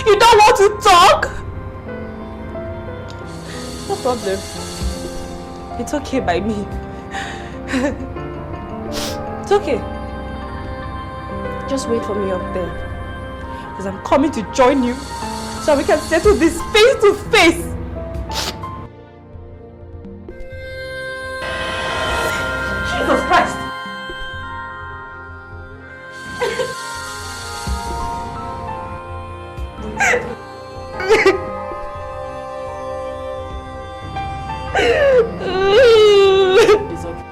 You don't want to talk? No problem. It's okay by me. It's okay. Just wait for me up there. Because I'm coming to join you so we can settle this face to face. Jesus Christ! It's okay.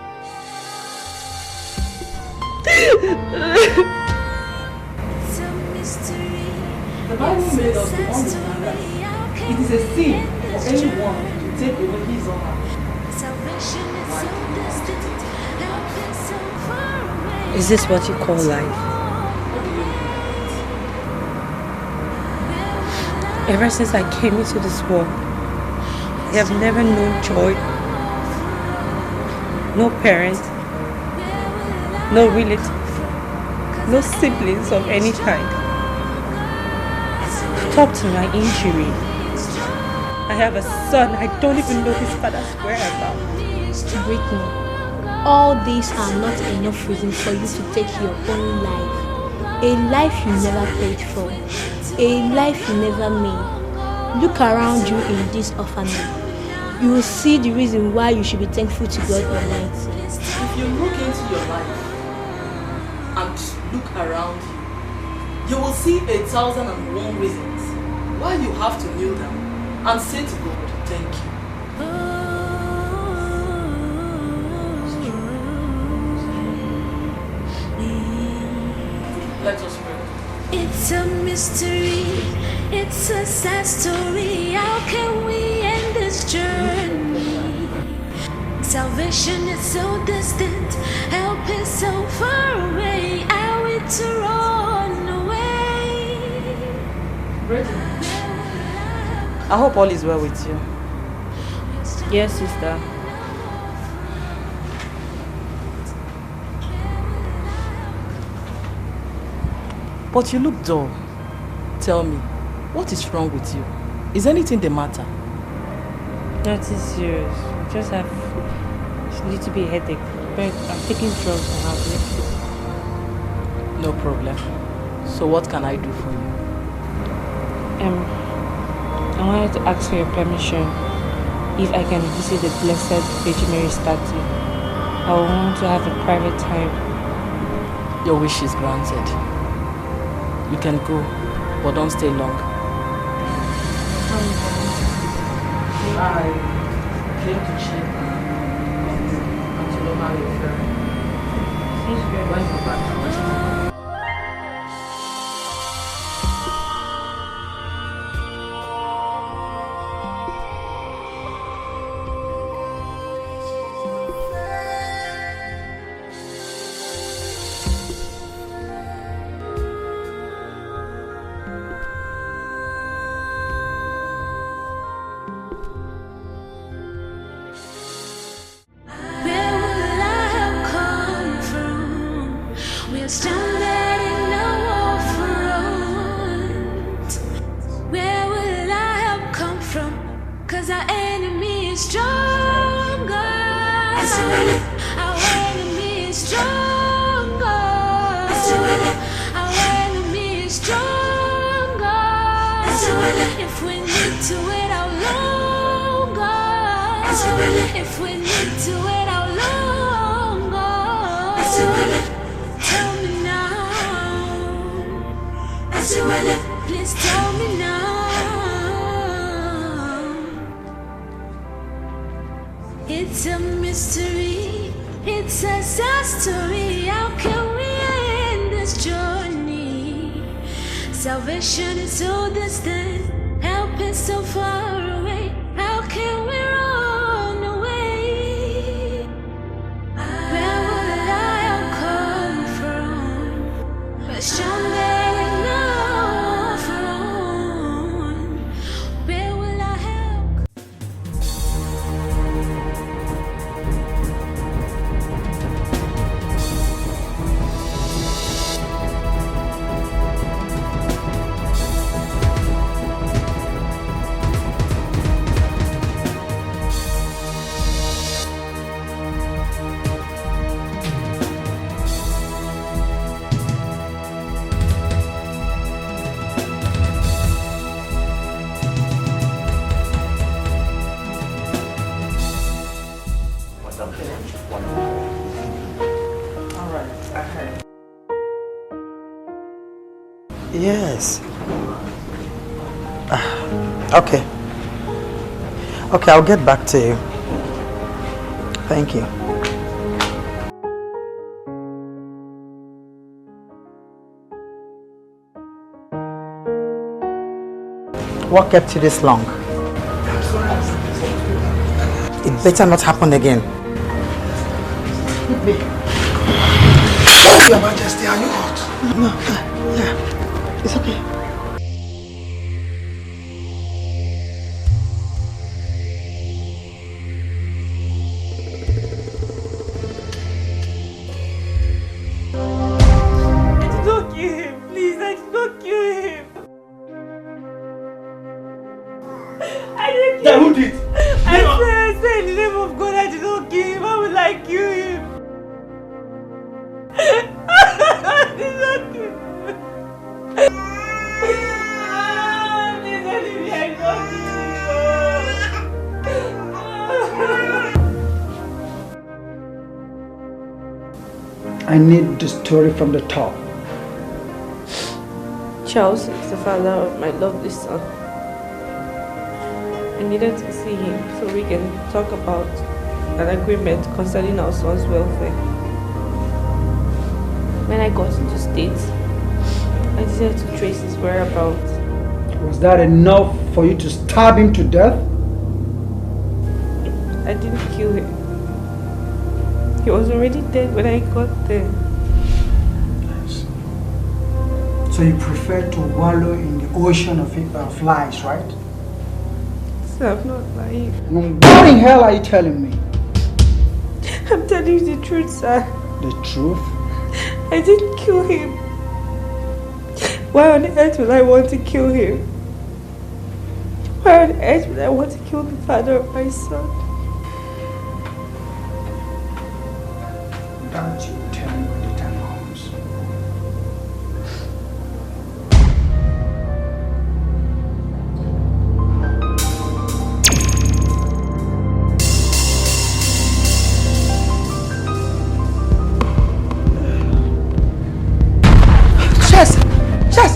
The Bible made us to understand that it is a sin for anyone to take away his or her. Is this what you call life? Ever since I came into this world, I have never known joy. No parents, no relative, no siblings of any kind. Top to my injury, I have a son. I don't even know his father's whereabouts. Brittany, all these are not enough reason for you to take your own life. A life you never paid for. A life you never made. Look around you in this orphanage. You will see the reason why you should be thankful to God Almighty. If you look into your life and look around you, you will see 1,001 reasons why you have to kneel down and say to God, thank you. Let us pray. It's a mystery, it's a sad story. How can we end this journey? Salvation is so distant, help is so far away. Are we to run away? I hope all is well with you. Yes, sister. But you look dull. Tell me, what is wrong with you? Is anything the matter? Nothing serious. I just have a little bit headache. But I'm taking drugs and I'll be okay. No problem. So what can I do for you? I wanted to ask for your permission if I can visit the Blessed Virgin Mary statue. I want to have a private time. Your wish is granted. You can go, but don't stay long. I came to check and to know how you're faring. When you're back, I want you to know. It's a mystery, it's a sad story. How can we end this journey? Salvation is so distant, help is so far away. How can we run away? Where will I have come from? We're stronger enough for on. Where will I have? Yes. Okay. Okay, I'll get back to you. Thank you. What kept you this long? It better not happen again. Your Majesty, are you hot? No, yeah, it's okay. Don't kill him, please. Don't kill him. I didn't kill him. Who did? I swear in the name of God, I did not kill him. I would like kill him. I did not kill him. Please don't leave me. I did not kill him. I need the story from the top. Charles is the father of my lovely son. I needed to see him so we can talk about an agreement concerning our son's welfare. When I got into States, I decided to trace his whereabouts. Was that enough for you to stab him to death? I didn't kill him. He was already dead when I got there. Yes. So you prefer to wallow in the ocean of lies, right? Sir, I'm not lying. What in hell are you telling me? I'm telling you the truth, sir. The truth? I didn't kill him. Why on earth would I want to kill him? Why on earth would I want to kill the father of my son? Don't you tell me when the time comes. Chess! Chess!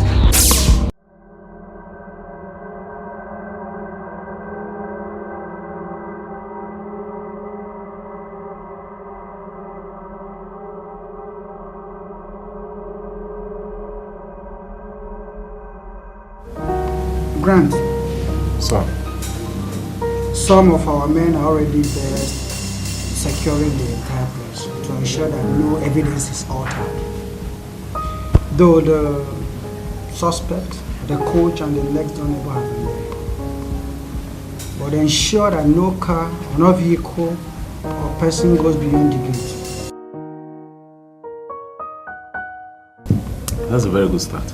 Grant, Sir. some of our men are already there securing the entire place to ensure that no evidence is altered. Though the suspect, the coach and the next door neighbor have been there. But ensure that no car or no vehicle or person goes beyond the gate. That's a very good start.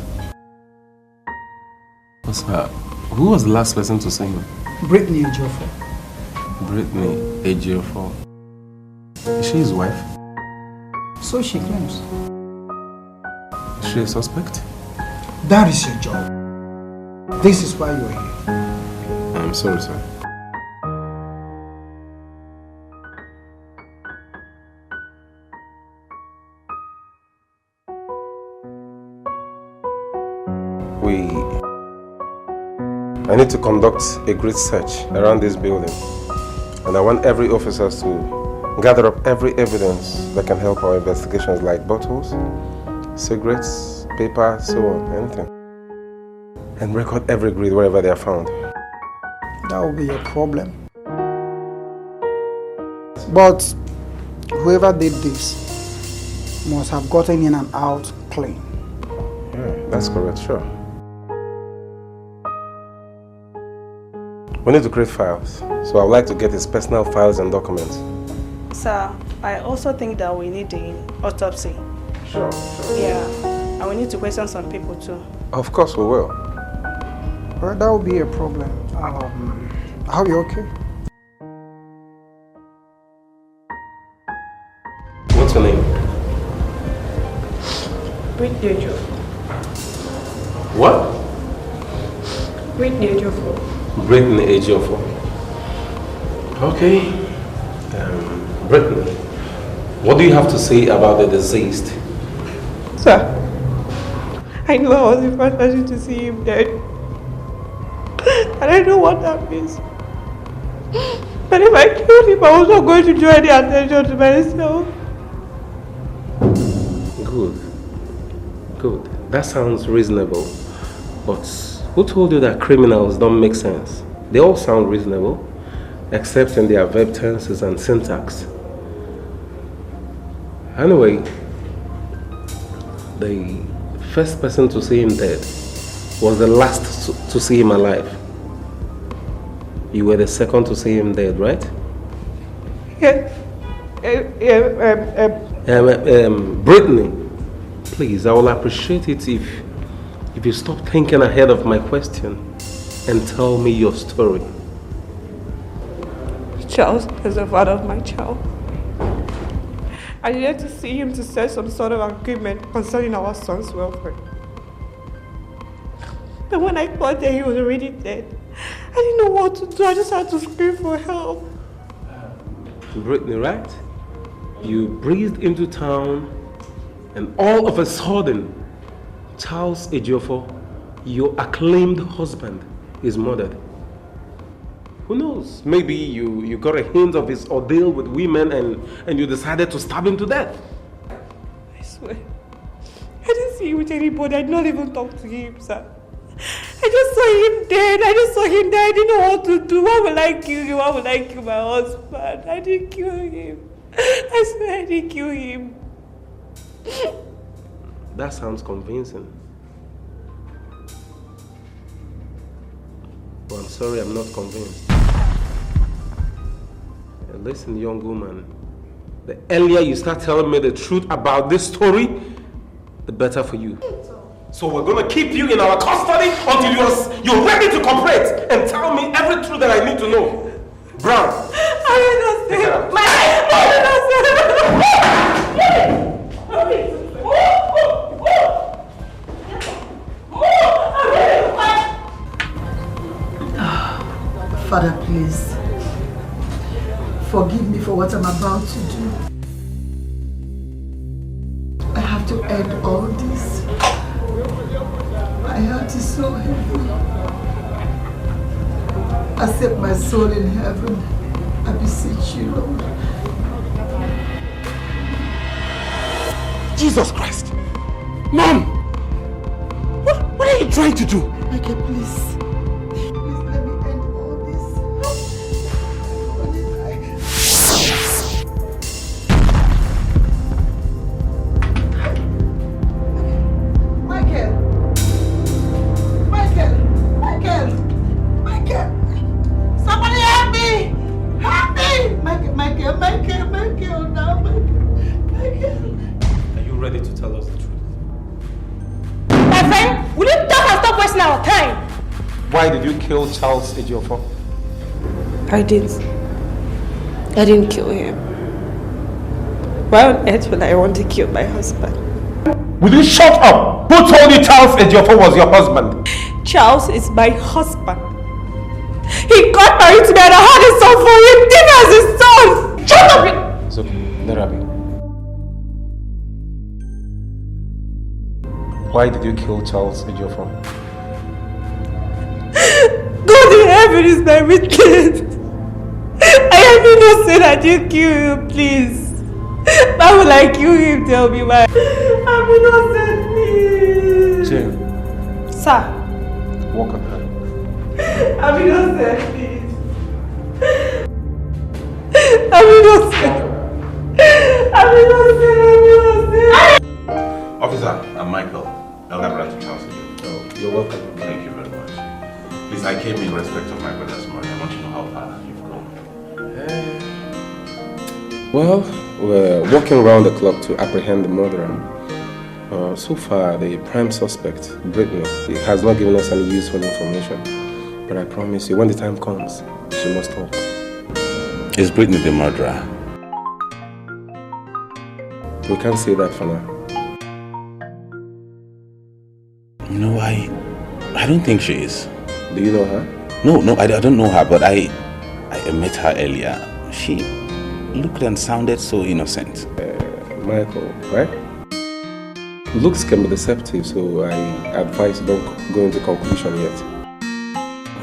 Sir, who was the last person to see him? Brittany Ejiofor. Brittany Ejiofor. Is she his wife? So she claims. Is she a suspect? That is your job. This is why you're here. I'm sorry, sir. I need to conduct a great search around this building, and I want every officer to gather up every evidence that can help our investigations, like bottles, cigarettes, paper, so on, anything, and record every grid wherever they are found. That will be a problem. But whoever did this must have gotten in and out clean. Yeah, that's correct, sure. We need to create files, so I would like to get his personal files and documents. Sir, I also think that we need the autopsy. Sure. Yeah, and we need to question some people too. Of course we will. Well, that will be a problem. Are you okay? What's your name? Brittany Ejiofor. What? Brittany Ejiofor. Brittany Ejiofor. Okay. Brittany, what do you have to say about the deceased? Sir, I know I was the first person to see him dead. And I know what that means. But if I killed him, I was not going to draw any attention to myself. Good. That sounds reasonable. But who told you that criminals don't make sense? They all sound reasonable, except in their verb tenses and syntax. Anyway, the first person to see him dead was the last to see him alive. You were the second to see him dead, right? Brittany, please, I will appreciate it if you stop thinking ahead of my question and tell me your story. Charles is the father of my child. I needed to see him to set some sort of agreement concerning our son's welfare. But when I thought that he was already dead, I didn't know what to do. I just had to scream for help. Brittany, right? You breezed into town and all of a sudden, Charles Ejiofor, your acclaimed husband, is murdered. Who knows? Maybe you got a hint of his ordeal with women and you decided to stab him to death. I swear. I didn't see him with anybody. I did not even talk to him, sir. I just saw him dead. I didn't know what to do. Why would I kill him? Why would I kill my husband? I didn't kill him. I swear I didn't kill him. That sounds convincing. But I'm sorry, I'm not convinced. Listen, young woman, the earlier you start telling me the truth about this story, the better for you. So we're gonna keep you in our custody until you're ready to cooperate and tell me every truth that I need to know. Brown. I'm innocent. Father, please. Forgive me for what I'm about to do. I have to end all this. My heart is so heavy. Accept my soul in heaven. I beseech you, Lord. Jesus Christ! Mom! What are you trying to do? Michael, please. Why did you kill Charles Ejiofor? I didn't kill him. Why on earth would I want to kill my husband? Will you shut up? Who told you Charles Ejiofor was your husband? Charles is my husband. He got married to me and I had a son for him, even as his son. Shut up! It's okay. Let her be. Why did you kill Charles Ejiofor? God in heaven is my witness. I am innocent. I didn't kill him, please. Why would I kill him? Tell me why. I'm innocent, please. Jane. Sir. Walk on her. I'm innocent, please. I'm innocent. I'm innocent. Officer, I'm Michael. Elder brother to Charles. Oh, you're welcome. Thank you very much. Please, I came in respect of my brother's murder. I want to know how far you've gone. Well, we're working around the clock to apprehend the murderer. So far, the prime suspect, Brittany, he has not given us any useful information. But I promise you, when the time comes, she must talk. Is Brittany the murderer? We can't say that for now. No, I don't think she is. Do you know her? No, I don't know her, but I met her earlier. She looked and sounded so innocent. Michael, right? Looks can be deceptive, so I advise don't go into conclusion yet.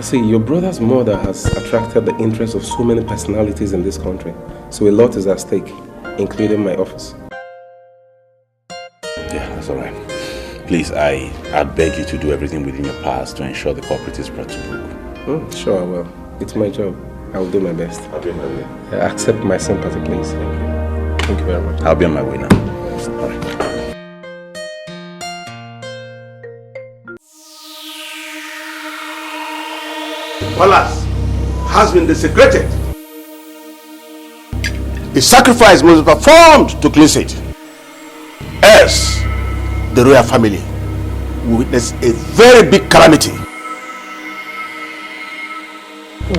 See, your brother's murder has attracted the interest of so many personalities in this country, so a lot is at stake, including my office. Yeah, that's all right. Please, I beg you to do everything within your powers to ensure the culprit is brought to book. Sure, I will. It's my job. I will do my best. I'll be on my way. Accept my sympathy, please. Thank you. Thank you very much. I'll be on my way now. All right. Palace has been desecrated. A sacrifice must be performed to cleanse it. Else, the royal family will witness a very big calamity.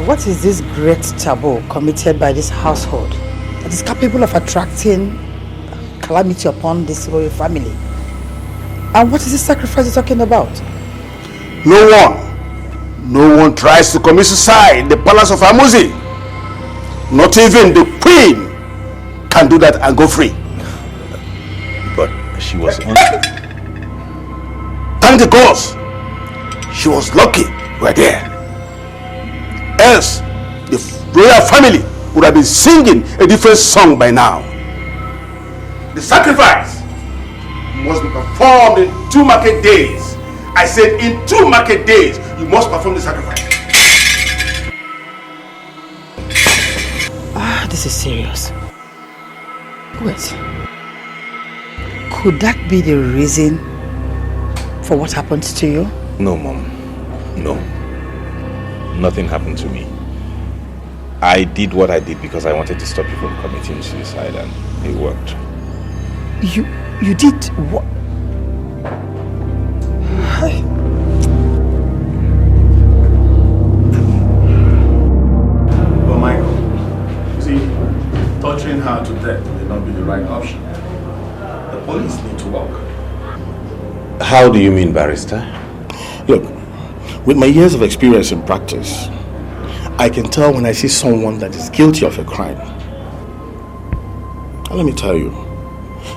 What is this great taboo committed by this household that is capable of attracting calamity upon this royal family? And what is this sacrifice you're talking about? No one tries to commit suicide in the palace of Amuzi. Not even the queen can do that and go free. But she was on. Thank the gods. She was lucky we're there. Else, the royal family would have been singing a different song by now. The sacrifice must be performed in 2 market days. I said in 2 market days, you must perform the sacrifice. This is serious. Wait. Could that be the reason for what happened to you? No, Mom. No. Nothing happened to me. I did what I did because I wanted to stop you from committing suicide, and it worked. You did what? Well, Michael, see, torturing her to death may not be the right option. The police need to work. How do you mean, barrister? Look, with my years of experience in practice, I can tell when I see someone that is guilty of a crime. And let me tell you,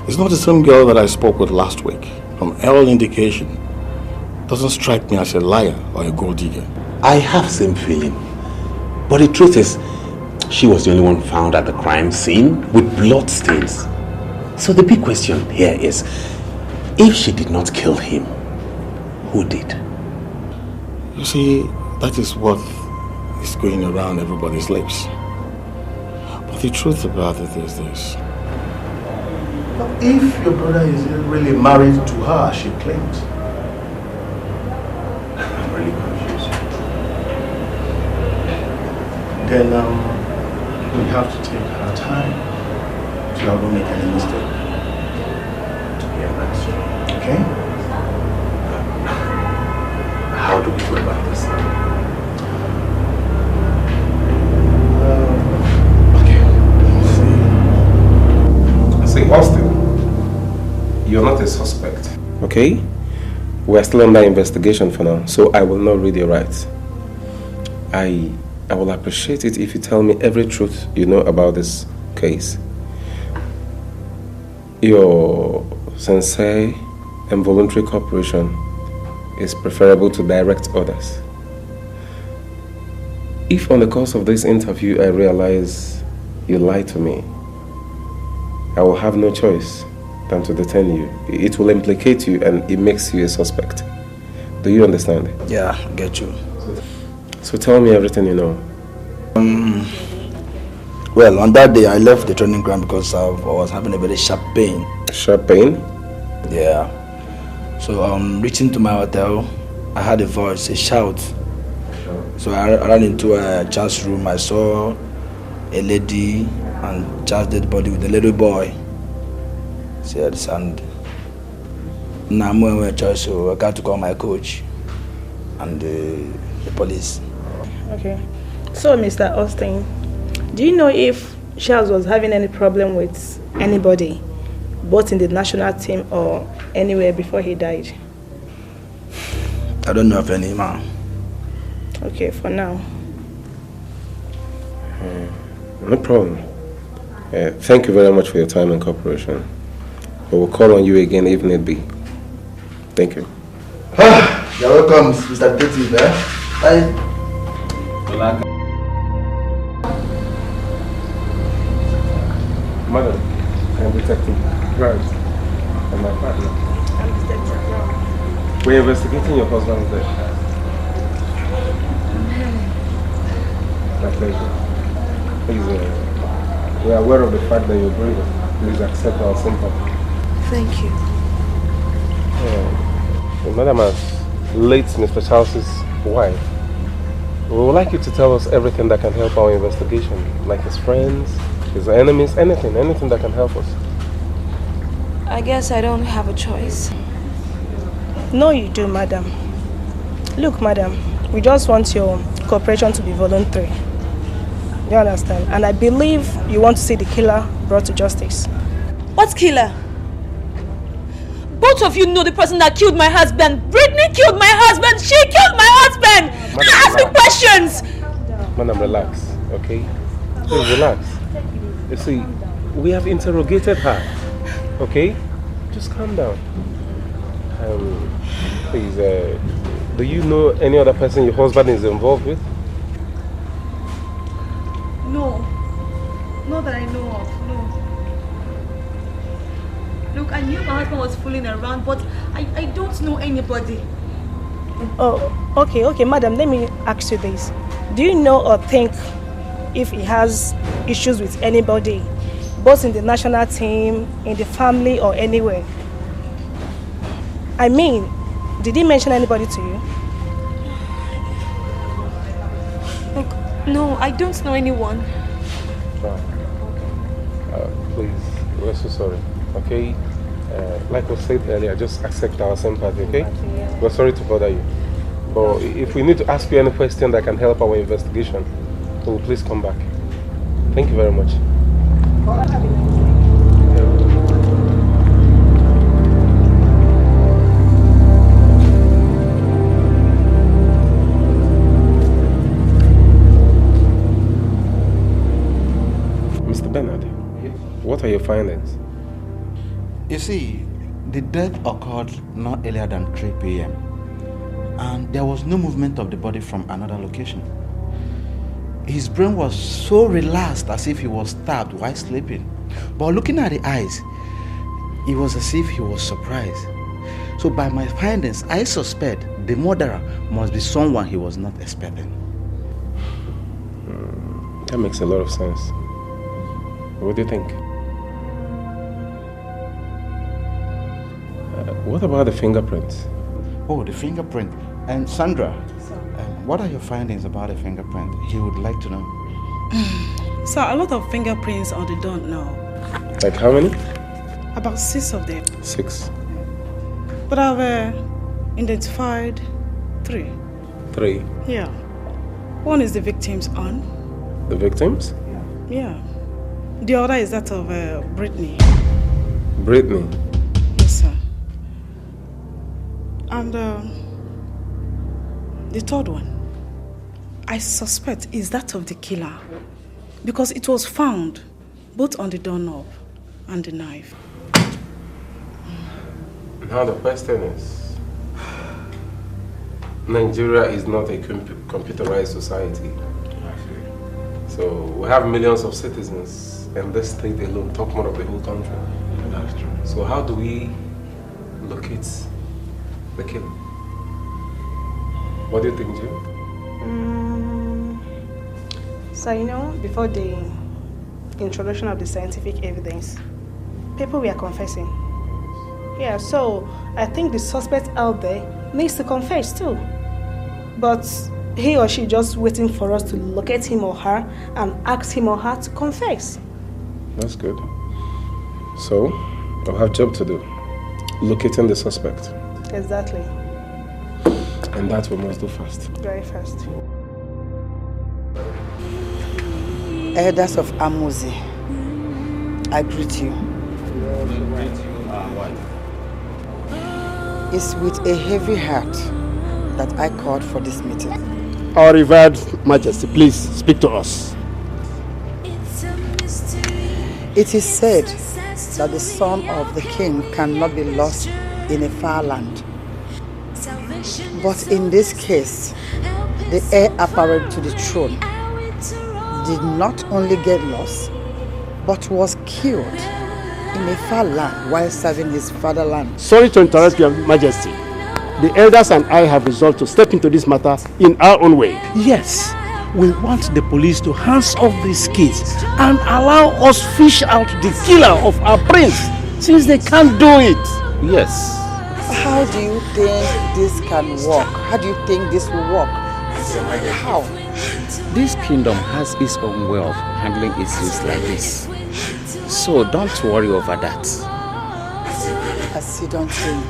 it's not the same girl that I spoke with last week. From all indication, doesn't strike me as a liar or a gold digger. I have same feeling. But the truth is, she was the only one found at the crime scene with blood stains. So the big question here is, if she did not kill him, who did? You see, that is what is going around everybody's lips. But the truth about it is this. If your brother is really married to her, as she claims, I'm really confused. Then we have to take our time so I don't make any mistake. Yeah, that's true. Okay? How do we go about this? See, Austin, you're not a suspect, okay? We're still under investigation for now, so I will not read your rights. I will appreciate it if you tell me every truth you know about this case. Your sincere and voluntary cooperation is preferable to direct orders. If on the course of this interview I realize you lied to me, I will have no choice than to detain you. It will implicate you and it makes you a suspect. Do you understand? Yeah, I get you. So tell me everything you know. Well, on that day I left the training ground because I was having a very sharp pain. Sharp pain? Yeah. So reaching to my hotel, I heard a voice, a shout. So I ran into a chance room. I saw a lady and chance dead body with a little boy. Said, and now I'm going to choice, so I got to call my coach and the police. Okay. So, Mr. Austin, do you know if Charles was having any problem with anybody, both in the national team or anywhere before he died? I don't know of any, man. Okay, for now. No problem. Thank you very much for your time and cooperation. We will call on you again if need be. Thank you. You're welcome, Mr. Detective. Bye. Madam, I'm Detective Grant and my partner. I'm Detective Brown. We're investigating your husband's death. My pleasure. Please, we are aware of the fact that you're grieving. Please accept our sympathy. Thank you. Madam, as late Mr. Charles's wife, we would like you to tell us everything that can help our investigation, like his friends, his enemies, anything that can help us. I guess I don't have a choice. No, you do, madam. Look, madam, we just want your cooperation to be voluntary. You understand? And I believe you want to see the killer brought to justice. What killer? Both of you know the person that killed my husband. Brittany killed my husband. She killed my husband. Ask me questions. Madam, relax, okay? Please relax. You see, we have interrogated her, okay? Just calm down. Please, do you know any other person your husband is involved with? No. Not that I know of, no. Look, I knew my husband was fooling around, but I don't know anybody. Oh, okay, madam, let me ask you this. Do you know or think if he has issues with anybody, both in the national team, in the family, or anywhere? I mean, did he mention anybody to you? Look, no, I don't know anyone. Please, we're so sorry, okay? Like I said earlier, just accept our sympathy, okay? We're sorry to bother you. But if we need to ask you any question that can help our investigation, then please come back. Thank you very much. Mr. Bernard, what are your findings? You see, the death occurred not earlier than 3 p.m. and there was no movement of the body from another location. His brain was so relaxed as if he was stabbed while sleeping. But looking at the eyes, it was as if he was surprised. So by my findings, I suspect the murderer must be someone he was not expecting. That makes a lot of sense. What do you think? What about the fingerprints? Oh, the fingerprint. And Sandra, what are your findings about the fingerprint? He would like to know. So a lot of fingerprints on the door now. Like how many? About 6 of them. 6. But I've identified 3. 3? Yeah. One is the victim's arm. The victims? Yeah. The other is that of Brittany. Brittany? Yes, sir. And the third one, I suspect is that of the killer, because it was found both on the doorknob and the knife. Now the question is, Nigeria is not a computerized society. So we have millions of citizens, and this state alone talk more of the whole country. That's true. So how do we locate the killer? What do you think, Jim? So you know, before the introduction of the scientific evidence, people were confessing. Yeah, so I think the suspect out there needs to confess too. But he or she just waiting for us to locate him or her and ask him or her to confess. That's good. So, I'll have a job to do. Locating the suspect. Exactly. And that we must do fast. Very fast. Elders of Amuzi, I greet you. It's with a heavy heart that I called for this meeting. Our revered Majesty, please speak to us. It is said that the son of the king cannot be lost in a far land. But in this case, the heir apparent to the throne did not only get lost, but was killed in a far land while serving his fatherland. Sorry to interrupt Your Majesty. The elders and I have resolved to step into this matter in our own way. Yes, we want the police to hands off these kids and allow us fish out the killer of our prince, since they can't do it. Yes. How do you think this can work? How do you think this will work? How? This kingdom has its own way of handling issues like this. So don't worry over that. I still don't think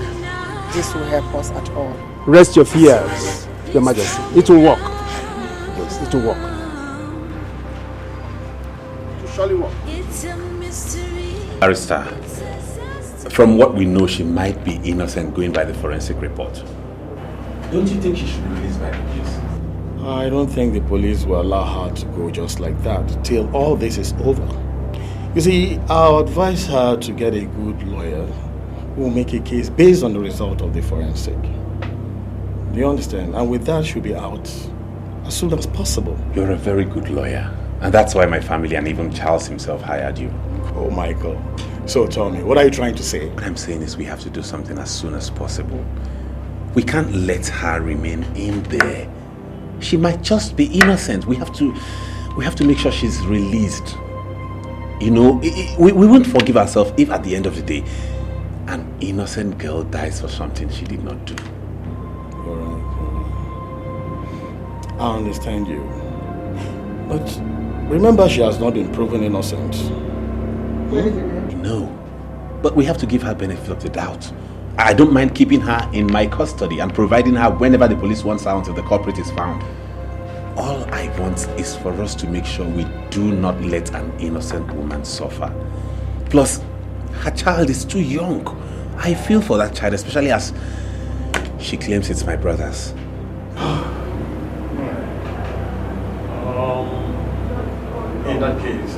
this will help us at all. Rest your fears, Your Majesty. It will work. Yes, it will work. It will surely work. Barrister, from what we know, she might be innocent going by the forensic report. Don't you think she should be released by the police? I don't think the police will allow her to go just like that till all this is over. You see, I'll advise her to get a good lawyer who will make a case based on the result of the forensic. Do you understand? And with that, she'll be out as soon as possible. You're a very good lawyer. And that's why my family and even Charles himself hired you. Oh, Michael. So tell me, what are you trying to say? What I'm saying is we have to do something as soon as possible. We can't let her remain in there. She might just be innocent. We have to make sure she's released. You know, we won't forgive ourselves if at the end of the day, an innocent girl dies for something she did not do. All right. I understand you. But remember, she has not been proven innocent. No, but we have to give her benefit of the doubt. I don't mind keeping her in my custody and providing her whenever the police wants her until the culprit is found. All I want is for us to make sure we do not let an innocent woman suffer. Plus, her child is too young. I feel for that child, especially as she claims it's my brother's. In that case,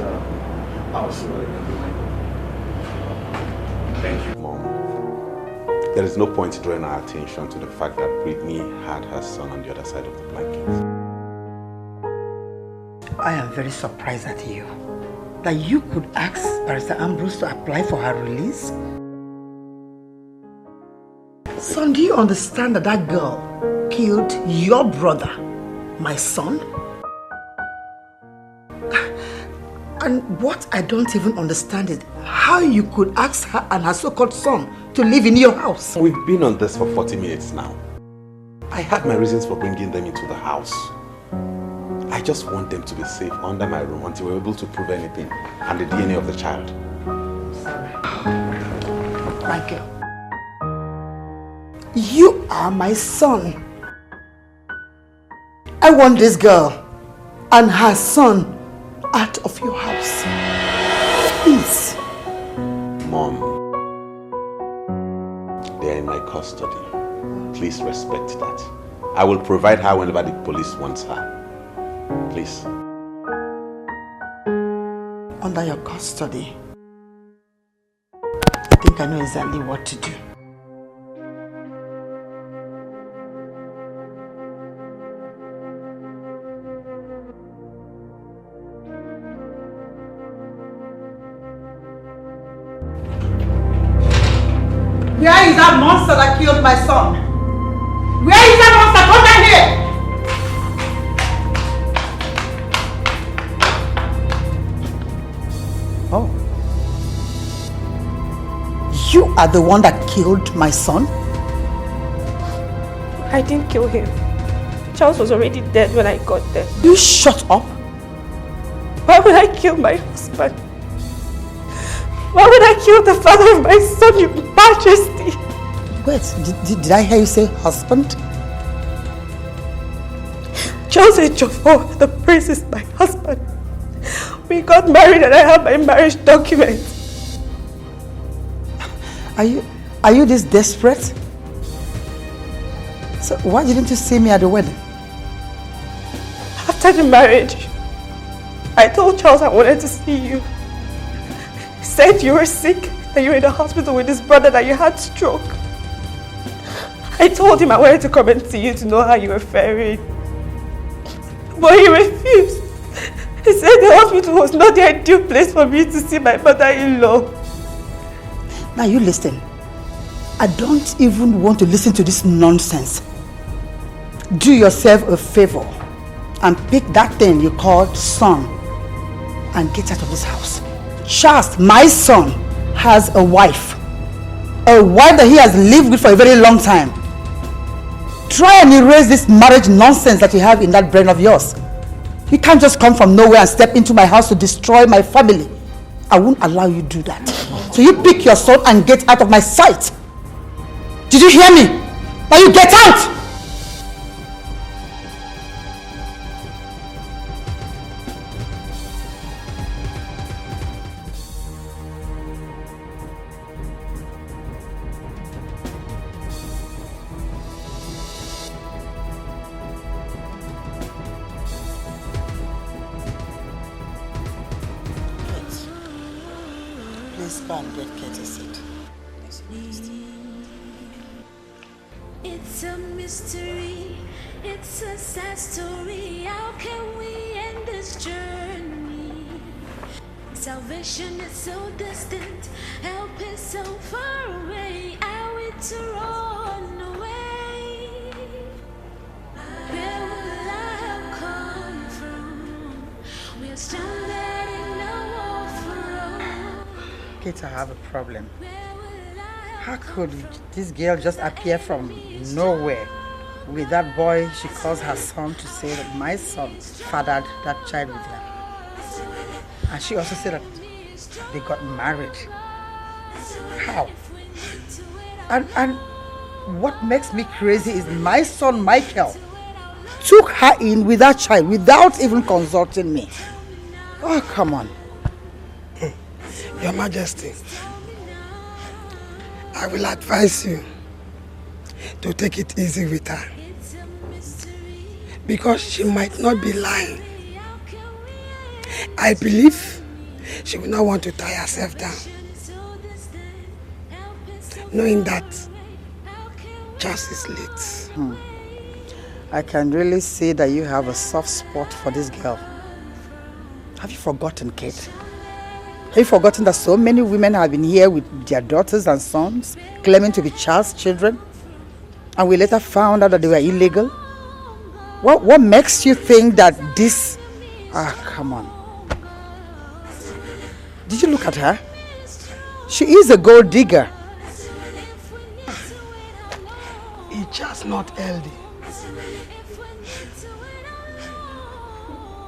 I'll see what I can do. Thank you, Mom. There is no point drawing our attention to the fact that Brittany had her son on the other side of the blanket. I am very surprised at you. That you could ask Barrister Ambrose to apply for her release? Son, do you understand that that girl killed your brother, my son? And what I don't even understand is how you could ask her and her so-called son to live in your house. We've been on this for 40 minutes now. I had my reasons for bringing them into the house. I just want them to be safe under my room until we're able to prove anything and the DNA of the child. Michael, you are my son. I want this girl and her son out of your house. Please. Mom, they're in my custody. Please respect that. I will provide her whenever the police wants her. Please. Under your custody. I think I know exactly what to do. Where is that monster that killed my son? Where is that monster? Come down here! Oh. You are the one that killed my son? I didn't kill him. Charles was already dead when I got there. You shut up. Why would I kill my husband? Why would I kill the father of my son, Your Majesty? Wait, did I hear you say husband? Charles Ejiofor, the prince, is my husband. We got married and I have my marriage document. Are you this desperate? So why didn't you see me at the wedding? After the marriage, I told Charles I wanted to see you. He said you were sick, that you were in the hospital with his brother, that you had stroke. I I told him I wanted to come and see you to know how you were faring. But he refused. He said the hospital was not the ideal place for me to see my mother-in-law. Now you listen. I don't even want to listen to this nonsense. Do yourself a favor and pick that thing you call son and get out of this house. Charles, my son, has a wife. A wife that he has lived with for a very long time. Try and erase this marriage nonsense that you have in that brain of yours. You can't just come from nowhere and step into my house to destroy my family. I won't allow you to do that. So you pick your son and get out of my sight. Did you hear me? Now you get out! It's a mystery, it's a sad story. How can we end this journey? Salvation is so distant, help is so far away. Are we to run away? Where will I have come from? We're stranded in a war. Kate, I have a problem. How could this girl just appear from nowhere with that boy she calls her son to say that my son fathered that child with her? And she also said that they got married. How? And what makes me crazy is my son Michael took her in with that child without even consulting me. Oh, come on. Your Majesty, I will advise you to take it easy with her, because she might not be lying. I believe she will not want to tie herself down, knowing that Charles is late. I can really see that you have a soft spot for this girl. Have you forgotten, Kate? Have you forgotten that so many women have been here with their daughters and sons, claiming to be Charles' children, and we later found out that they were illegal? What makes you think that this... come on. Did you look at her? She is a gold digger. It's just not healthy.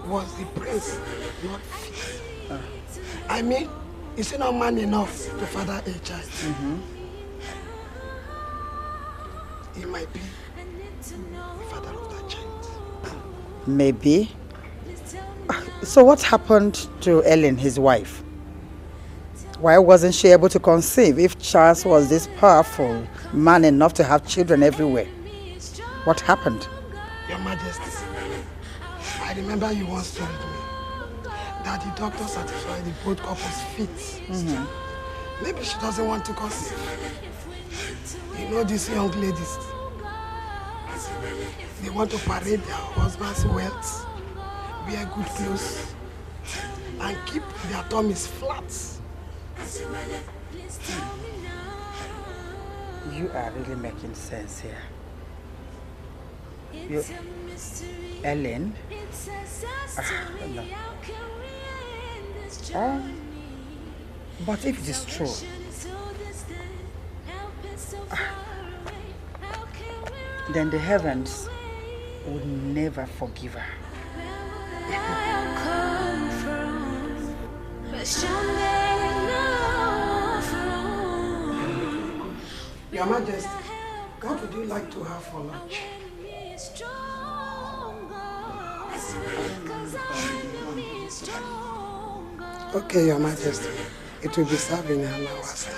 Was the prince not fit? I mean, is he not man enough to father a child? He might be the father of that child. Maybe. So what happened to Ellen, his wife? Why wasn't she able to conceive if Charles was this powerful man enough to have children everywhere? What happened? Your Majesty, I remember you once told me that the doctor certified the both couples fit. Maybe she doesn't want to conceive. You know these young ladies, they want to parade their husband's wealth, wear good clothes, and keep their tummies flat. You are really making sense here. Ellen? No. But if it is true, then the heavens would never forgive her. Your Majesty, what would you like to have for lunch? Okay, Your Majesty. It will be served in an hour's time.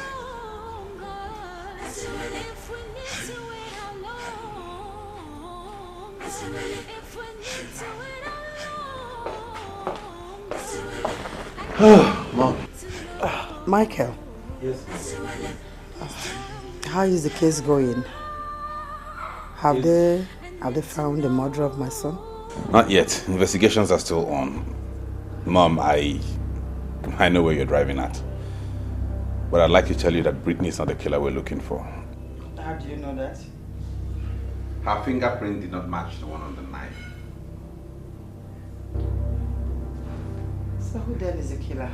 Mom. Michael. Yes. How is the case going? Have they found the murderer of my son? Not yet. Investigations are still on. Mom, I know where you're driving at. But I'd like to tell you that Brittany is not the killer we're looking for. How do you know that? Her fingerprint did not match the one on the knife. So who then is the killer?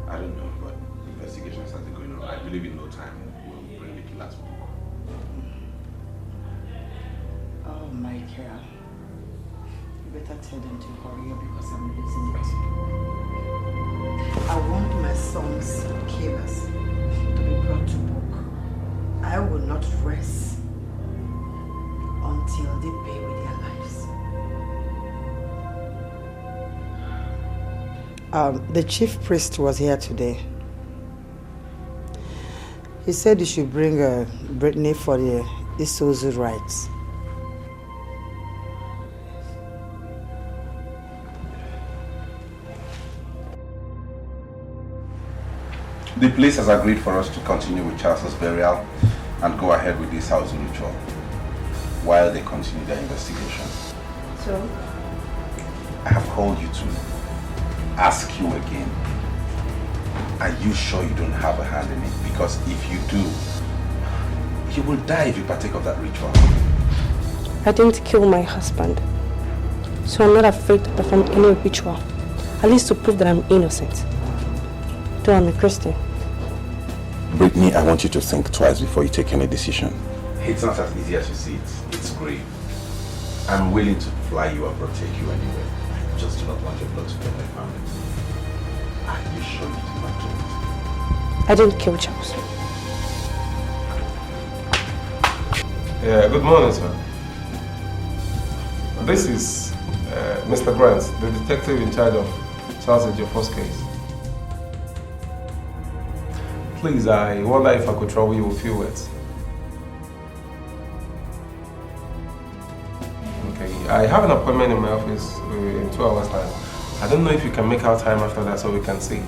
I don't know, but investigations are still going on. I believe in no time we'll bring the killer to book. Oh, Michael. You better tell them to hurry up because I'm losing it. I want my son's killers to be brought to book. I will not rest until they pay with their lives. The chief priest was here today. He said you should bring Brittany for the Isuzu rights. The police has agreed for us to continue with Charles's burial and go ahead with this house ritual while they continue their investigation. So? I have called you to ask you again. Are you sure you don't have a hand in it? Because if you do, you will die if you partake of that ritual. I didn't kill my husband, so I'm not afraid to perform any ritual, at least to prove that I'm innocent. Though I'm a Christian. Brittany, I want you to think twice before you take any decision. It's not as easy as you see it. It's grave. I'm willing to fly you and protect you anyway. I just do not want your blood to get my family. Are you sure you did not do it? I didn't kill Charles. Yeah, good morning, sir. This is Mr. Grant, the detective in charge of Charles Ejiofor's case. Please, I wonder if I could trouble you with a few words. Okay, I have an appointment in my office in 2 hours' time. I don't know if you can make out time after that so we can see.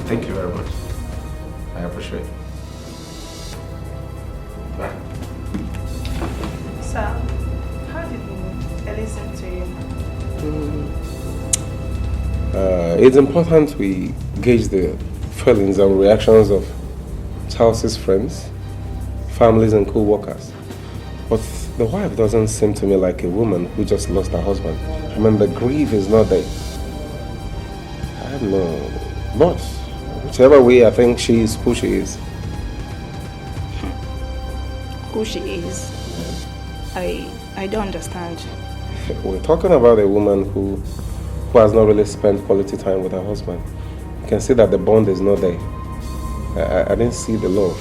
Thank you very much. I appreciate it. Bye. Sir, how did you listen to you? It's important we gauge the feelings and reactions of Charles's friends, families and co-workers. But the wife doesn't seem to me like a woman who just lost her husband. I mean, the grief is not there. I don't know. But whichever way, I think she is who she is. Who she is? I don't understand. We're talking about a woman who has not really spent quality time with her husband. You can see that the bond is not there. I didn't see the love.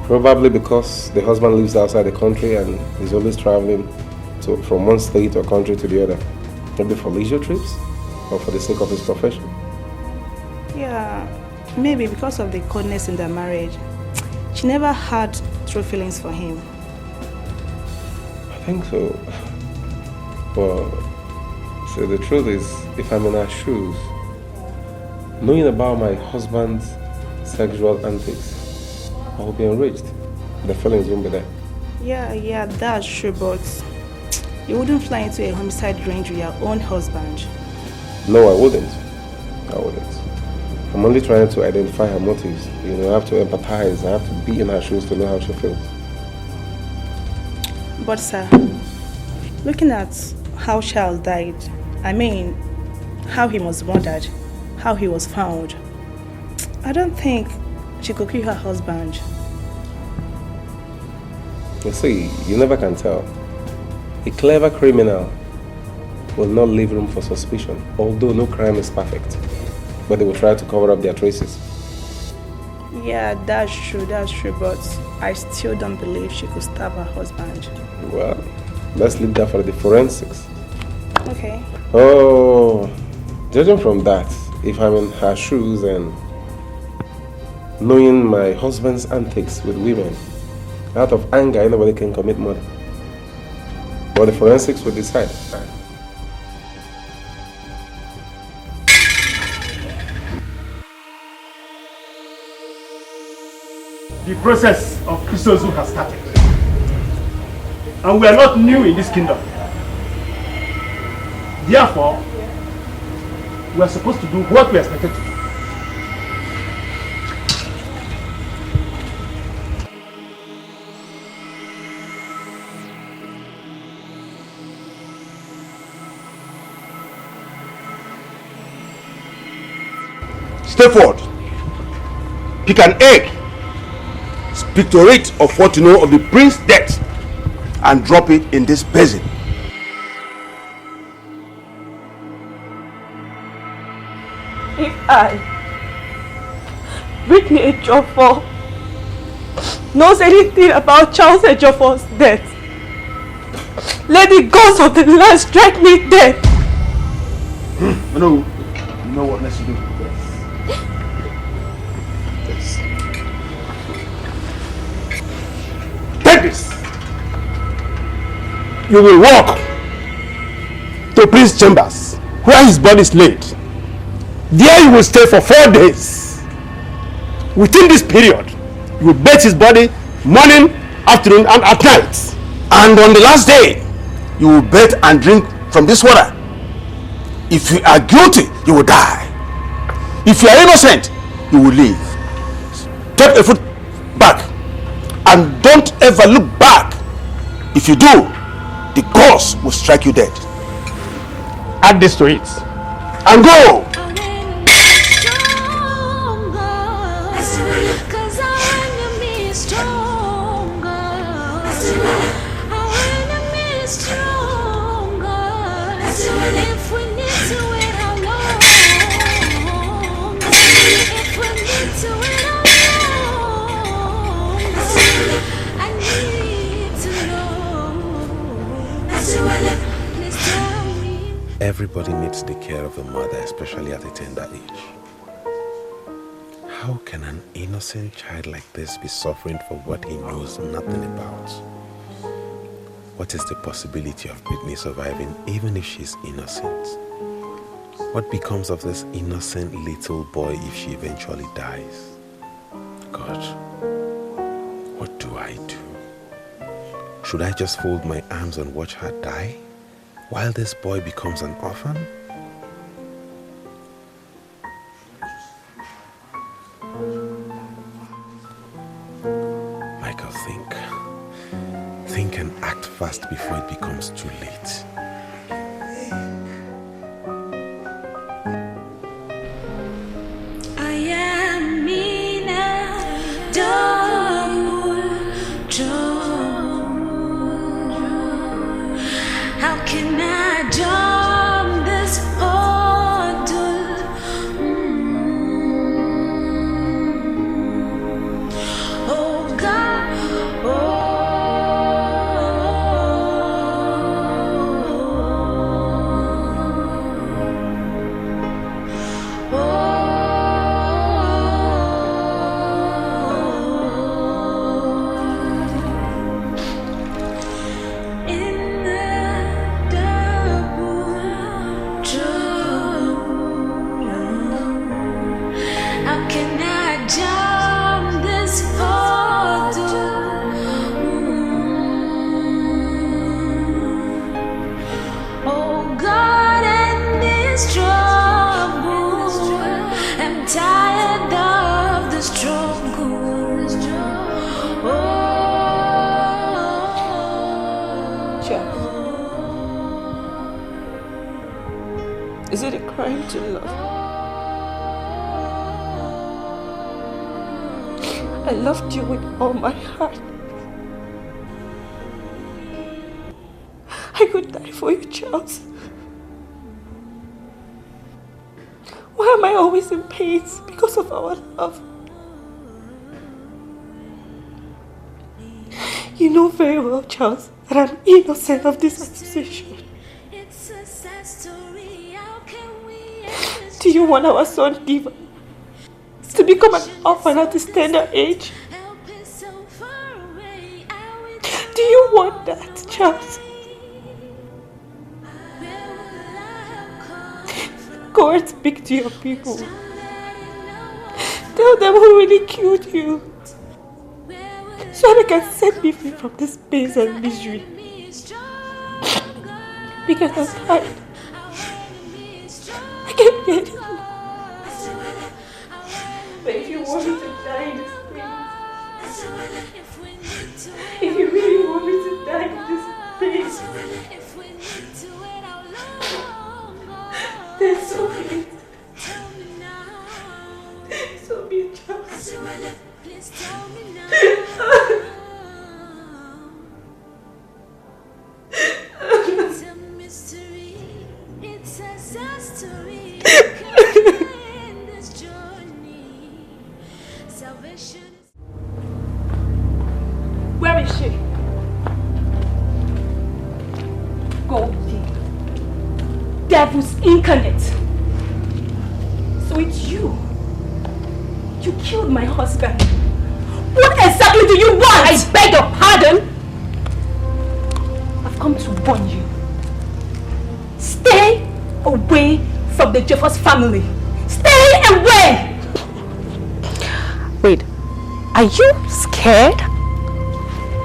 Probably because the husband lives outside the country and is always traveling from one state or country to the other. Maybe for leisure trips or for the sake of his profession. Yeah, maybe because of the coldness in their marriage. She never had true feelings for him. I think so. Well, so the truth is, if I'm in her shoes, knowing about my husband's sexual antics, I will be enraged. The feelings won't be there. Yeah, that's true, but you wouldn't fly into a homicide range with your own husband. No, I wouldn't. I'm only trying to identify her motives. You know, I have to empathize. I have to be in her shoes to know how she feels. But sir, looking at how Charles died, I mean, how he was murdered, how he was found, I don't think she could kill her husband. You see, you never can tell. A clever criminal will not leave room for suspicion, although no crime is perfect. But they will try to cover up their traces. Yeah, that's true, but I still don't believe she could stab her husband. Well, let's leave that for the forensics. Okay. Oh, judging from that, if I'm in her shoes and knowing my husband's antics with women, out of anger, anybody can commit murder. But the forensics will decide. The process of Isozu has started. And we are not new in this kingdom. Therefore, we are supposed to do what we are expected to do. Step forward. Pick an egg. Speak to it of what you know of the prince's death and drop it in this basin. If I, Brittany Ejiofor, knows anything about Charles Ejiofor's death, let the gods of the land strike me dead. No, you know what next to do. Yes. Take this. You will walk to Prince's chambers, where his body is laid. There you will stay for 4 days. Within this period, you will bathe his body morning, afternoon, and at night. And on the last day, you will bathe and drink from this water. If you are guilty, you will die. If you are innocent, you will live. Take a foot back and don't ever look back. If you do, the gods will strike you dead. Add this to it and go. Everybody needs the care of a mother, especially at a tender age. How can an innocent child like this be suffering for what he knows nothing about? What is the possibility of Brittany surviving even if she's innocent? What becomes of this innocent little boy if she eventually dies? God, what do I do? Should I just fold my arms and watch her die while this boy becomes an orphan? Michael, think and act fast before it becomes too late. I am in a double trouble. How can I jump this ordeal? Oh God, in the double trouble. How can I jump this ordeal? Oh God, in this trouble, I'm tired of the struggle. Is it a crime to love? I loved you with all my heart. I could die for you, Charles. Why am I always in pain because of our love? You know very well, Charles, that I'm innocent of this accusation. Do you want our son, Diva, to become an orphan at his tender age? Do you want that, Charles? Go and speak to your people. Tell them who really killed you. so they can set me free from this pain and misery. Because I'm tired. I can't bear this more. But if you want me to die in this pain, if you really want me to die in this pain, then so be it. So be it, just. Please tell me now. It's a mystery. It's a sad story. In this journey, salvation is. Where is she? Goldie. Devil's incarnate. So it's you. You killed my husband. What exactly do you want? I beg your pardon. I've come to warn you. Stay away from the Jeffers family. Stay away! Wait, are you scared?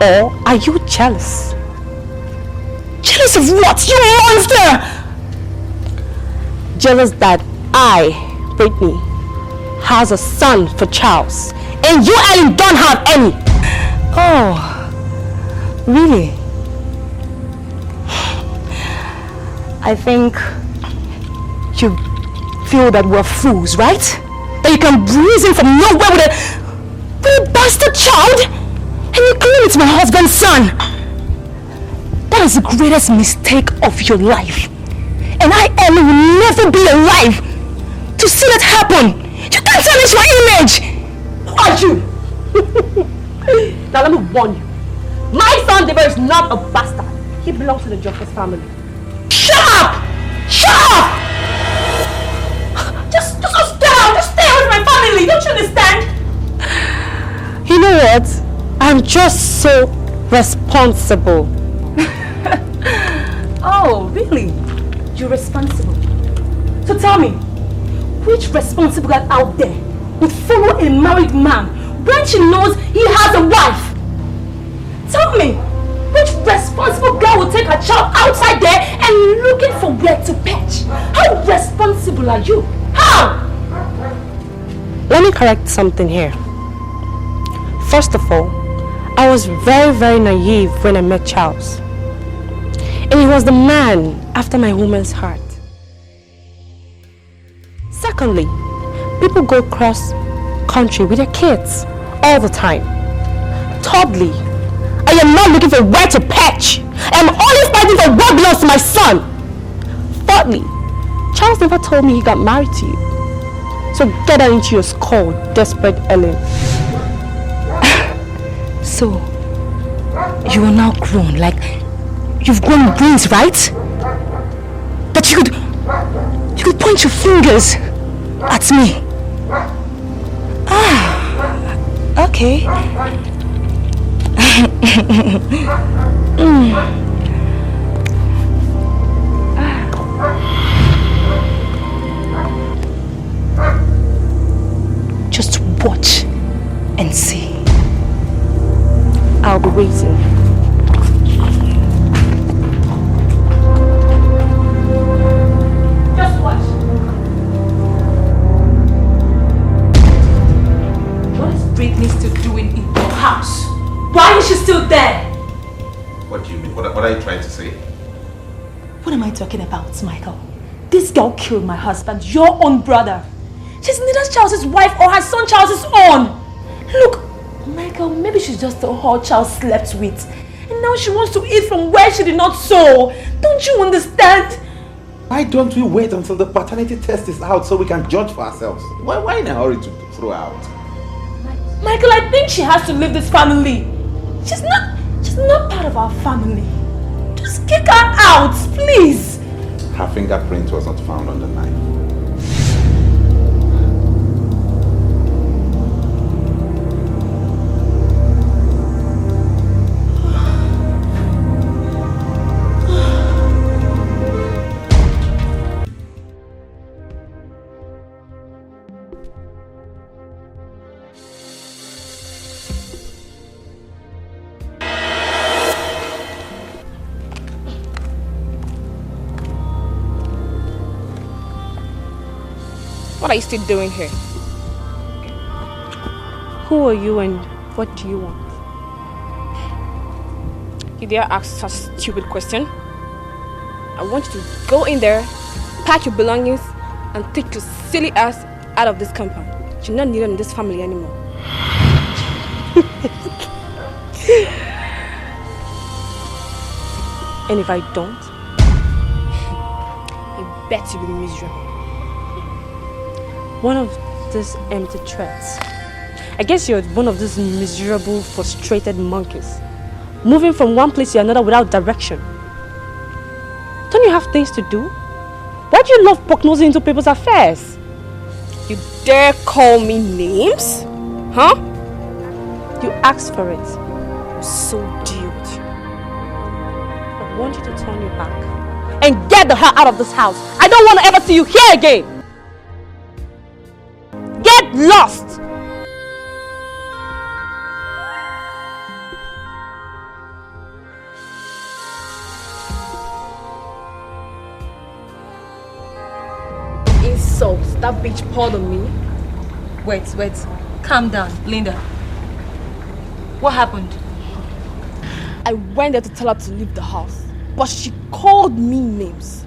Or are you jealous? Jealous of what? You monster! Jealous that I, Brittany, has a son for Charles, and you, Ellen, don't have any. Oh, really? I think you feel that we're fools, right? That you can breeze in from nowhere with a bastard child, and you claim it's my husband's son. That is the greatest mistake of your life, and I, Ellen, will never be alive to see that happen. You can't tarnish my image! Who are you? Now let me warn you. My son David is not a bastard. He belongs to the Jeffers family. Shut up! Shut up! Just stay out! Just stay out of my family! Don't you understand? You know what? I'm just so responsible. Oh, really? You're responsible? So tell me, which responsible girl out there would follow a married man when she knows he has a wife? Tell me, which responsible girl will take her child outside there and looking for where to perch? How responsible are you? How? Let me correct something here. First of all, I was very, very naive when I met Charles. And he was the man after my woman's heart. Secondly, people go cross country with their kids all the time. Thirdly, I am not looking for where to perch. I am only fighting for what belongs to my son. Fourthly, Charles never told me he got married to you. So get that into your skull, desperate Ellen. So, you are now grown, like you've grown brains, right? That you could point your fingers at me. Ah, okay. Just watch and see. I'll be waiting. Just watch. What is Brittany still doing in your house? Why is she still there? What do you mean? What are you trying to say? What am I talking about, Michael? This girl killed my husband, your own brother. She's neither Charles's wife or her son Charles's own. Look, Michael, maybe she's just the whole Charles slept with. And now she wants to eat from where she did not sow. Don't you understand? Why don't we wait until the paternity test is out so we can judge for ourselves? Why in a hurry to throw out? Michael, I think she has to leave this family. She's not part of our family. Just kick her out, please. Her fingerprint was not found on the knife. are you still doing here? Who are you and what do you want? You dare ask such a stupid question? I want you to go in there, pack your belongings, and take your silly ass out of this compound. You're not needed in this family anymore. And if I don't, I bet you'll be miserable. One of these empty threats. I guess you're one of these miserable, frustrated monkeys, moving from one place to another without direction. Don't you have things to do? Why do you love poke-nosing into people's affairs? You dare call me names? Huh? You asked for it. So deal with you. I want you to turn your back and get the hell out of this house. I don't want to ever see you here again. Get lost! Insults that bitch poured on me. Wait. Calm down, Linda. What happened? I went there to tell her to leave the house, but she called me names.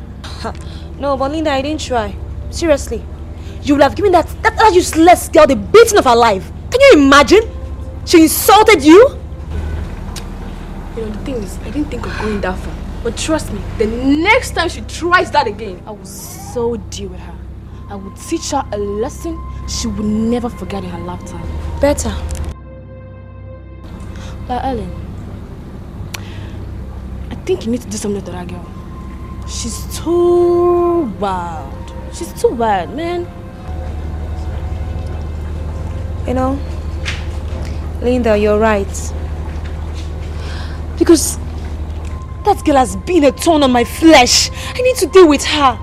No, but Linda, I didn't try. Seriously. You would have given that useless girl the beating of her life. Can you imagine? She insulted you? You know, the thing is, I didn't think of going that far. But trust me, the next time she tries that again, I will so deal with her. I will teach her a lesson she will never forget in her lifetime. Better. But Ellen, I think you need to do something to that girl. She's too wild. She's too wild, man. You know, Linda, you're right. Because that girl has been a thorn on my flesh. I need to deal with her.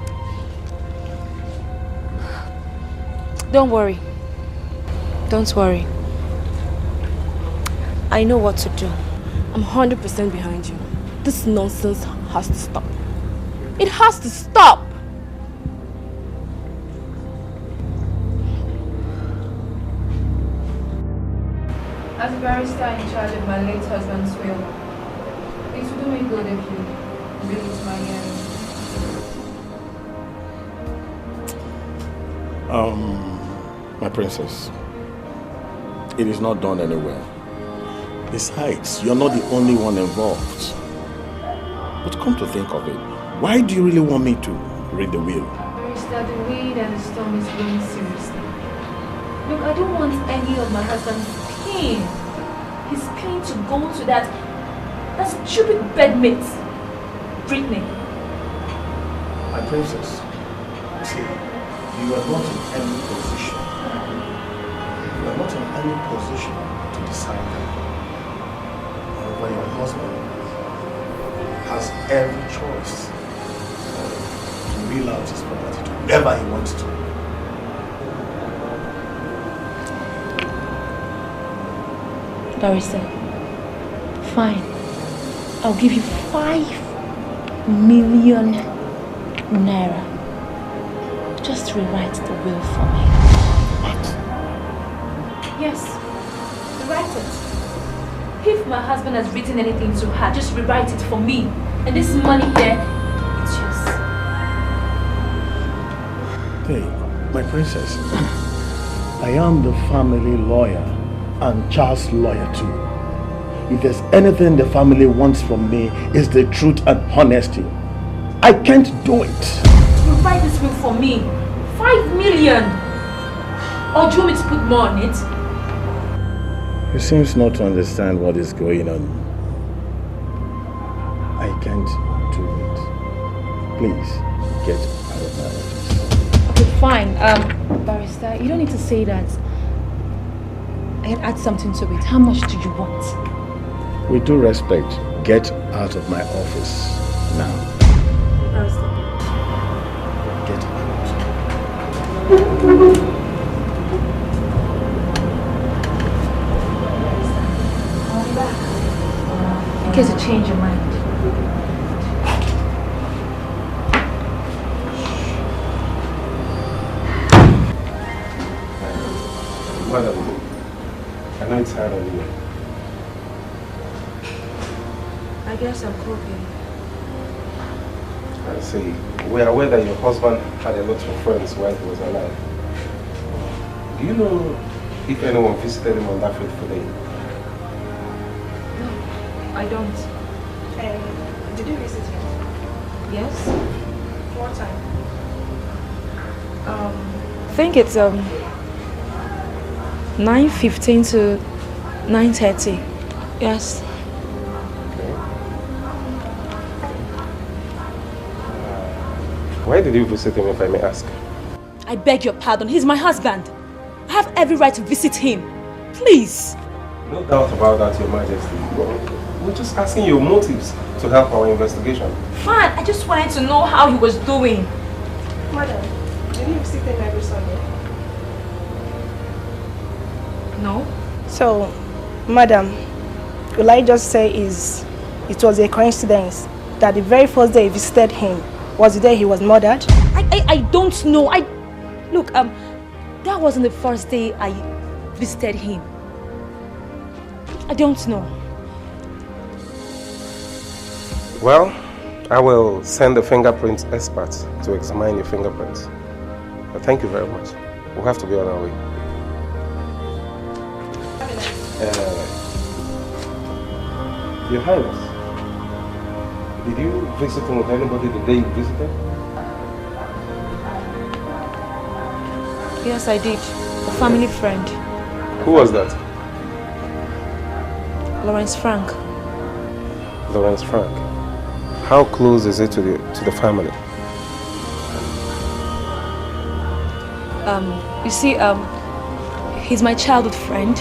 Don't worry. Don't worry. I know what to do. I'm 100% behind you. This nonsense has to stop. It has to stop! As a barrister in charge of my late husband's will, it would do me good if you release my My princess, it is not done anywhere. Besides, you're not the only one involved. But come to think of it, why do you really want me to read the will? Barrister, the wind and the storm is blowing seriously. Look, I don't want any of my husband's pain. His pain to go to that stupid bedmate, Brittany. My princess, see, you are not in any position. You are not in any position to decide that. However, your husband has every choice to reel out his property to whoever he wants to. Barrister, fine. I'll give you 5 million naira. Just rewrite the will for me. What? Yes, rewrite it. If my husband has written anything to her, just rewrite it for me. And this money here, it's yours. Hey, my princess, I am the family lawyer and Charles' lawyer too. If there's anything the family wants from me, is the truth and honesty. I can't do it. You write this will for me. 5 million. Or do you want me to put more on it? He seems not to understand what is going on. I can't do it. Please, get out of my office. Okay, fine. Barrister, you don't need to say that. I can add something to it. How much do you want? With due respect, get out of my office now. Get I'll be back. In case you change your mind. Madam, I know it's hard on you. I guess I'm coping. I see. We are aware that your husband had a lot of friends while he was alive. Do you know if anyone visited him on that fateful day? No, I don't. Did you visit him? Yes? What time? I think it's 9:15 to 9:30. Yes. Why did you visit him, if I may ask? I beg your pardon. He's my husband. I have every right to visit him. Please. No doubt about that, Your Majesty. We're just asking your motives to help our investigation. Fine. I just wanted to know how he was doing. Madam, did you visit him every Sunday? No. So, madam, will I just say it was a coincidence that the very first day you visited him was the day he was murdered? I don't know. Look, that wasn't the first day I visited him. I don't know. Well, I will send the fingerprint expert to examine your fingerprints. But thank you very much. We'll have to be on our way. Your Highness, did you visit him with anybody the day you visited? Yes, I did. A family friend. Who was that? Lawrence Frank. Lawrence Frank. How close is it to the family? You see, he's my childhood friend.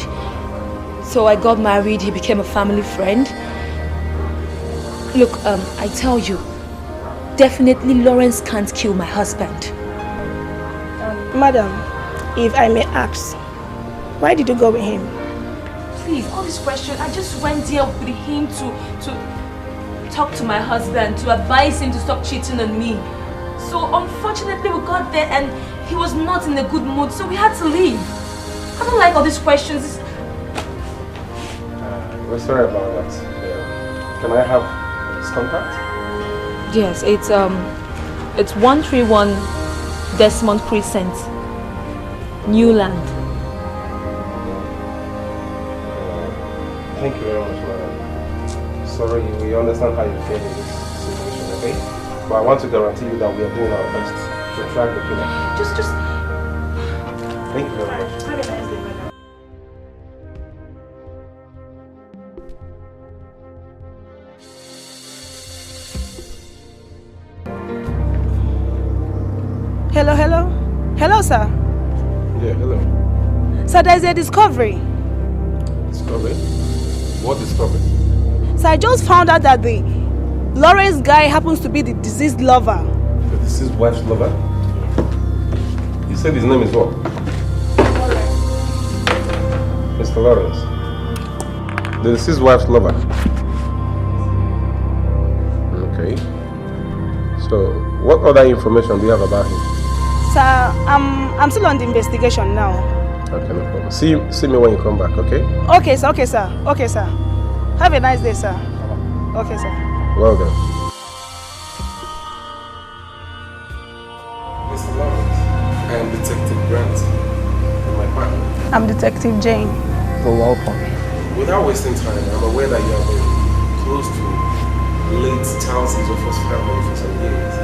So I got married, he became a family friend. Look, I tell you, definitely Lawrence can't kill my husband. Madam, if I may ask, why did you go with him? Please, all these questions, I just went there with him to talk to my husband, to advise him to stop cheating on me. So unfortunately we got there and he was not in a good mood, so we had to leave. I don't like all these questions. We're sorry about that. Can I have his contact? Yes, it's 131 Desmond Crescent, Newland. Thank you very much, madam. Sorry, we understand how you feel in this situation, okay? But I want to guarantee you that we are doing our best to track the killer. Just... Thank you very much. Have a nice day, madam. Hello, hello. Hello, sir. Yeah, hello. Sir, there's a discovery. Discovery? What discovery? So I just found out that the Lawrence guy happens to be the deceased lover. The deceased wife's lover? You said his name is what? Mr. Lawrence. The deceased wife's lover. Okay. So, what other information do you have about him? Sir, I'm still on the investigation now. Okay, no problem. See me when you come back, okay? Okay, sir. Okay, sir. Okay, sir. Have a nice day, sir. Okay, sir. Well done. Mr. Lawrence, I am Detective Grant. And my partner. I'm Detective Jane. You're welcome. Without wasting time, I'm aware that you have been close to late Charles Izofo's family for some years.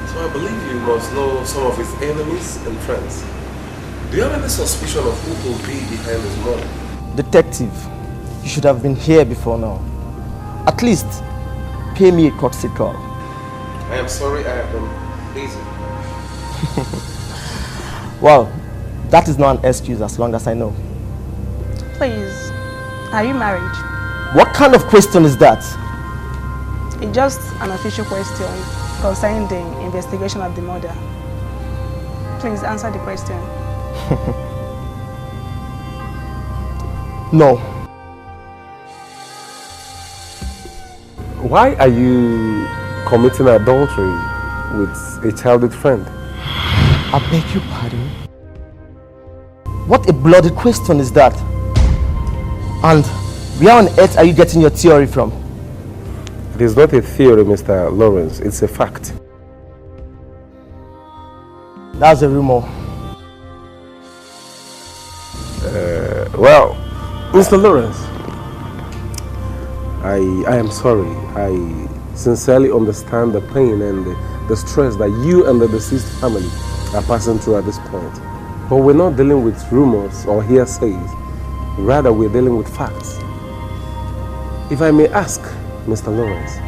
So I believe you must know some of his enemies and friends. Do you have any suspicion of who could be behind his murder? Detective, you should have been here before now. At least, pay me a courtesy call. I am sorry I have been busy. Well, that is not an excuse as long as I know. Please, are you married? What kind of question is that? It's just an official question concerning the investigation of the murder. Please answer the question. No. Why are you committing adultery with a childhood friend? I beg your pardon? What a bloody question is that? And where on earth are you getting your theory from? It is not a theory, Mr. Lawrence. It's a fact. That's a rumor. Well, Mr. Lawrence, I am sorry. I sincerely understand the pain and the stress that you and the deceased family are passing through at this point. But we're not dealing with rumors or hearsays. Rather, we're dealing with facts. If I may ask, Mr. Lawrence,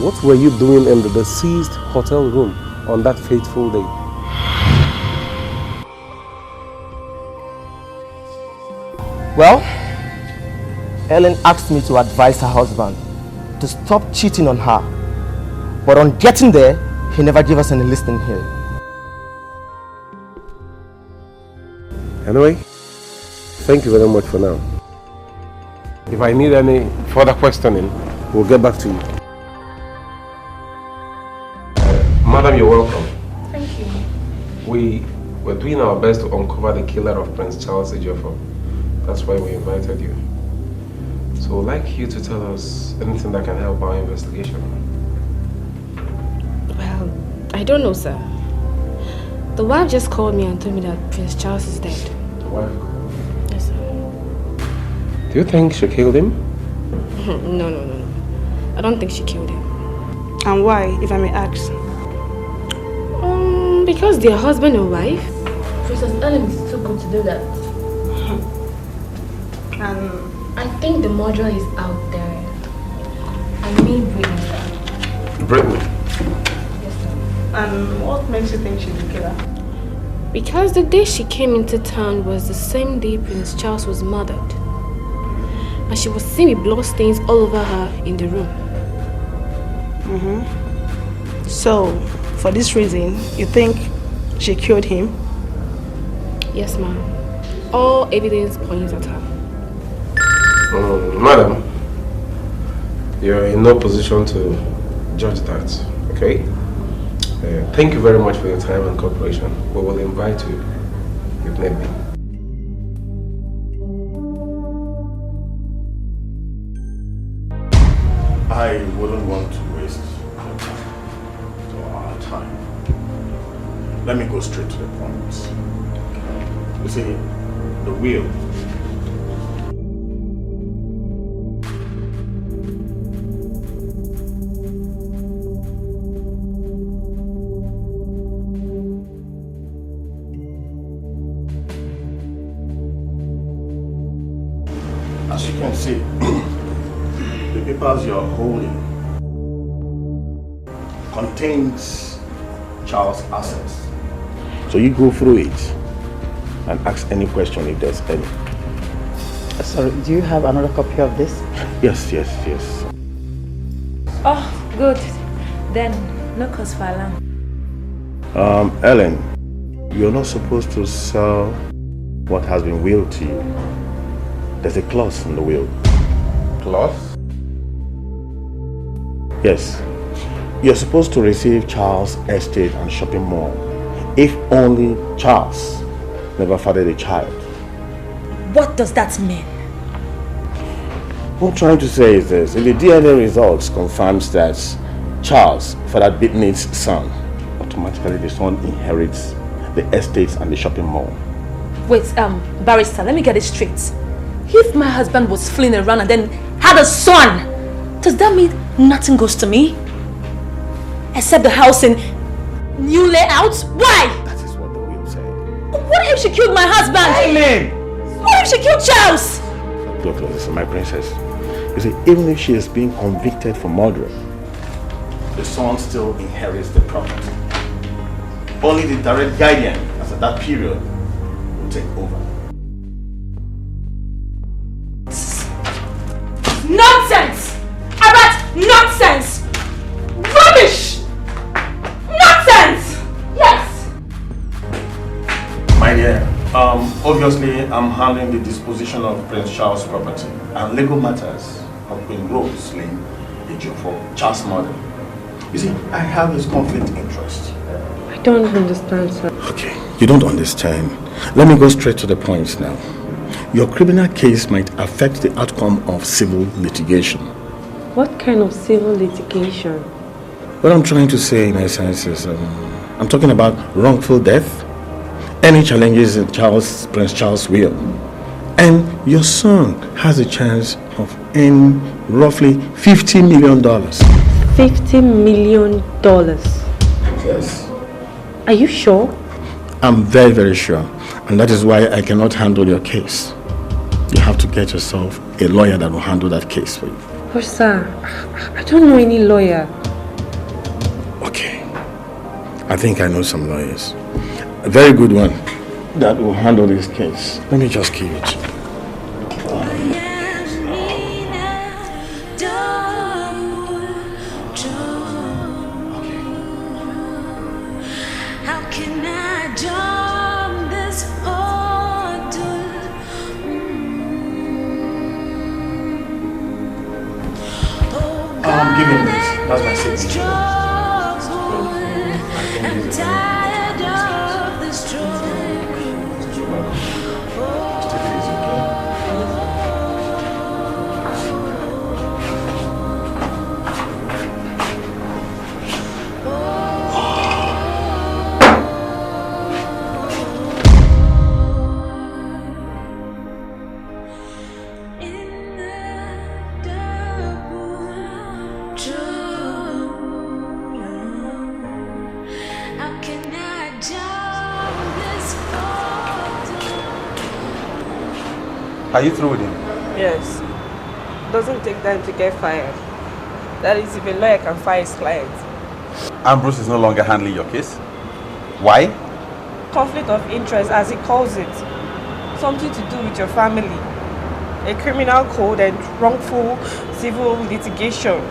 what were you doing in the deceased hotel room on that fateful day? Well, Ellen asked me to advise her husband to stop cheating on her. But on getting there, he never gave us any listening here. Anyway, thank you very much for now. If I need any further questioning, we'll get back to you. Madam, you're welcome. Thank you. We were doing our best to uncover the killer of Prince Charles Ejiofor. That's why we invited you. So we'd like you to tell us anything that can help our investigation. Well, I don't know, sir. The wife just called me and told me that Prince Charles is dead. The wife? Yes, sir. Do you think she killed him? No. I don't think she killed him. And why, if I may ask? Because they're husband and wife. Princess Ellen is too good to do that. And I think the murderer is out there. I mean Brittany, sir. Brittany? Yes, sir. And what makes you think she's the killer? Because the day she came into town was the same day Prince Charles was murdered. And she was seen with bloodstains all over her in the room. So, for this reason, you think she killed him? Yes, ma'am. All evidence points at her. Madam, you're in no position to judge that, okay? Thank you very much for your time and cooperation. We will invite you if need be. I wouldn't want to waste our time. Let me go straight to the point. You see, the will. As you can see, the papers you're holding contains Charles' assets. So you go through it and ask any question if there's any. Sorry, do you have another copy of this? Yes. Oh, good. Then, no cause for alarm. Ellen, you're not supposed to sell what has been willed to you. There's a clause in the will. Clause? Yes. You're supposed to receive Charles' estate and shopping mall if only Charles never fathered a child. What does that mean? What I'm trying to say is this. If the DNA results confirms that Charles fathered Brittany's son, automatically the son inherits the estates and the shopping mall. Wait, barrister, let me get it straight. If my husband was fleeing around and then had a son, does that mean nothing goes to me? Except the house in new layout? Why? That is what the will said. What if she killed my husband? Amen. What if she killed Charles? Look, listen, my princess. You see, even if she is being convicted for murder, the son still inherits the property. Only the direct guardian, as at that period, will take over. Nonsense! Arat, nonsense! Rubbish! Nonsense! Yes! My dear, obviously I'm handling the disposition of Prince Charles' property and legal matters have been closely for Charles' murder. You see, I have this conflict of interest. I don't understand, sir. Okay, you don't understand. Let me go straight to the point now. Your criminal case might affect the outcome of civil litigation. What kind of civil litigation? What I'm trying to say in essence is, I'm talking about wrongful death, any challenges in Prince Charles' will, and your son has a chance of earning roughly $50 million. $50 million? Yes. Are you sure? I'm very, very sure. And that is why I cannot handle your case. You have to get yourself a lawyer that will handle that case for you. Oh, sir, I don't know any lawyer. Okay. I think I know some lawyers. A very good one that will handle this case. Let me just give it. Give him this. That's my signature. I'm tired of the Are you through with him? Yes. Doesn't take time to get fired. That is, if a lawyer can fire his client. Ambrose is no longer handling your case? Why? Conflict of interest, as he calls it. Something to do with your family. A criminal code and wrongful civil litigation.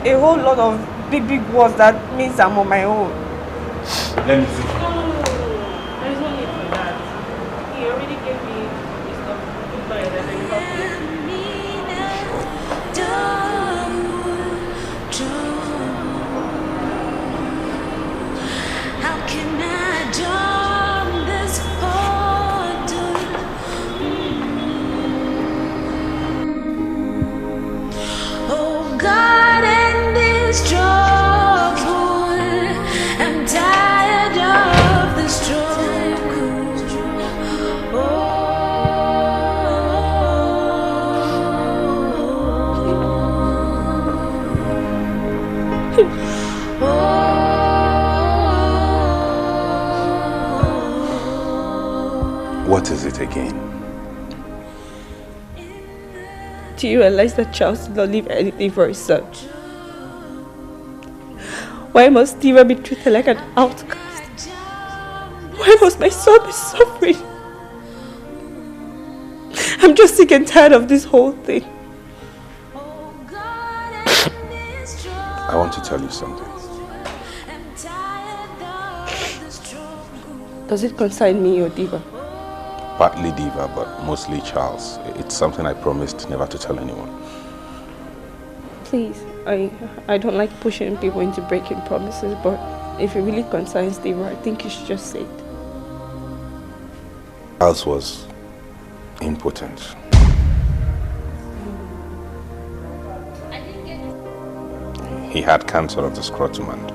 A whole lot of big words that means I'm on my own. Let me see. No. There is no need for that. He already gave me his stuff. Goodbye, and then help me. How can I jump this hurdle? Oh God, and this trouble. I'm tired of the struggle. What is it again? Do you realize that Charles did not leave anything for his son? Why must Diva be treated like an outcast? Why must my son be suffering? I'm just sick and tired of this whole thing. I want to tell you something. Does it concern me or Diva? Partly Diva, but mostly Charles. It's something I promised never to tell anyone. Please, I don't like pushing people into breaking promises, but if it really concerns Diva, I think you should just say it. Charles was impotent. He had cancer of the scrotum, and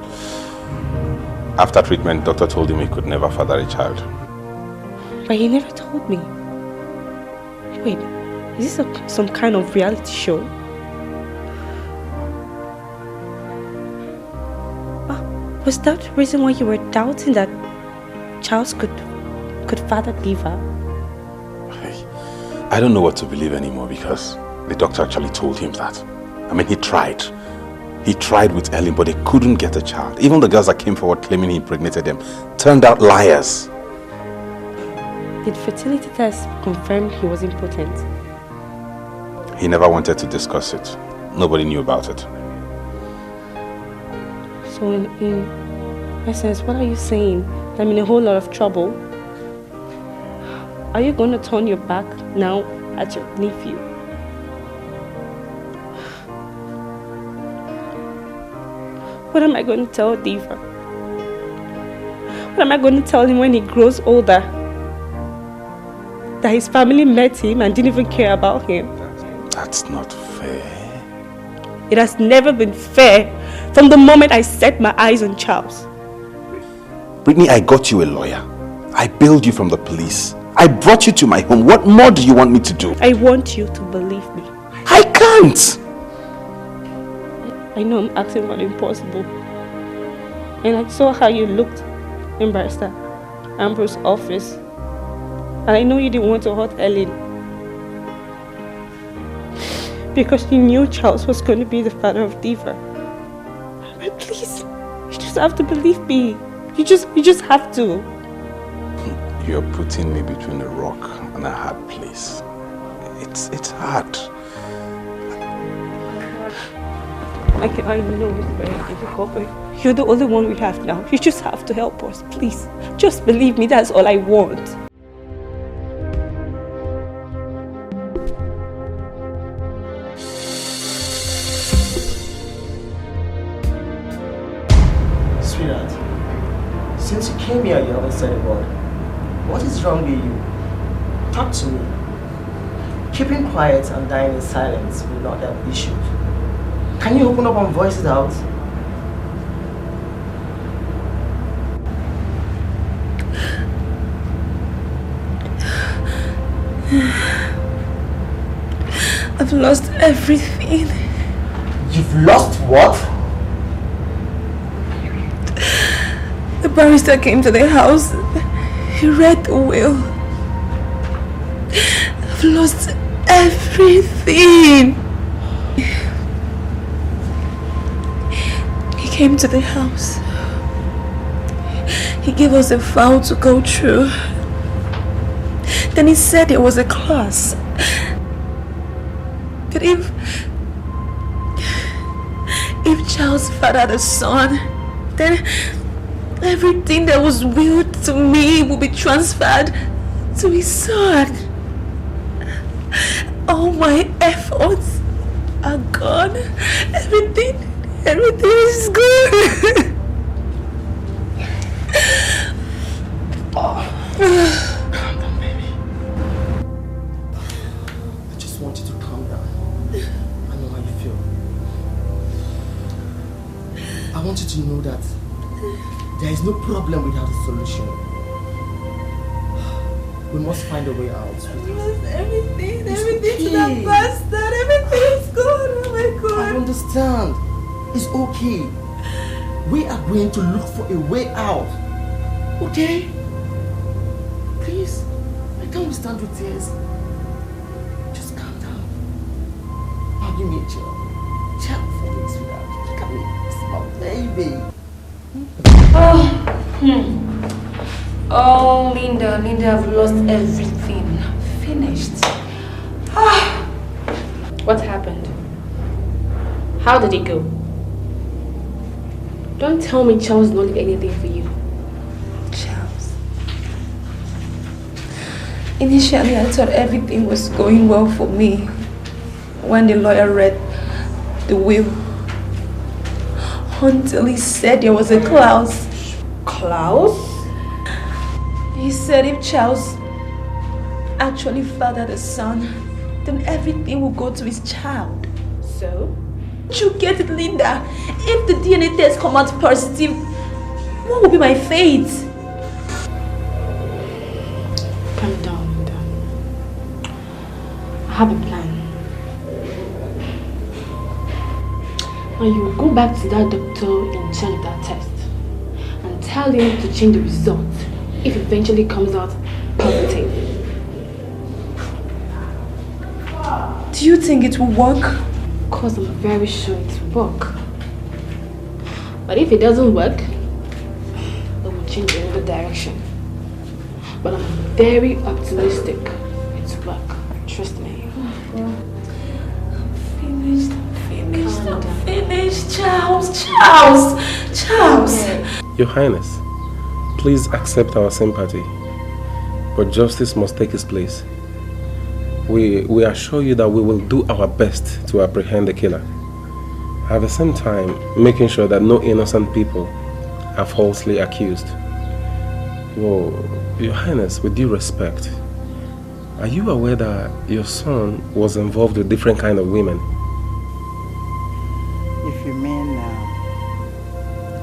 after treatment, doctor told him he could never father a child. But he never told me. Wait, is this some kind of reality show? Was that the reason why you were doubting that Charles could father Diva? I don't know what to believe anymore because the doctor actually told him that. I mean, he tried. He tried with Ellen, but he couldn't get a child. Even the girls that came forward claiming he impregnated them turned out liars. Did fertility test confirm he was impotent? He never wanted to discuss it. Nobody knew about it. So in essence, what are you saying? I'm in a whole lot of trouble. Are you going to turn your back now at your nephew? What am I going to tell Diva? What am I going to tell him when he grows older? That his family met him and didn't even care about him? That's not fair. It has never been fair from the moment I set my eyes on Charles. Brittany, I got you a lawyer. I bailed you from the police. I brought you to my home. What more do you want me to do? I want you to believe me. I can't! I know I'm asking for the impossible. And I saw how you looked in Barrister Ambrose's office. And I know you didn't want to hurt Ellen. Because you knew Charles was going to be the father of Diva. But please, you just have to believe me. You just have to. You're putting me between a rock and a hard place. It's hard. I know it's very difficult, but you're the only one we have now. You just have to help us, please. Just believe me, that's all I want. Sweetheart, since you came here, you haven't said a word. What is wrong with you? Talk to me. Keeping quiet and dying in silence will not help issues. Can you open up and voice it out? I've lost everything. You've lost what? The barrister came to the house. He read the will. I've lost everything. He came to the house. He gave us a file to go through. Then he said it was a class. But if Charles fathered a son, then everything that was willed to me will be transferred to his son. All my efforts are gone. Everything is gone. Calm down, baby. I just want you to calm down. I know how you feel. I want you to know that there is no problem without a solution. We must find a way out. Everything to that bastard. Everything is gone. Oh my God. I understand. It's okay. We are going to look for a way out. Okay? Please, I can't understand your tears. Just calm down. Now give me a chill. Chill for me, sweetheart. Look at me. It's my baby. Oh, Linda, I've lost everything. Finished. What happened? How did it go? Don't tell me Charles not did anything for you. Charles. Initially, I thought everything was going well for me when the lawyer read the will. Until he said there was a clause. Clause? He said if Charles actually fathered a son, then everything will go to his child. So? You get it, Linda? If the DNA test come out positive, what will be my fate? Calm down, Linda. I have a plan. Now you will go back to that doctor in charge of that test and tell him to change the result if it eventually comes out positive. Do you think it will work? Of course, I'm very sure it will work. But if it doesn't work, then we'll change in another direction. But I'm very optimistic it will work. Trust me. I'm finished. Charles. Your Highness, please accept our sympathy, but justice must take its place. We assure you that we will do our best to apprehend the killer. At the same time, making sure that no innocent people are falsely accused. Well, Your Highness, with due respect, are you aware that your son was involved with different kind of women? If you mean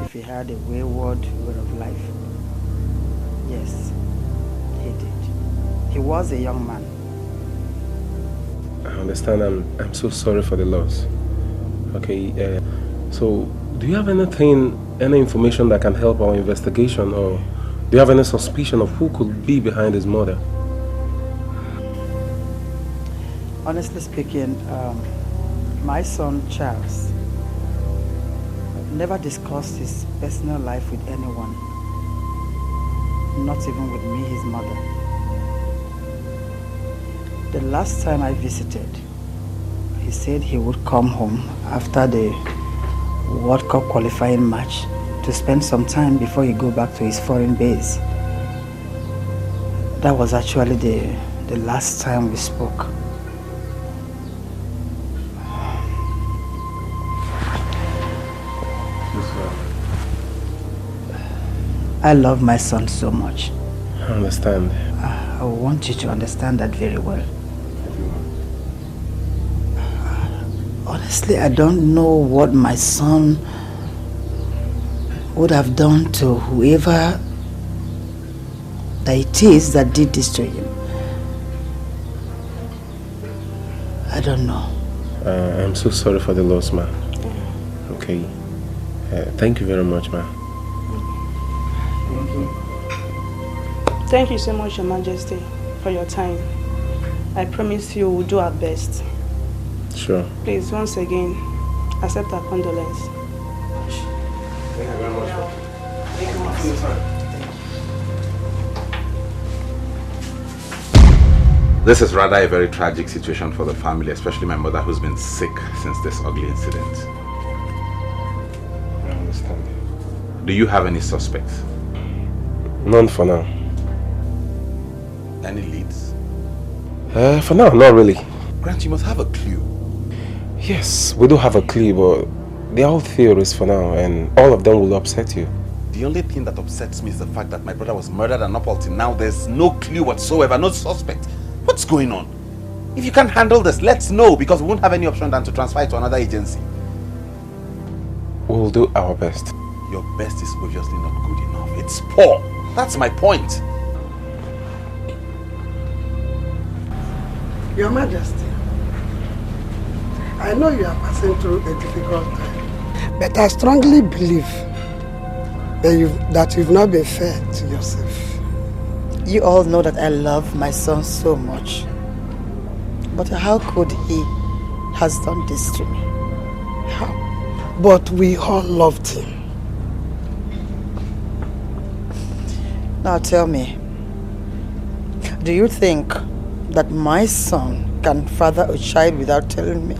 if he had a wayward way of life, yes, he did. He was a young man. I understand. I'm so sorry for the loss. Okay, so do you have any information that can help our investigation, or do you have any suspicion of who could be behind his murder? Honestly speaking, my son Charles never discussed his personal life with anyone, not even with me, his mother. The last time I visited, he said he would come home after the World Cup qualifying match to spend some time before he go back to his foreign base. That was actually the last time we spoke. I love my son so much. I understand. I want you to understand that very well. Honestly, I don't know what my son would have done to whoever that it is that did this to him. I don't know. I'm so sorry for the loss, ma. Okay. Thank you very much, ma. Thank you. Thank you so much, Your Majesty, for your time. I promise you we'll do our best. Sure. Please, once again, accept our condolence. Thank you very much. Thank you for your time. This is rather a very tragic situation for the family, especially my mother, who's been sick since this ugly incident. I understand. Do you have any suspects? None for now. Any leads? For now, not really. Grant, you must have a clue. Yes, we do have a clue, but they're all theories for now, and all of them will upset you. The only thing that upsets me is the fact that my brother was murdered and up until now there's no clue whatsoever, no suspect. What's going on? If you can't handle this, let's know, because we won't have any option than to transfer it to another agency. We'll do our best. Your best is obviously not good enough. It's poor. That's my point. Your Majesty, I know you are passing through a difficult time, but I strongly believe that you've not been fair to yourself. You all know that I love my son so much. But how could he has done this to me? How? But we all loved him. Now tell me, do you think that my son can father a child without telling me?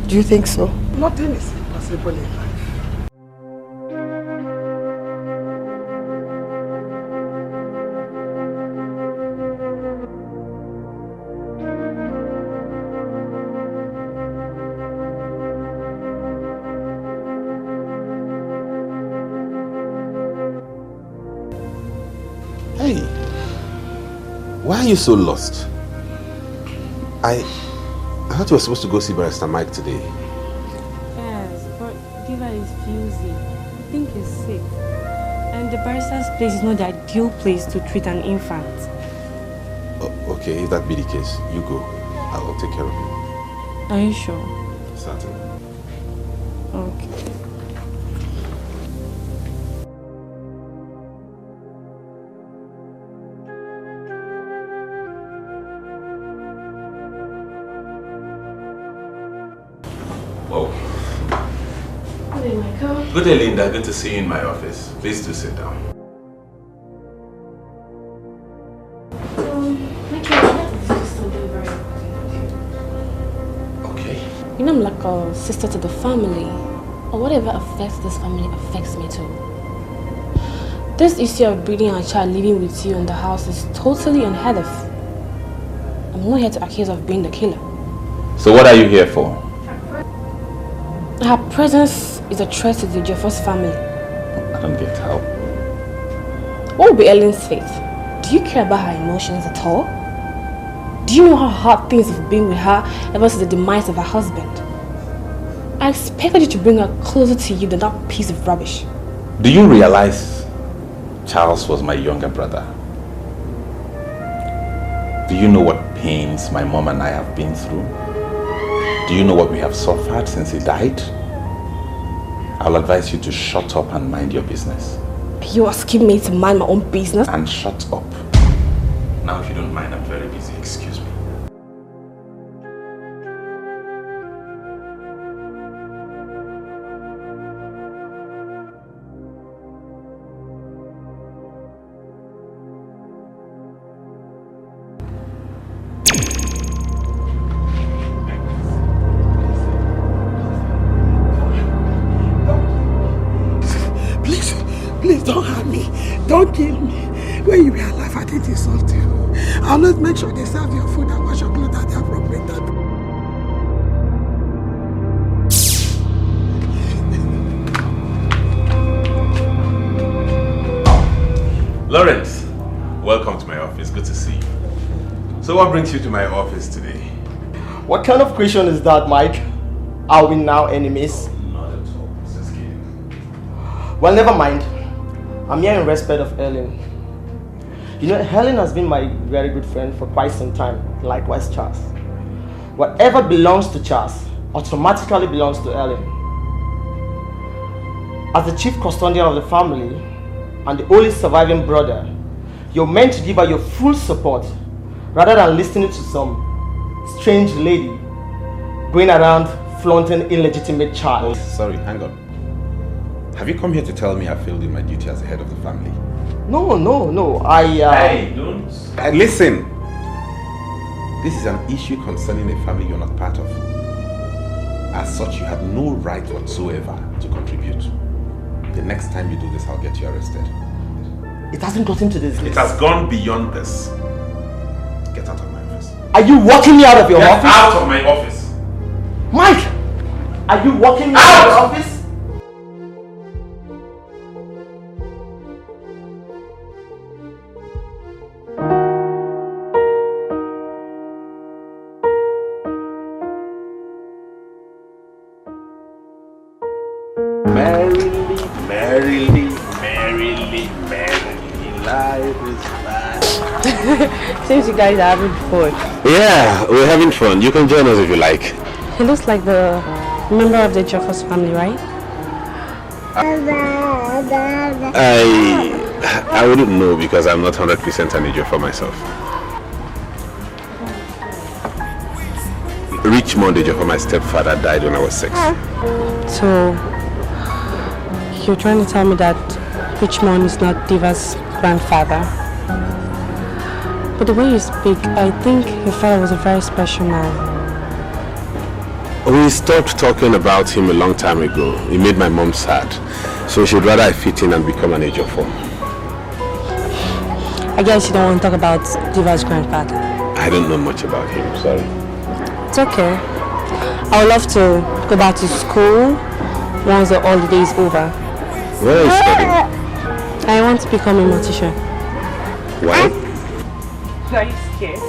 Do you think so? Nothing is impossible in life. Hey, why are you so lost? I thought you were supposed to go see Barrister Mike today. Yes, but Diva is fusy. I think he's sick. And the barrister's place is not the ideal place to treat an infant. Oh, okay, if that be the case, you go. I'll take care of you. Are you sure? Certainly. Okay. Oh. Good day, Michael. Good day, Linda. Good to see you in my office. Please do sit down. Michael, I have to discuss something very important with you. Okay. You know, I'm like a sister to the family. Or whatever affects this family affects me too. This issue of breeding a child living with you in the house is totally unheard of. I'm not here to accuse of being the killer. So what are you here for? Her presence is a threat to the Jeffers family. I don't get how. What will be Ellen's fate? Do you care about her emotions at all? Do you know how hard things have been with her ever since the demise of her husband? I expected you to bring her closer to you than that piece of rubbish. Do you realize Charles was my younger brother? Do you know what pains my mom and I have been through? Do you know what we have suffered since he died? I'll advise you to shut up and mind your business. You asking me to mind my own business? And shut up. Now if you don't mind, I'm very busy. Excuse me. Please don't harm me. Don't kill me. When you were alive, I didn't insult you. I'll not make sure they serve your food and wash your clothes at the appropriate time. Lawrence, welcome to my office. Good to see you. So what brings you to my office today? What kind of question is that, Mike? Are we now enemies? Not at all. Just kidding. Well, never mind. I'm here in respect of Ellen. You know, Helen has been my very good friend for quite some time. Likewise, Charles. Whatever belongs to Charles automatically belongs to Ellen. As the chief custodian of the family and the only surviving brother, you're meant to give her your full support rather than listening to some strange lady going around flaunting illegitimate child. Sorry, hang on. Have you come here to tell me I failed in my duty as the head of the family? No, Hey, don't. Listen. This is an issue concerning a family you're not part of. As such, you have no right whatsoever to contribute. The next time you do this, I'll get you arrested. It hasn't gotten to this. It has gone beyond this. Get out of my office. Are you walking me out of your office? Get out of my office. Mike! Are you walking me out of your office? Merrily, life is fine. Seems you guys are having fun. Yeah, we're having fun. You can join us if you like. He looks like the member of the Jeffers family, right? I wouldn't know because I'm not 100% an age for myself. Richmond age for my stepfather died when I was 6. So, you're trying to tell me that Richmond is not Diva's grandfather? But the way you speak, I think your father was a very special man. We stopped talking about him a long time ago. He made my mom sad. So she'd rather I fit in and become an age of 4. I guess you don't want to talk about Diva's grandfather. I don't know much about him, sorry. It's okay. I would love to go back to school once the holiday is over. Where are you studying? I want to become a mortician. Why? Are you scared?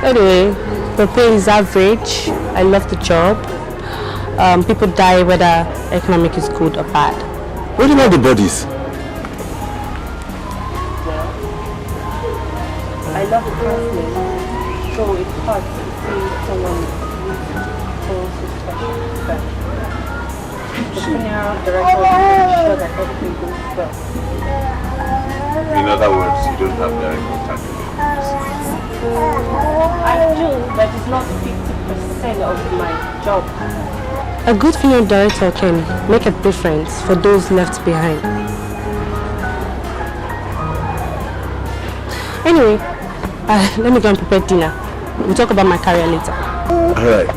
Anyway, the pay is average. I love the job. People die whether economic is good or bad. What about the bodies? I love the classmates, so it's hard to see someone so special. But the funeral director will make sure that everything goes well. In other words, you don't have direct contact with him. I do, but it's not 50% of my job. A good funeral director can make a difference for those left behind. Anyway, let me go and prepare dinner. We'll talk about my career later. Alright.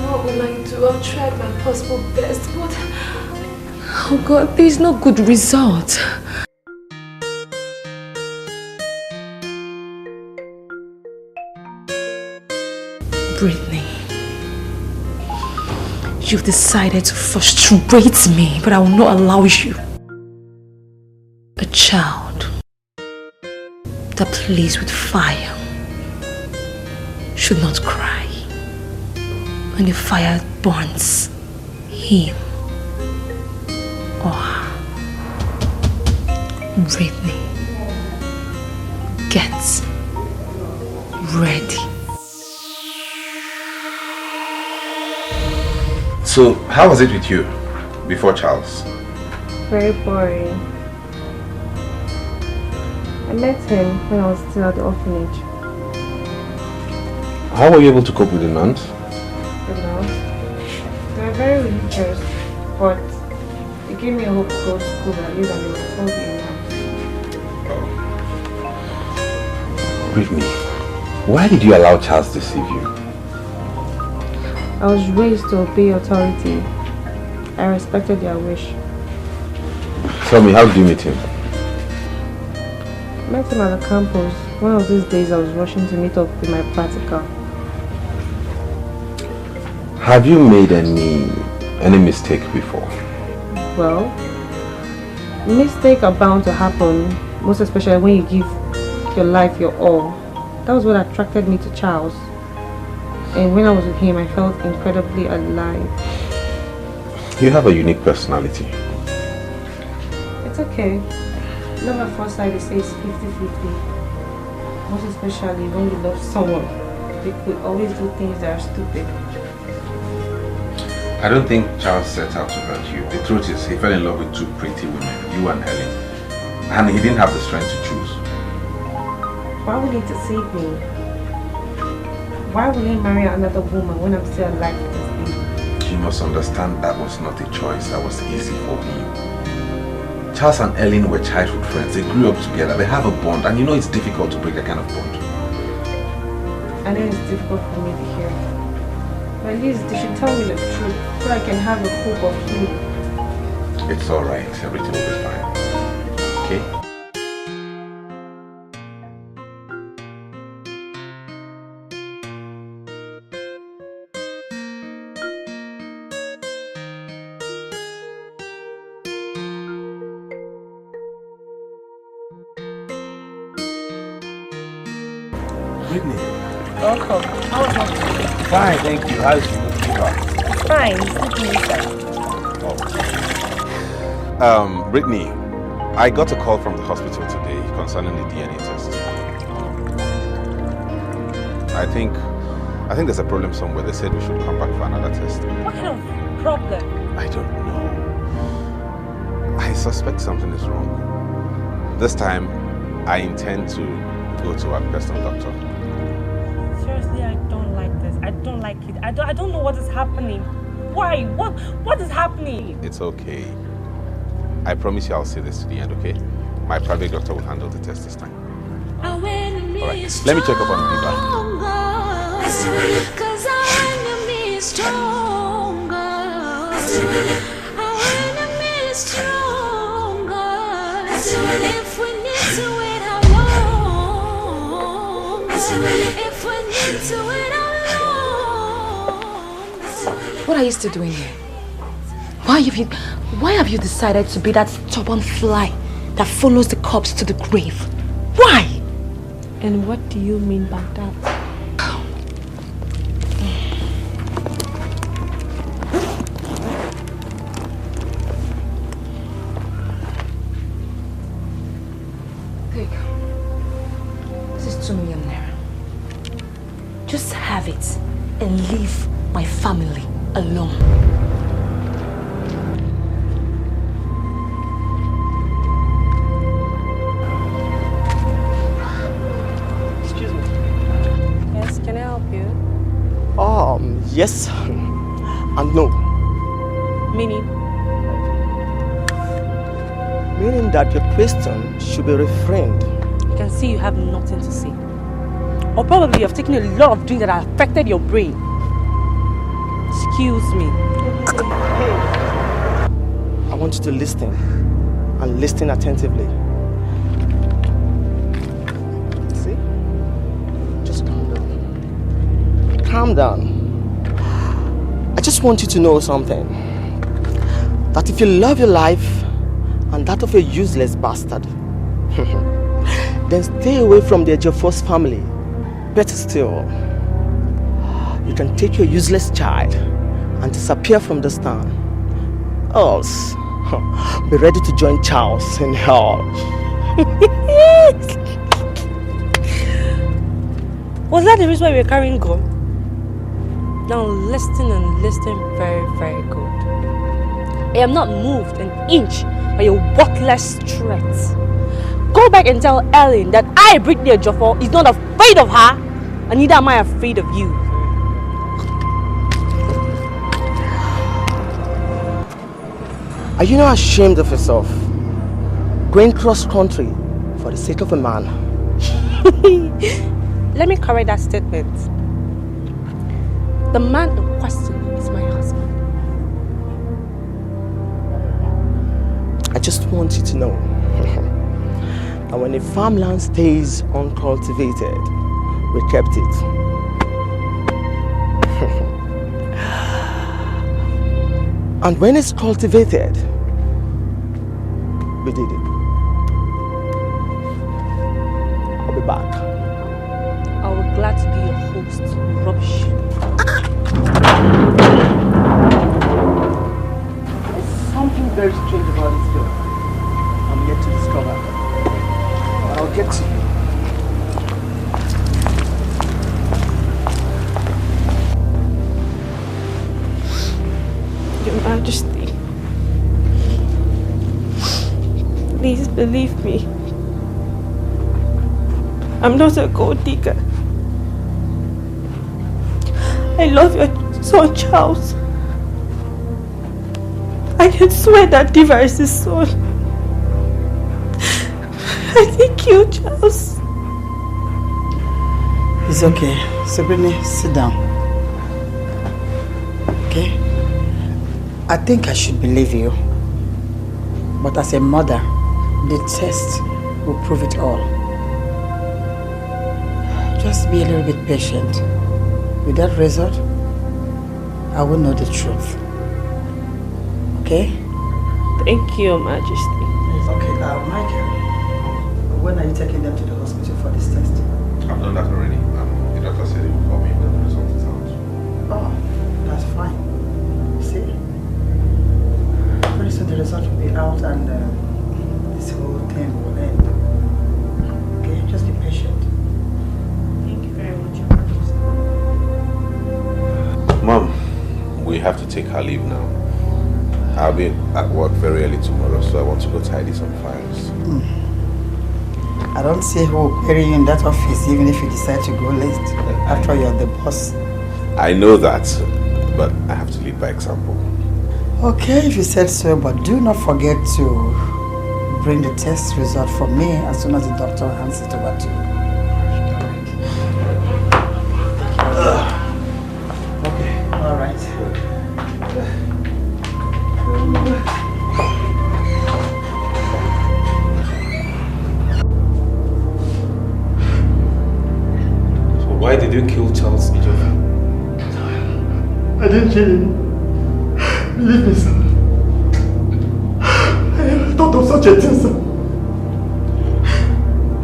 What will I do? I've tried my possible best, but oh God, there's no good result. Brittany, you've decided to frustrate me, but I will not allow you. A child that plays with fire should not cry when the fire burns him or her. Brittany, get ready. So, how was it with you before Charles? Very boring. I met him when I was still at the orphanage. How were you able to cope with the nuns? The nuns? They were very religious, but they gave me a hope to go to school, but at least I never told you now. Brittany, why did you allow Charles to deceive you? I was raised to obey authority. I respected their wish. Tell me, how did you meet him? I met him at the campus. One of those days I was rushing to meet up with my practical. Have you made any mistake before? Well, mistakes are bound to happen, most especially when you give your life your all. That was what attracted me to Charles. And when I was with him, I felt incredibly alive. You have a unique personality. It's okay. Love at first sight, they say it's 50-50. Most especially when you love someone. They could always do things that are stupid. I don't think Charles set out to hurt you. The truth is, he fell in love with two pretty women, you and Helen. And he didn't have the strength to choose. Why would he deceive me? Why would he marry another woman when I'm still alive with this baby? You must understand that was not a choice that was easy for him. Charles and Ellen were childhood friends. They grew up together. They have a bond. And you know it's difficult to break that kind of bond. I know it's difficult for me to hear. But at least they should tell me the truth so I can have a hope of healing. It's alright. Everything will be fine. Okay? Brittany. Welcome. How was it? Fine, thank you. How's your It's fine. Brittany, I got a call from the hospital today concerning the DNA test. I think there's a problem somewhere. They said we should come back for another test. What kind of problem? I don't know. I suspect something is wrong. This time, I intend to go to our personal doctor. Seriously, I don't like this. I don't like it. I don't know what is happening. Why? What is happening? It's okay. I promise you I'll see this to the end, okay? My private doctor will handle the test this time. Alright, let me check up on Diva. Cause our enemy is stronger. Our enemy is stronger. If we need to wait how long? If we need to wait how long? What are you still doing here? Why have you decided to be that stubborn fly that follows the corpse to the grave? Why? And what do you mean by that? Take. This is 2 million naira. Just have it and leave my family alone. Yes and no. Meaning? Meaning that your question should be refrained. You can see you have nothing to say. Or probably you have taken a lot of drinks that have affected your brain. Excuse me. I want you to listen, and listen attentively. See? Just calm down. Calm down. I just want you to know something. That if you love your life and that of a useless bastard, then stay away from the Ejiofor's family. Better still, you can take your useless child and disappear from this town. Else, be ready to join Charles in hell. Was that the reason why we were carrying gun? Now listen and listen very, very good. I am not moved an inch by your worthless threats. Go back and tell Ellen that I, Brittany Ejiofor, is not afraid of her, and neither am I afraid of you. Are you not ashamed of yourself? Going cross country for the sake of a man. Let me correct that statement. The man in question is my husband. I just want you to know that when a farmland stays uncultivated, we kept it. And when it's cultivated, we did it. I'll be back. I will be glad to be your host. Rubbish. There's something very strange about this girl. I'm yet to discover. But I'll get to you. Your Majesty, please believe me. I'm not a gold digger. I love your son Charles. I can swear that Diva is his son. I didn't kill Charles. It's okay. Sabrina, sit down. Okay? I think I should believe you. But as a mother, the test will prove it all. Just be a little bit patient. With that result, I will know the truth. Okay? Thank you, Your Majesty. Okay, Michael, when are you taking them to the hospital for this test? I've done that already. The doctor said he will call me when the result is out. Oh, that's fine. See? Pretty soon the result will be out and this whole thing will end. Okay, just be patient. Thank you very much, Your Majesty. Mom, we have to take her leave now. I'll be at work very early tomorrow, so I want to go tidy some files. I don't see who will carry you in that office even if you decide to go late. After you're the boss. I know that, but I have to lead by example. Okay, if you said so, but do not forget to bring the test result for me as soon as the doctor hands it over to you. Okay, all right. So why did you kill Charles Ejiofor? I didn't kill him. Believe me, sir. I never thought of such a thing, sir.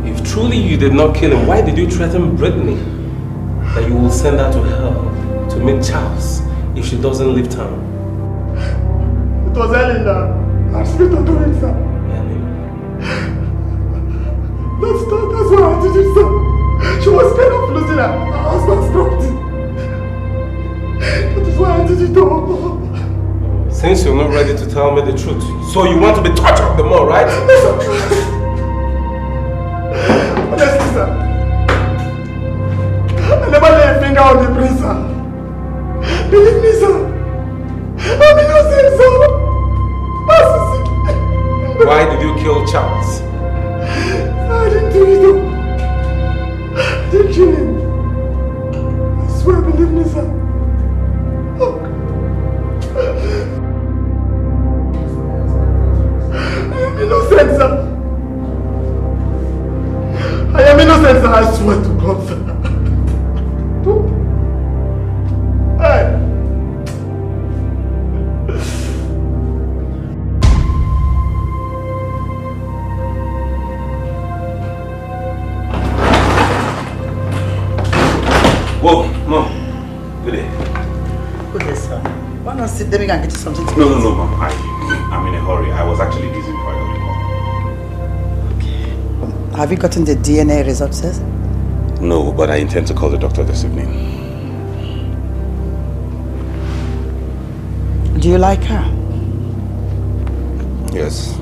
If truly you did not kill him, why did you threaten Brittany that you will send her to hell to meet Charles if she doesn't leave town? It was Ellen that asked me to do it, sir. That's why I did it, sir. She was scared of losing her husband's property. That is why I did it all. Since you're not ready to tell me the truth, so you want to be tortured the more, right? Honestly, sir, I never lay a finger on the prince, sir. Believe me, sir. I'm innocent, sir. Why did you kill Charles? I didn't do it, though. I didn't kill him. I swear, believe me, sir. says that, I swear to God, sir. Hey! Whoa, Mom. Good day. Good day, sir. Why not sit there and get you something to eat? No, Mom. I'm in a hurry. I was actually busy before I got the call. Have you gotten the DNA results, sir? No, but I intend to call the doctor this evening. Do you like her? Yes.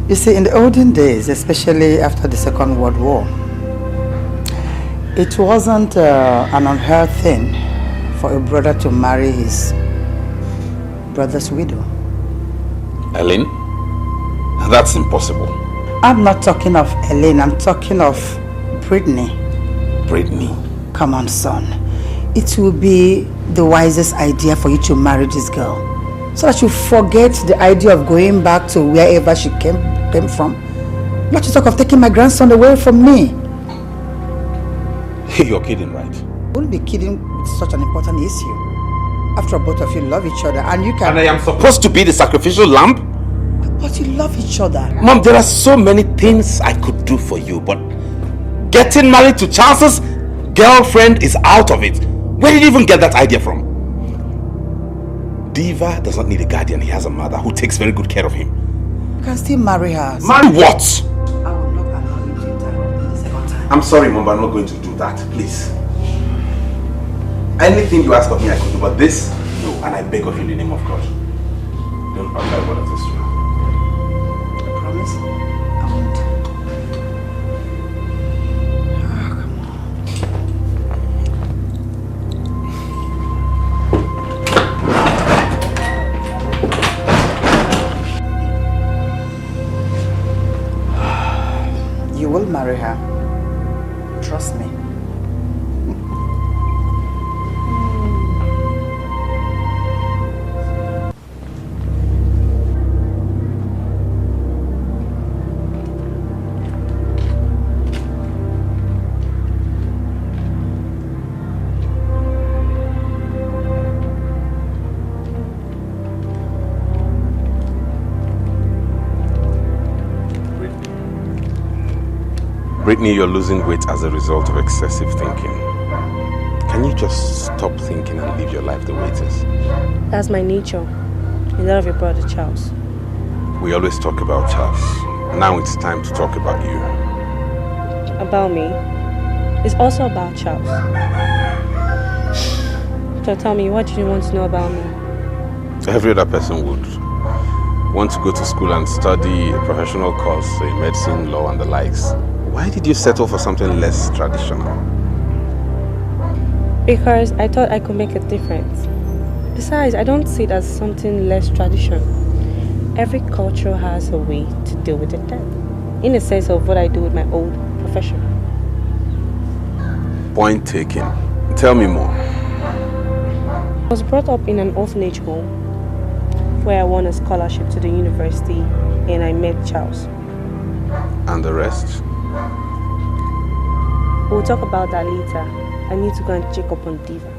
You see, in the olden days, especially after the Second World War, it wasn't an unheard thing for a brother to marry his brother's widow. Ellen? That's impossible. I'm not talking of Elaine, I'm talking of Brittany. Brittany? Come on, son. It will be the wisest idea for you to marry this girl, so that you forget the idea of going back to wherever she came from. Not to talk of taking my grandson away from me. You're kidding, right? I wouldn't be kidding with such an important issue. After all, both of you love each other and you can... And I am supposed to be the sacrificial lamb? But you love each other. Mom, there are so many things I could do for you, but getting married to Charles's girlfriend is out of it. Where did you even get that idea from? Diva does not need a guardian. He has a mother who takes very good care of him. You can still marry her. Marry what? I will not allow you to do that the second time. I'm sorry, Mom, but I'm not going to do that. Please. Anything you ask of me, I could do, but this, no. And I beg of you in the name of God. Don't utter a word of this to her. I promise. I won't. You will marry her. Trust me. Brittany, you're losing weight as a result of excessive thinking. Can you just stop thinking and live your life the way it is? That's my nature. And that of your brother Charles. We always talk about Charles. Now it's time to talk about you. About me? It's also about Charles. So tell me, what do you want to know about me? Every other person would want to go to school and study a professional course in medicine, law and the likes. Why did you settle for something less traditional? Because I thought I could make a difference. Besides, I don't see it as something less traditional. Every culture has a way to deal with it then. In the sense of what I do with my old profession. Point taken. Tell me more. I was brought up in an orphanage home where I won a scholarship to the university and I met Charles. And the rest? We'll talk about that later. I need to go and check up on Diva.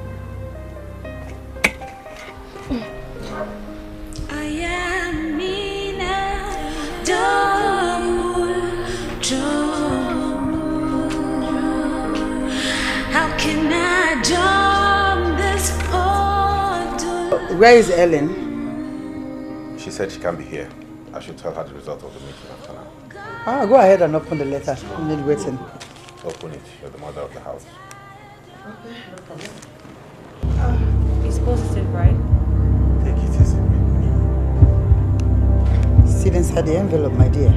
How can I jump this portal? Where is Ellen? She said she can't be here. I should tell her the result of the meeting after now. Go ahead and open the letter. I'm not waiting. Open it. You're the mother of the house. Okay, no problem. It's positive, right? Take it easy with me. Still inside the envelope, my dear.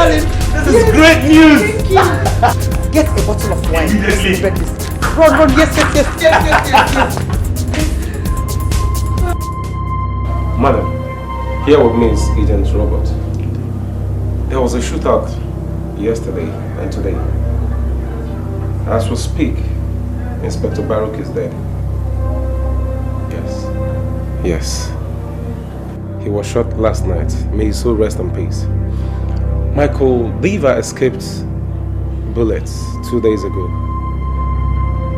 darling. This is great news. Get a bottle of wine. Immediately. Run. Yes. Madam, here with me is Agent Robert. There was a shootout yesterday and today. As we speak, Inspector Baruch is dead. Yes. He was shot last night. May his soul rest in peace. Michael Lever escaped bullets 2 days ago.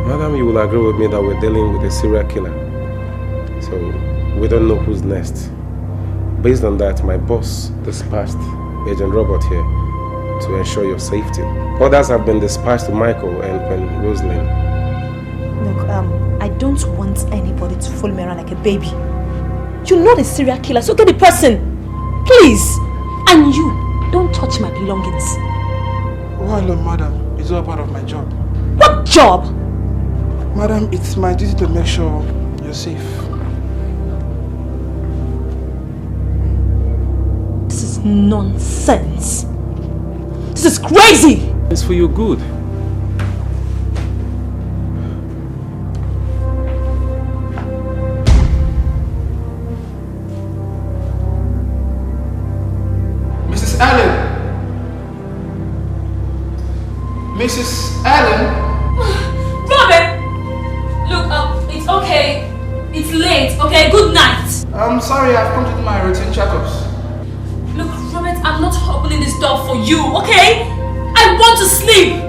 Madam, you will agree with me that we're dealing with a serial killer. So, we don't know who's next. Based on that, my boss dispatched Agent Robert here to ensure your safety. Others have been dispatched to Michael and Rosalind. Look, I don't want anybody to follow me around like a baby. You're not a serial killer, so get the person. Please. And you, don't touch my belongings. Oh, hello, madam. It's all part of my job. What job? Madam, it's my duty to make sure you're safe. This is nonsense. This is crazy. It's for your good. Mrs. Allen! Mrs. Allen! Robert! Look, it's okay. It's late, okay? Good night. I'm sorry, I've come to do my routine checkups. Look, Robert, I'm not opening this door for you, okay? I want to sleep.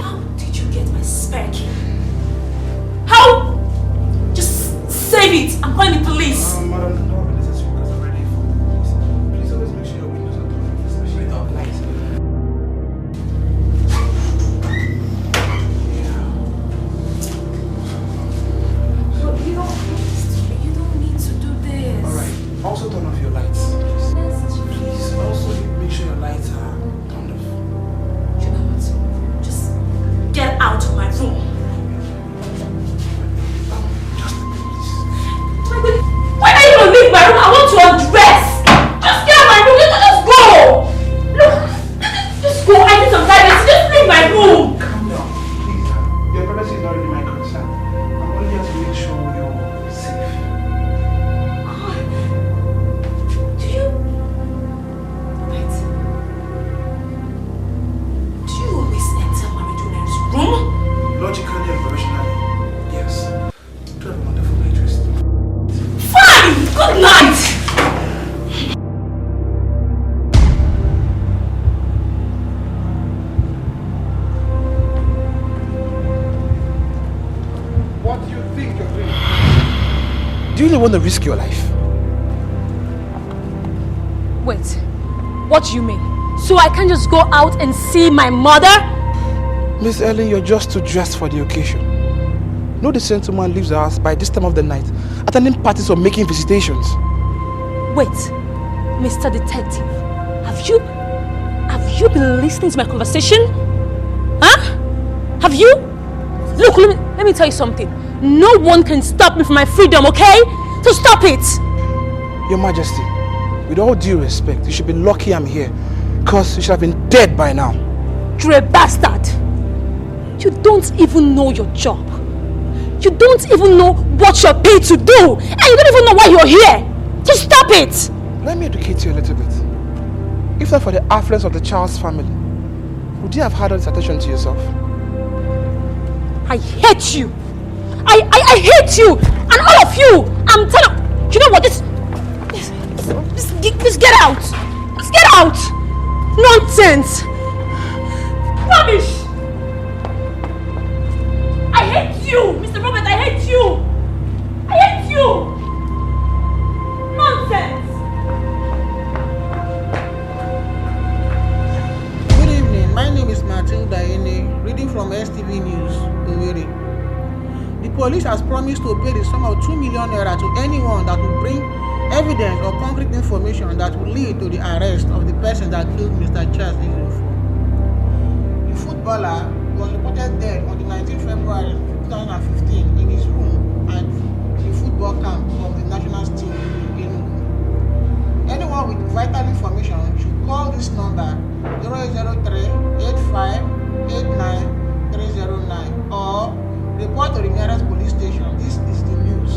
How did you get my spare key? How? Just save it. I'm calling the police. Madam, don't open this because I'm ready for police. Please always make sure your windows are closed, especially dark night. You don't need to do this. Alright, also turn off your lights. Please, also make sure your lights are turned off. You know what? Just get out of my room. Why are you gonna leave my room? I want to undress. Just get out of my room. Just go. Look, just go. I need some privacy. Just leave my room. Calm down, please. Your privacy is not really my concern. I'm only here to make sure you're safe. Do you? Wait. Do you always enter Marijuana's room? Logically and professionally, yes. You have a wonderful waitress. Fine. Good night. What do you think you're doing? Do you really want to risk your life? Wait, what do you mean? So I can't just go out and see my mother? Miss Ellen, you're just too dressed for the occasion. No decent woman leaves the house by this time of the night, attending parties or making visitations. Wait, Mr. Detective, have you been listening to my conversation? Huh? Have you? Look, let me tell you something. No one can stop me from my freedom, okay? So stop it! Your Majesty, with all due respect, you should be lucky I'm here, because you should have been dead by now. You're a bastard! You don't even know your job. You don't even know what you're paid to do, and you don't even know why you're here. Just stop it! Let me educate you a little bit. If not for the affluence of the Charles family, would you have had all this attention to yourself? I hate you! I hate you! And all of you! I'm telling you know what? Just get out! Just get out! Nonsense! Rubbish! I hate you! Mr. Robert, I hate you! I hate you! Nonsense! Good evening. My name is Martin Daine, reading from STV News, Owerri. The police has promised to pay the sum of 2 million naira to anyone that will bring evidence or concrete information that will lead to the arrest of the person that killed Mr. Charles Izufo. The Bola was reported dead on the 19th February 2015 in his room at the football camp of the national team in Enugu. Anyone with vital information should call this number 0803-8589-309 or report to the nearest police station. This is the news.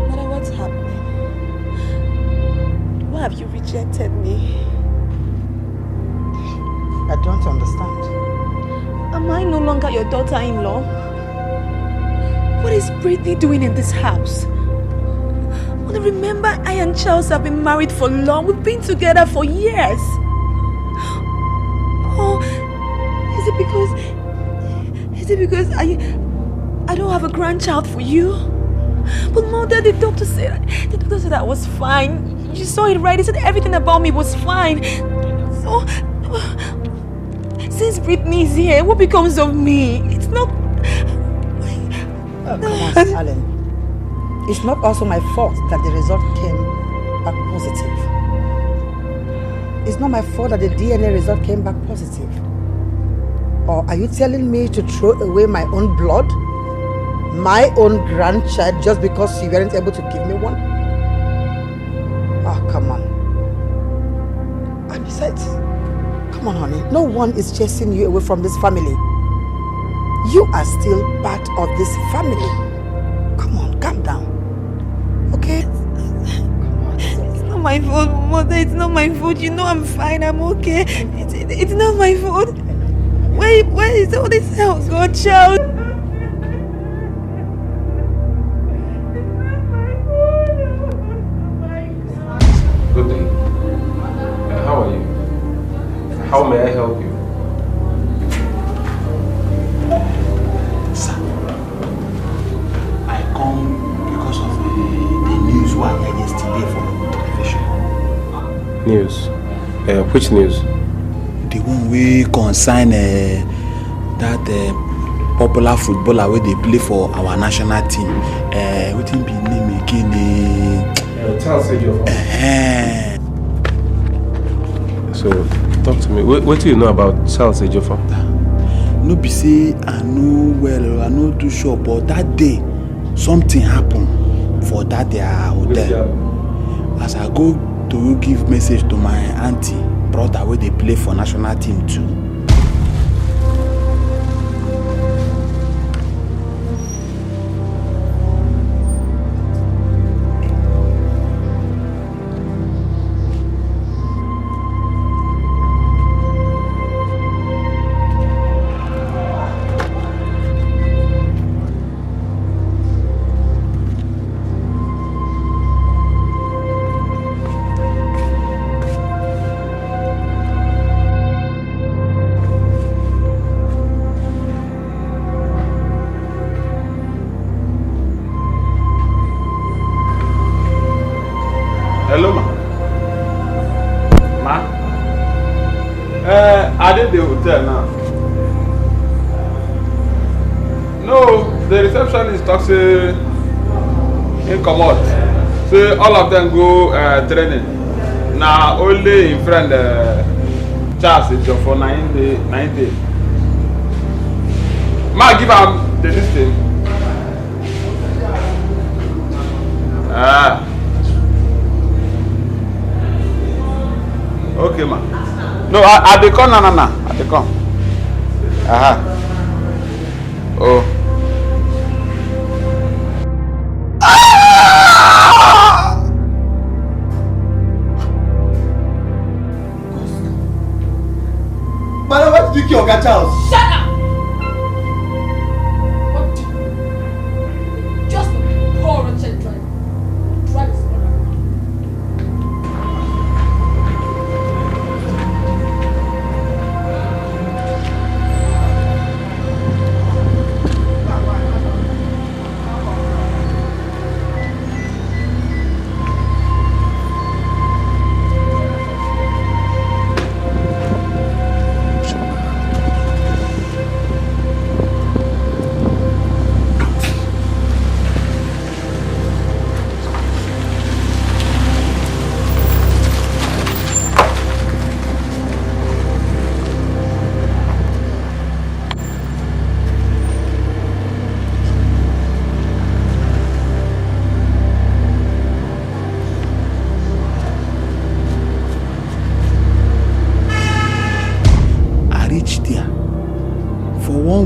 Mother, what's happening? Why have you rejected me? I don't understand. Am I no longer your daughter-in-law? What is Brittany doing in this house? Well, remember, I and Charles have been married for long. We've been together for years. Oh, is it because I don't have a grandchild for you? But Mother, the doctor said I was fine. You saw it right. He said everything about me was fine. So, since Brittany is here, what becomes of me? It's not... Come on, Alan. It's not also my fault that the result came back positive. It's not my fault that the DNA result came back positive. Or are you telling me to throw away my own blood? My own grandchild just because you weren't able to give me one? Oh, come on. And besides, come on, honey. No one is chasing you away from this family. You are still part of this family. Come on, calm down. Okay? It's not my fault, Mother. It's not my fault. You know I'm fine. I'm okay. It's not my fault. Where is all this house, godchild? Good day. How are you? How may I help you? Sir, I come because of the news we heard yesterday from the television. News? Which news? The one we concern that popular footballer where they play for our national team. What be name again? Charles Ejiofor. So, talk to me. What do you know about Charles Ejiofor? No be say I know well, I know too sure, but that day something happened for that their hotel. As I go to give message to my auntie, brother where they play for national team too. Hello, ma. I did the hotel now. No, the receptionist talks in commode. So all of them go training. Now only in friend Charles is for 9 days. Ma, give him the listing. Okay, ma. No, I dey come, I dey come. Oh. Madam, what did you kill Oga Charles? Shut up! What did you? Just a poor wretched driver. Drive his mother.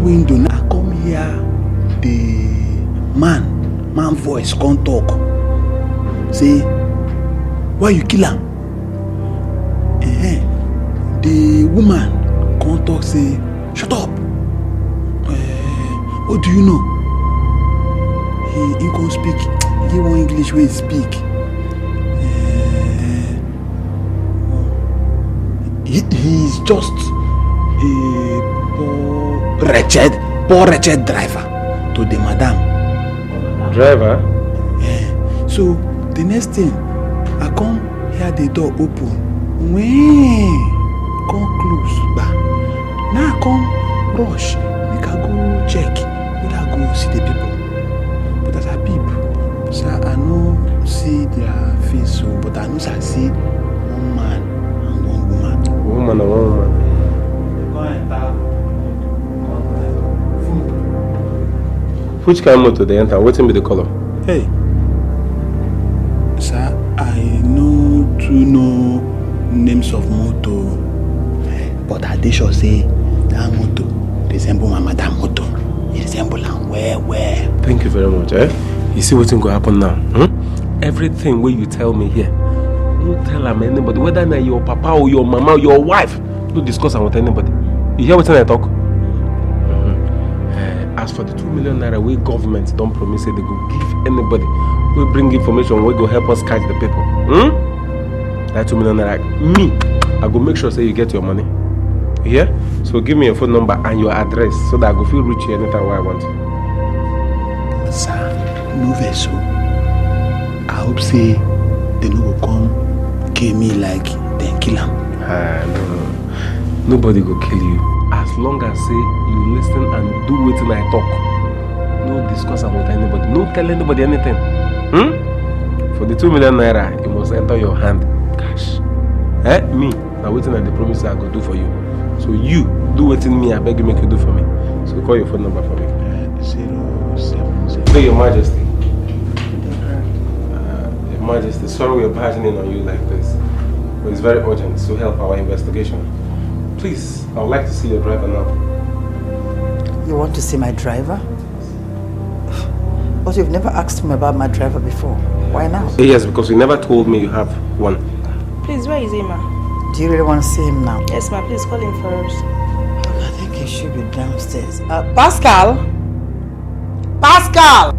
open window. Now I come here. The man voice can't talk. Say, why you kill him? The woman can't talk. Say, shut up. What do you know? He can't speak. He want English way he speak. He's just a poor wretched driver to the madam. Driver? Yeah. So the next thing, I come hear the door open. When come close, bah. Now I come rush. Make I go check. Whether I go see the people. But as I peep, so I no see their face. So, but I know I see one man and one woman. Woman and one woman. Which kind of motor they enter? What's in the color? Hey, sir, I know to know names of motor, but I did sure say that motor resemble my madam motor. It resemble am where. Thank you very much. You see what's going to happen now? Everything where you tell me here, don't tell anybody, whether na your papa or your mama or your wife. Don't discuss am with anybody. You hear what I talk? As for the 2 million naira, we government don't promise say they go give anybody. We bring information, we go help us catch the people. That 2 million naira, me, I go make sure say you get your money. You hear? So give me your phone number and your address so that I go feel reach you anytime where I want. Sir, no vex. I hope say they no go come kill me like then kill him. No. Nobody go kill you. As long as say you listen and do what I talk. No discuss with anybody. No tell anybody anything. For the 2 million naira, it must enter your hand. Cash. Me. Now waiting at the promise I go do for you. So you do what in me, I beg you make you do for me. So call your phone number for me. 070. Hey, Your Majesty. Your Majesty, sorry we're barging in on you like this. But it's very urgent to help our investigation. Please, I would like to see your driver now. You want to see my driver? But you've never asked me about my driver before. Why now? Yes, because you never told me you have one. Please, where is he, ma? Do you really want to see him now? Yes, ma. Please call him first. I think he should be downstairs. Pascal! Pascal!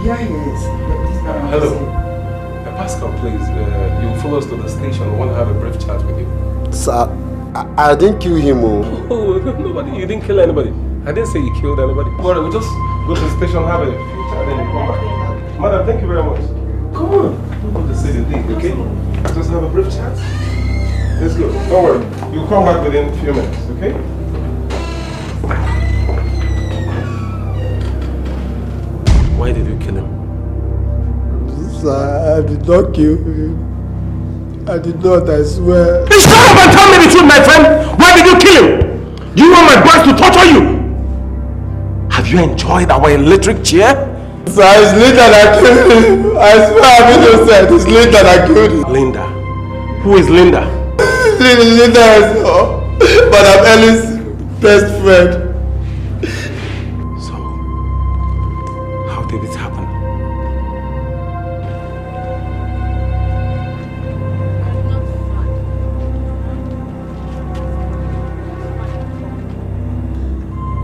Here he is. Hello. Pascal, please, you follow us to the station. We want to have a brief chat with you. Sir, I didn't kill him. Oh, nobody. You didn't kill anybody. I didn't say you killed anybody. Well, we'll just go to the station, have a few chat, then you come back. Madam, thank you very much. Come on. Don't go to say the thing, okay? Just have a brief chat. Let's go. Don't worry. You'll come back within a few minutes, okay? Why did you kill him? Sir, I did not kill him. I did not, I swear. Shut up and tell me the truth, my friend! Why did you kill him? Do you want my boys to torture you? Have you enjoyed our electric chair? Sir, it's Linda that killed him. I swear I'm innocent. It's Linda that killed him. Linda? Who is Linda? Linda is Madam Ellie's best friend. So, how did it happen?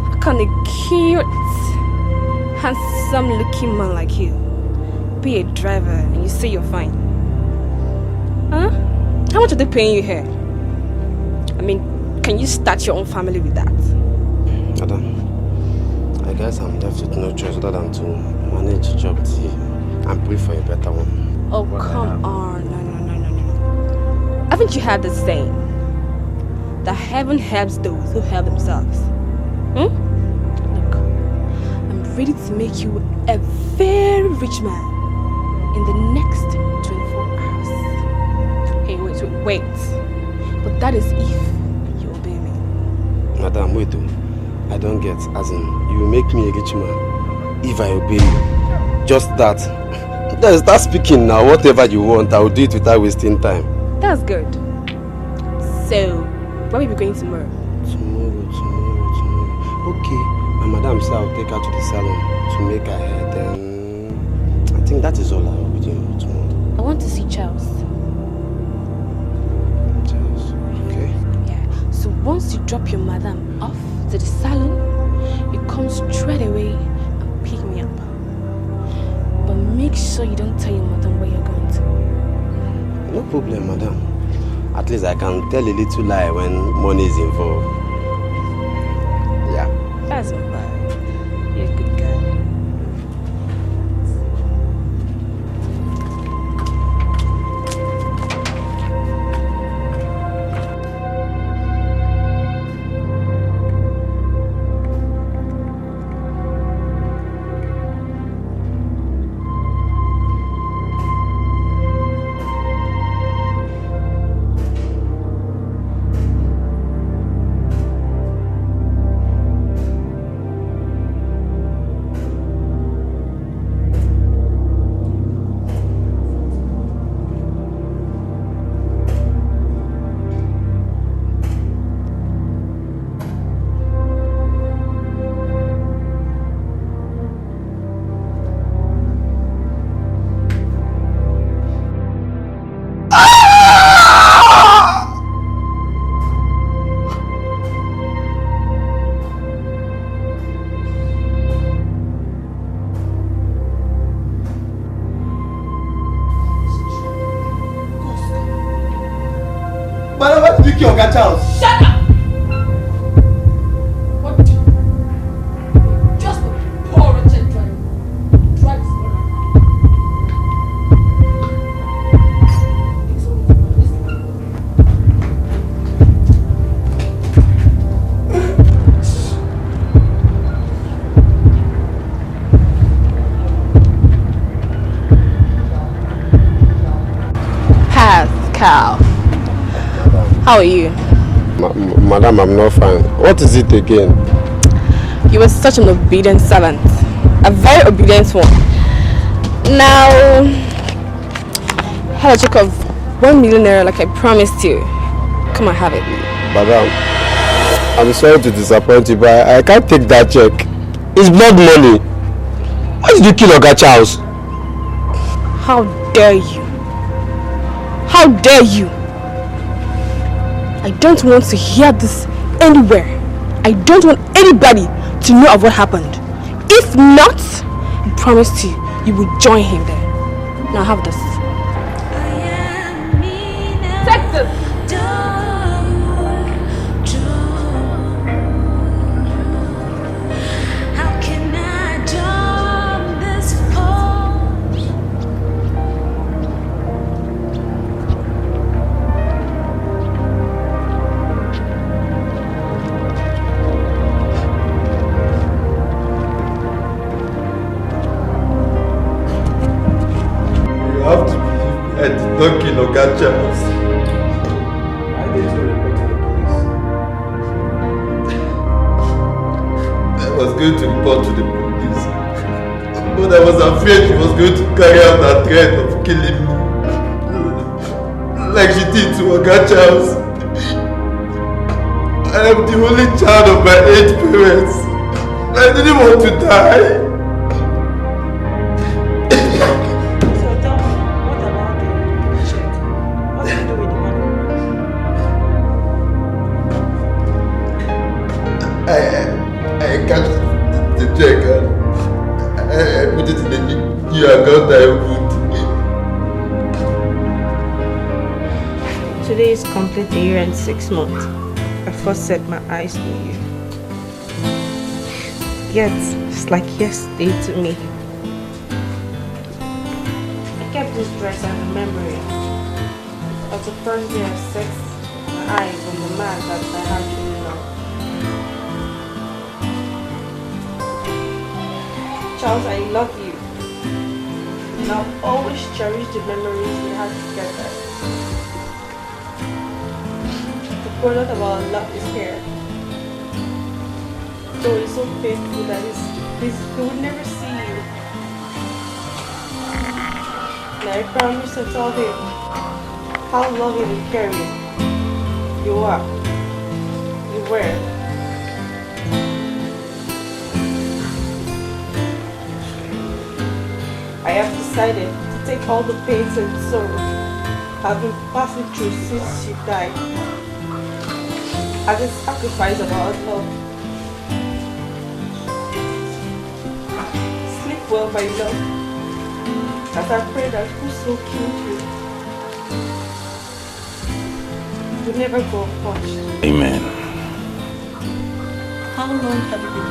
How can a cute, handsome looking man like you be a driver and you say you're fine? Huh? How much are they paying you here? I mean, can you start your own family with that? Madam, I guess I'm left with no choice other than to manage a job and pray for a better one. Oh, come on. No. Haven't you heard the saying? That heaven helps those who help themselves. Look, I'm ready to make you a very rich man in the next 24 hours. Hey, wait. But that is if you obey me. Madam, wait. I don't get. As in, you make me a rich man if I obey you. Just that. Then start speaking now. Whatever you want, I will do it without wasting time. That's good. So, Where will you be going tomorrow? Tomorrow. Okay, my madam said I'll take her to the salon to make her hair. Then I think that is all I'll be doing tomorrow. I want to see Charles. Charles, okay. Yeah. So once you drop your madam off to the salon, you come straight away and pick me up. But make sure you don't tell your madam where you're going to. No problem, madam. At least I can tell a little lie when money is involved. Yeah. That's not bad. You're a good girl. Madam, why did you kill Oga Charles? Shut up! What did you do? Just a poor wretched driver. Drives Pascal. How are you? Madam, I'm not fine. What is it again? You were such an obedient servant. A very obedient one. Now, have a check of 1 million naira like I promised you. Come and have it. Madam, I'm sorry to disappoint you, but I can't take that check. It's blood money. Why did you kill Oga Charles? How dare you? How dare you? I don't want to hear this anywhere. I don't want anybody to know of what happened. If not, I promise you, you will join him there. Now have this. Take this. Don't kill Oga Charles. I did to report to the police. I was going to report to the police, but I was afraid she was going to carry out that threat of killing me, like she did to Oga Charles. I am the only child of my 8 parents. I didn't want to die. I cashed the check and I put it in the new account I put. Today is complete a year and 6 months. I first set my eyes on you. Yet, it's like yesterday to me. I kept this dress as a memory of the first day I set my eyes on the man that I had truly loved. Charles, I love you. And I'll always cherish the memories we had together. The product of our love is here. Though it's so painful that we would never see you. And I promise to tell him how loving and caring you are. were. I have decided to take all the pains and sorrow I've been passing through since she died as a sacrifice of our love. Sleep well, my love, as I pray that whoso killed you will never go unpunished. Amen. How long have you been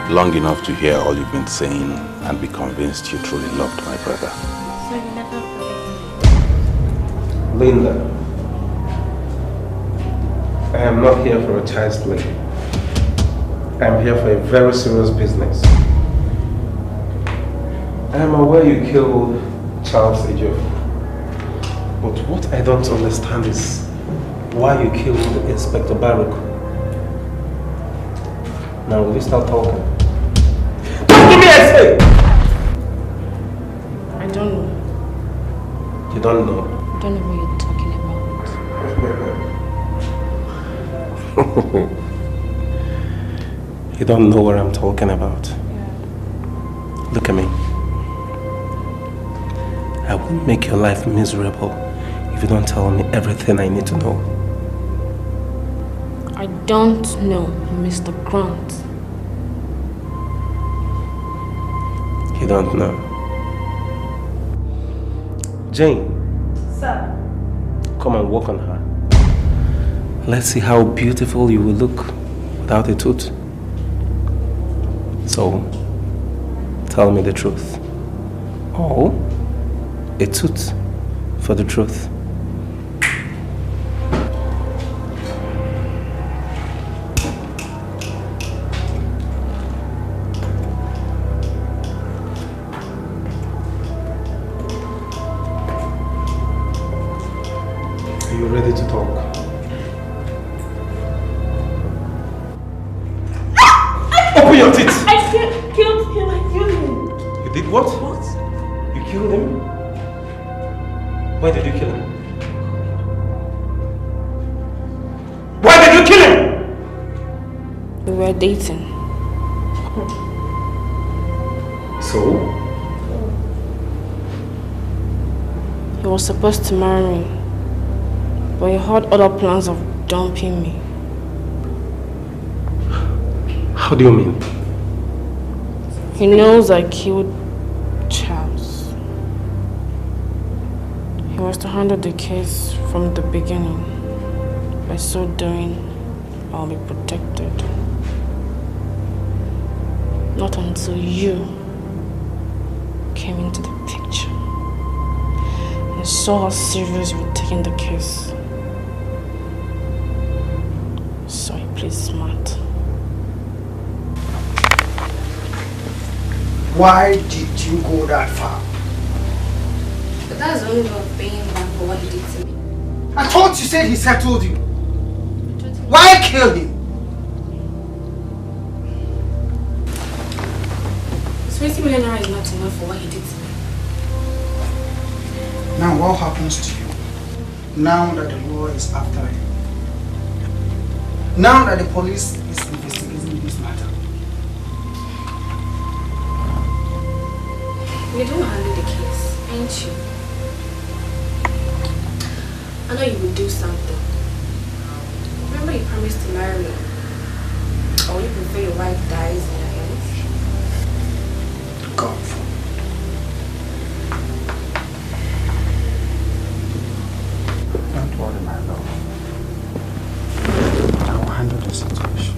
here? Long enough to hear all you've been saying and be convinced you truly loved my brother. So you never believed me? Linda, I am not here for a child's play. I am here for a very serious business. I am aware you killed Charles Ejo. But what I don't understand is why you killed Inspector Baruch. Now will you start talking? Just give me a say! I don't know. You don't know? I don't know what you're talking You don't know what I'm talking about. Yeah. Look at me. I will make your life miserable if you don't tell me everything I need to know. I don't know, Mr. Grant. You don't know. Jane. Sir. Come and walk on her. Let's see how beautiful you will look without a tooth. So, tell me the truth. Or a tooth for the truth. Are you ready to talk? Open your teeth! I killed him. I killed him. You did what? What? You killed him? Why did you kill him? Why did you kill him? We were dating. So? He was supposed to marry me, but he had other plans of dumping me. How do you mean? He knows I killed Charles. He was to handle the case from the beginning. By so doing, I'll be protected. Not until you came into the picture and saw how serious you were taking the case. So I played smart. Why did you go that far? But that's the only way of paying back for what he did to me. I thought you said he settled you. Why kill him? $20 million is not enough for what he did to me. Now what happens to you? Now that the law is after you. Now that the police is investigating this matter. You don't handle the case, ain't you? I know you will do something. Remember you promised to marry me. Or will you prefer your wife dies in your hands? God. Don't worry, my love. I will handle the situation.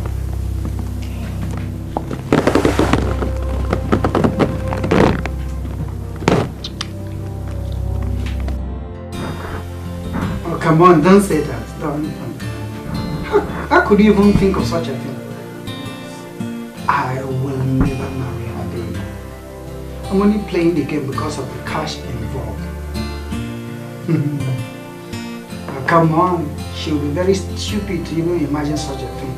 Oh, come on, don't say that. Don't. How could you even think of such a thing? I will never marry her, baby. I'm only playing the game because of the cash involved. Oh, come on, she will be very stupid to even imagine such a thing.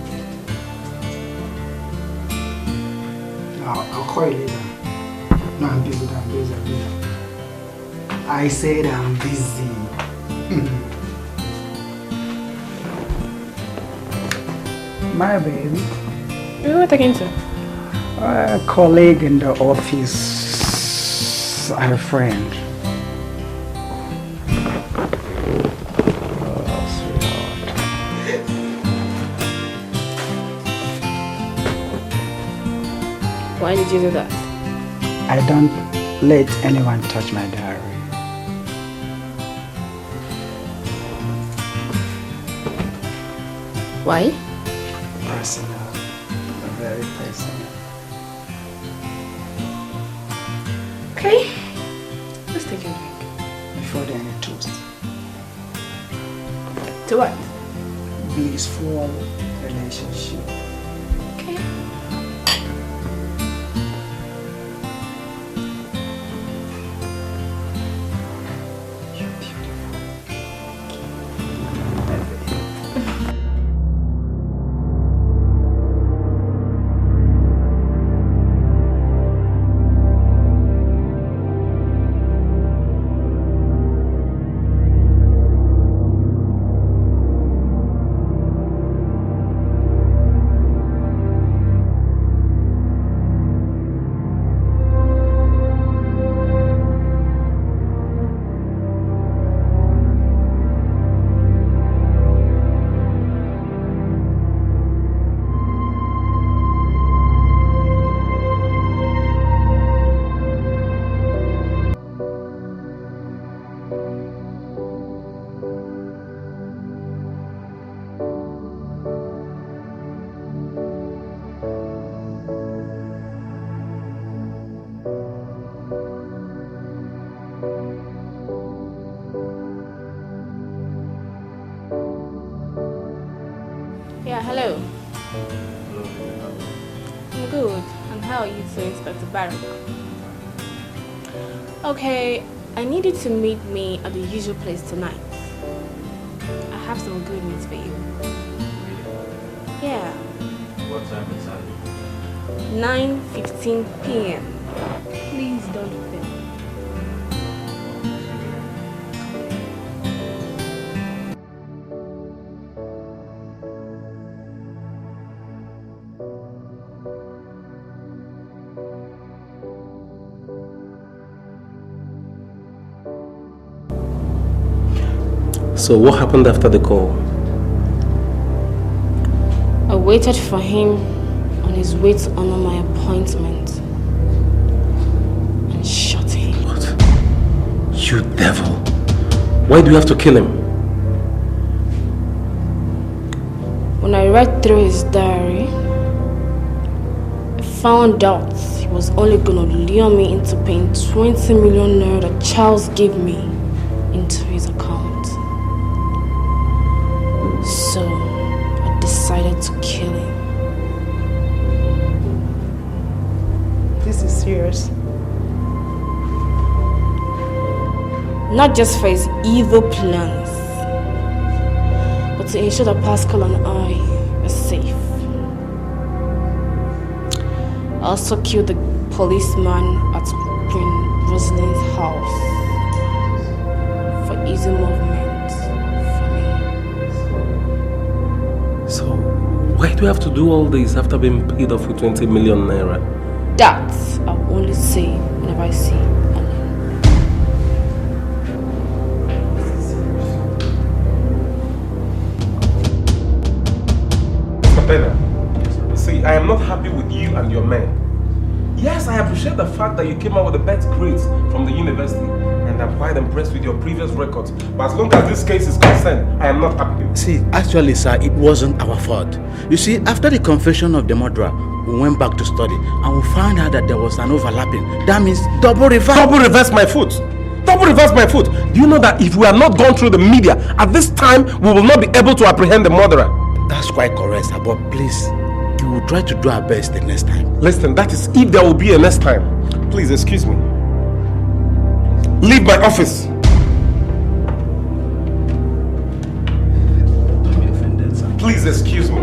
I'll call you later. No, I'm busy, I'm busy. I said I'm busy. My baby. Who are we talking to? A colleague in the office. A friend. Why did you do that? I don't let anyone touch my diary. Why? Personal. Very personal. Okay. Let's take a drink. Before the any toast. To what? Blissful relationship. Okay. Yeah, hello. I'm good. And how are you too, Inspector Barak? Okay, I need you to meet me at the usual place tonight. I have some good news for you. Yeah. What time is that? 9:15 p.m. Please don't fail. So what happened after the call? I waited for him on his way to honor my appointment and shot him. What? You devil! Why do you have to kill him? When I read through his diary, I found out he was only gonna lure me into paying 20 million naira that Charles gave me into his account. So I decided to kill him. This is serious. Not just for his evil plans, but to ensure that Pascal and I are safe. I also killed the policeman at Queen Rosalind's house for easy movement. So, why do you have to do all this after being paid off with 20 million naira? That I'll only say whenever I see Alan. Mr. Bella, see, I am not happy with you and your men. Yes, I appreciate the fact that you came out with the best grades from the university, and I'm quite impressed with your previous records. But as long as this case is concerned, I am not happy. See, actually, sir, it wasn't our fault. You see, after the confession of the murderer, we went back to study and we found out that there was an overlapping. That means double reverse. Double reverse my foot. Double reverse my foot. Do you know that if we are not gone through the media, at this time, we will not be able to apprehend the murderer? That's quite correct, sir, but please, we will try to do our best the next time. Listen, that is if there will be a next time. Please, excuse me. Leave my office. Don't be offended, sir. Please, excuse me.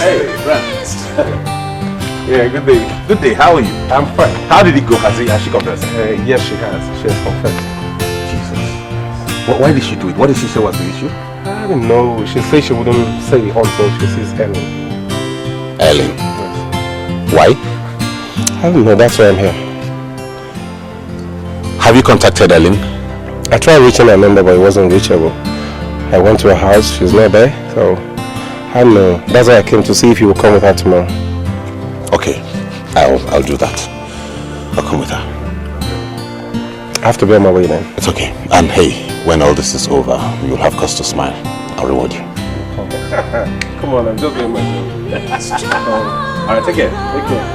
Hey, Brad. Yeah, good day. Good day, how are you? I'm fine. How did it go? Has she confessed? Yes, she has. She has confessed. Jesus. Why did she do it? What did she say was the issue? I don't know. She said she wouldn't say until she sees Ellen. Ellen? Why? I don't know. That's why I'm here. Have you contacted Ellen? I tried reaching her number, but it wasn't reachable. I went to her house. She's not there. So, I don't know. That's why I came to see if you will come with her tomorrow. Okay. I'll do that. I'll come with her. I have to be on my way then. It's okay. And hey, when all this is over, you'll have cause to smile. I'll reward you. Come on, I'm just doing my job. Alright, take care. Take care.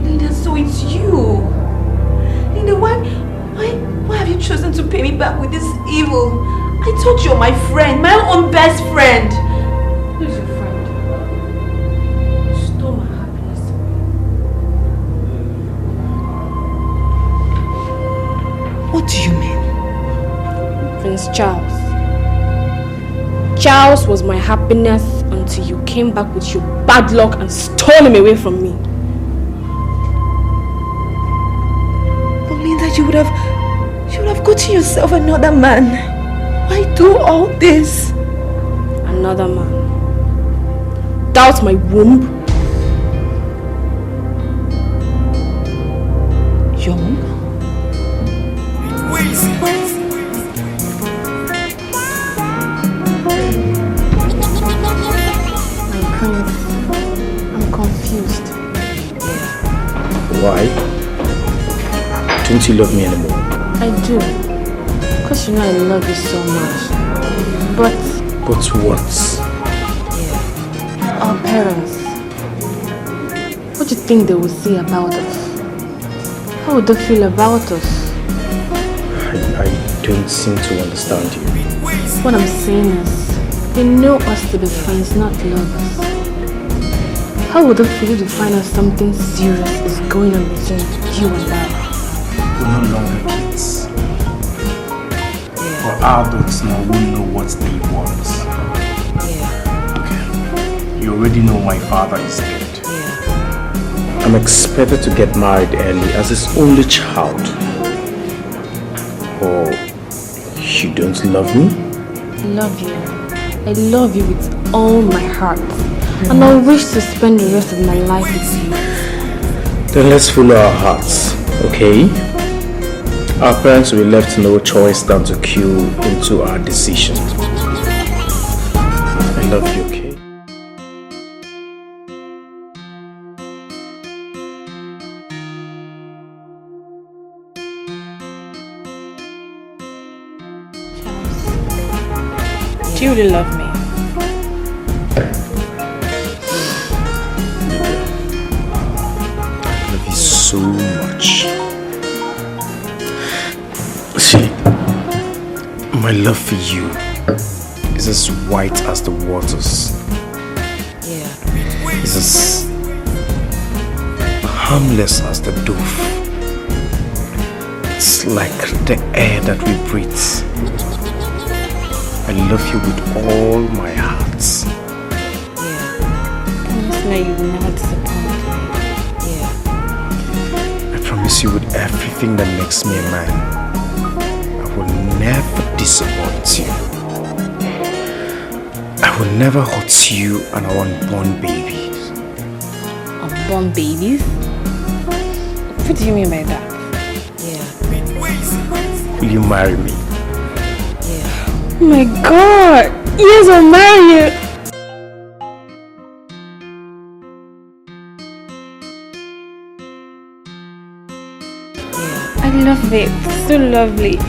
Linda, so it's you. Linda, why have you chosen to pay me back with this evil? I thought you're my friend, my own best friend. Who's your friend? You stole my happiness. What do you mean? Prince Charles. Charles was my happiness until you came back with your bad luck and stole him away from me. But Linda, you would have gotten yourself another man. Why do all this? Another man. Doubt my womb. Young? I'm confused. Why? Don't you love me anymore? I do. Because you know I love you so much. But what? our parents, what do you think they will say about us? How would they feel about us? I don't seem to understand you. What I'm saying is, they know us to be friends, not lovers. How would it feel to find out something serious is going on between you and I? We're no longer kids. We're adults now who know what they want. Okay. You already know my father is dead. I'm expected to get married early as his only child. Or you don't love me? I love you. I love you with all my heart. And I wish to spend the rest of my life with you. Then let's follow our hearts, okay? Our parents will be left no choice than to cue into our decision. I love you, okay? Do you really love me? I love you so much. See, my love for you is as white as the waters. It's as harmless as the dove. It's like the air that we breathe. I love you with all my heart. Promise me you will never disappoint me. I promise you with everything that makes me a man, I will never disappoint you. I will never hurt you and our unborn babies. Unborn babies? What do you mean by that? Will you marry me? Oh my God! Yes, I'll marry you! I love it. So lovely.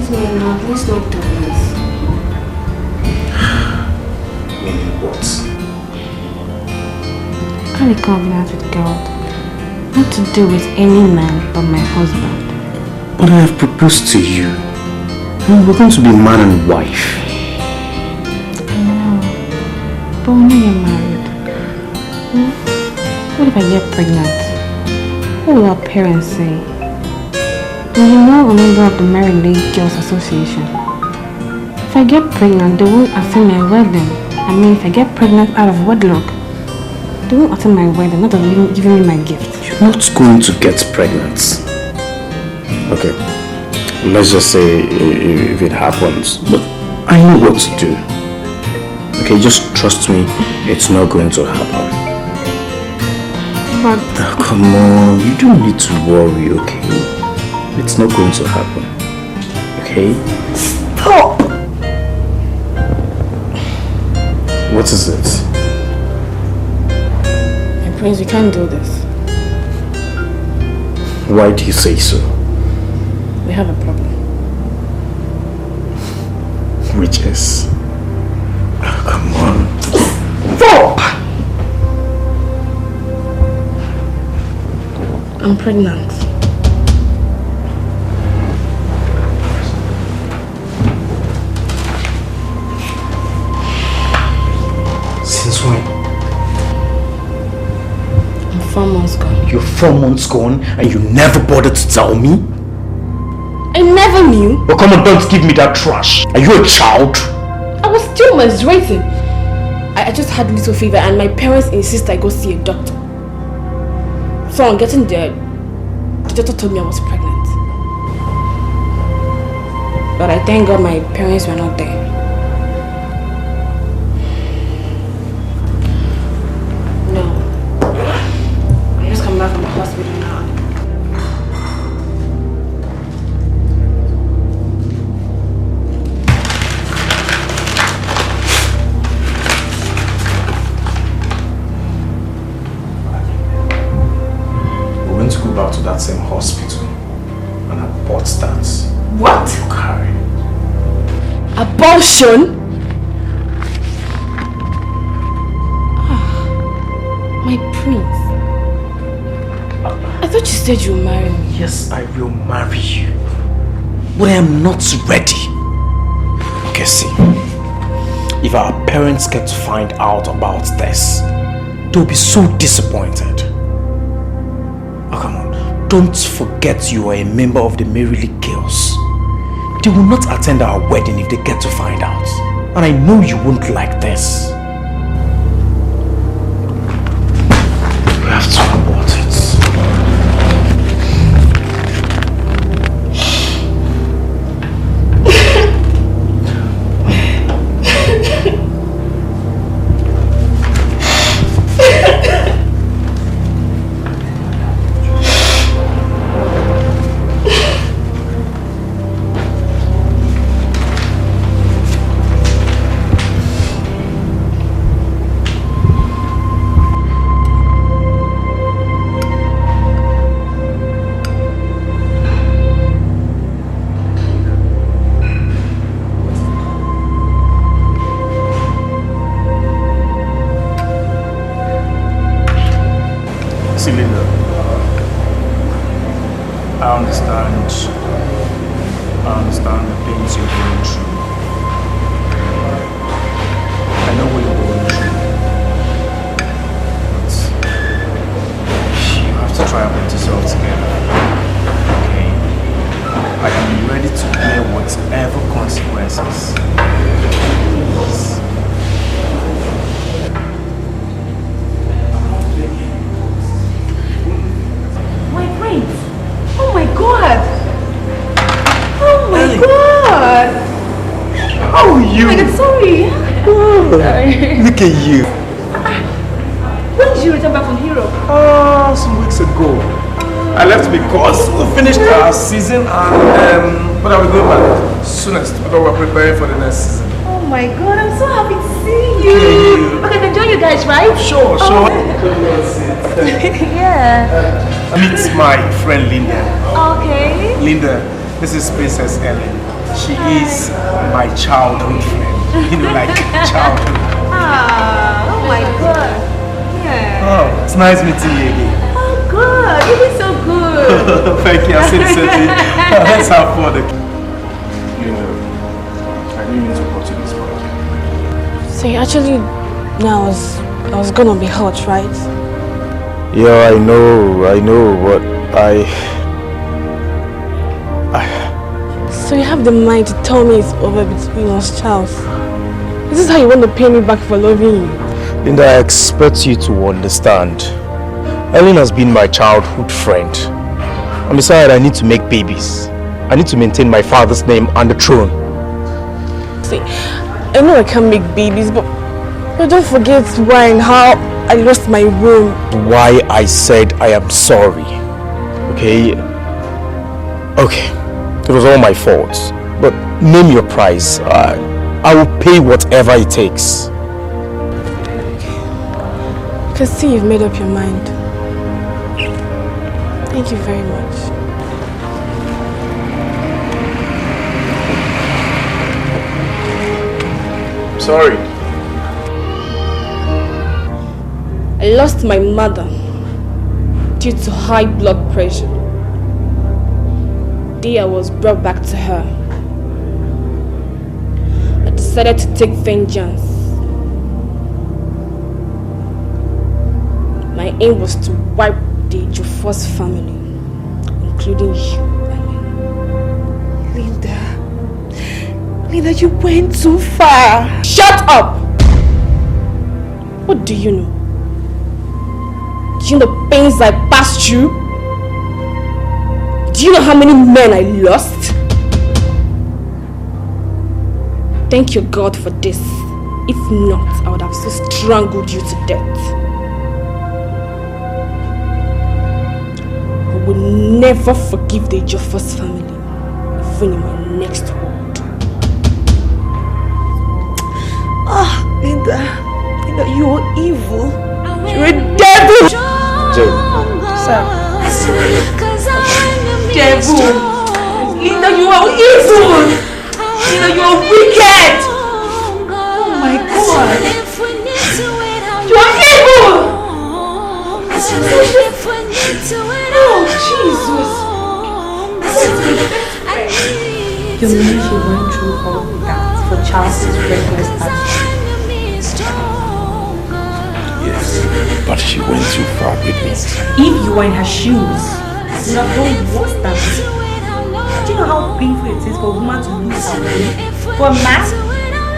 Please, Nana, please don't do this. Meaning what? I can't covenant with God. Not to do with any man but my husband. But I have proposed to you. And we're going to be man and wife. I know. But when you're married, what if I get pregnant? What will our parents say? And you're not a member of the Married Lady Girls Association. If I get pregnant, they won't attend my wedding. I mean, if I get pregnant out of wedlock, they won't attend my wedding, not even giving me my gift. You're not going to get pregnant. Okay, let's just say if it happens, but I know what to do. Okay, just trust me, it's not going to happen. But... Oh, come on, you don't need to worry, okay? It's not going to happen. Okay? Stop! What is it? My prince, we can't do this. Why do you say so? We have a problem. Which is? Oh, come on. Stop! I'm pregnant. Since when? I'm 4 months gone. You're 4 months gone and you never bothered to tell me? I never knew. Oh, come on, don't give me that trash. Are you a child? I was still menstruating. I just had a little fever and my parents insist I go see a doctor. So on getting there, the doctor told me I was pregnant. But I thank God my parents were not there. No. I just come back from the hospital now. Back to that same hospital and abort that. What? Carry. Abortion? My prince. I thought you said you would marry me. Yes, I will marry you. But I am not ready. Okay, see. If our parents get to find out about this, they'll be so disappointed. Oh, come on. Don't forget you are a member of the Mary League Girls. They will not attend our wedding if they get to find out. And I know you won't like this. We have to abort it. I understand the things you're going through. I know what you're going through. But you have to try and put yourself together. Okay? I am ready to bear whatever consequences. Please. My prince! Oh my god! Oh my god! How are you? Oh my god, sorry! Sorry. Look at you. When did you return back from Europe? Some weeks ago. I left because we finished our season and but I will go back soonest because we're preparing for the next season. Oh my god, I'm so happy to see you! Okay, then join you guys, right? Sure, sure. Yeah. Meet my friend Linda. Okay. Linda, this is Princess Ellen. She is my childhood friend. You know, like childhood. Oh my God. Yeah. Oh, it's nice meeting you again. Oh God, you did so good. Thank you, I've seen the same thing. Let's have fun. You know, I didn't mean to go to this point. So you actually now I was gonna be hot, right? Yeah, I know, but So you have the mind to tell me it's over between us, Charles? Is this how you want to pay me back for loving you? Linda, I expect you to understand. Ellen has been my childhood friend. And besides, I need to make babies. I need to maintain my father's name on the throne. See, I know I can't make babies, but don't forget why and how I lost my womb. Why I said I am sorry. Okay? Okay. It was all my fault. But name your price. I will pay whatever it takes. I can see you've made up your mind. Thank you very much. Sorry. I lost my mother due to high blood pressure. The day I was brought back to her, I decided to take vengeance. My aim was to wipe the Jofor's family, including you. Linda, you went too far. Shut up! What do you know? Do you know the pains I passed through? Do you know how many men I lost? Thank your God for this. If not, I would have so strangled you to death. I will never forgive the Jofor's family, even in my next world. Linda, you're evil. You're a devil. Joe. Sir. Devil. Linda, you are evil. Linda, you are wicked. Oh my God. You are evil. Oh, Jesus. You mean she went through all that for Charles's reckless action? Yes, but she went too far with me. If you were in her shoes, you would have done worse than this. Do you know how painful it is for a woman to lose her way? For a man?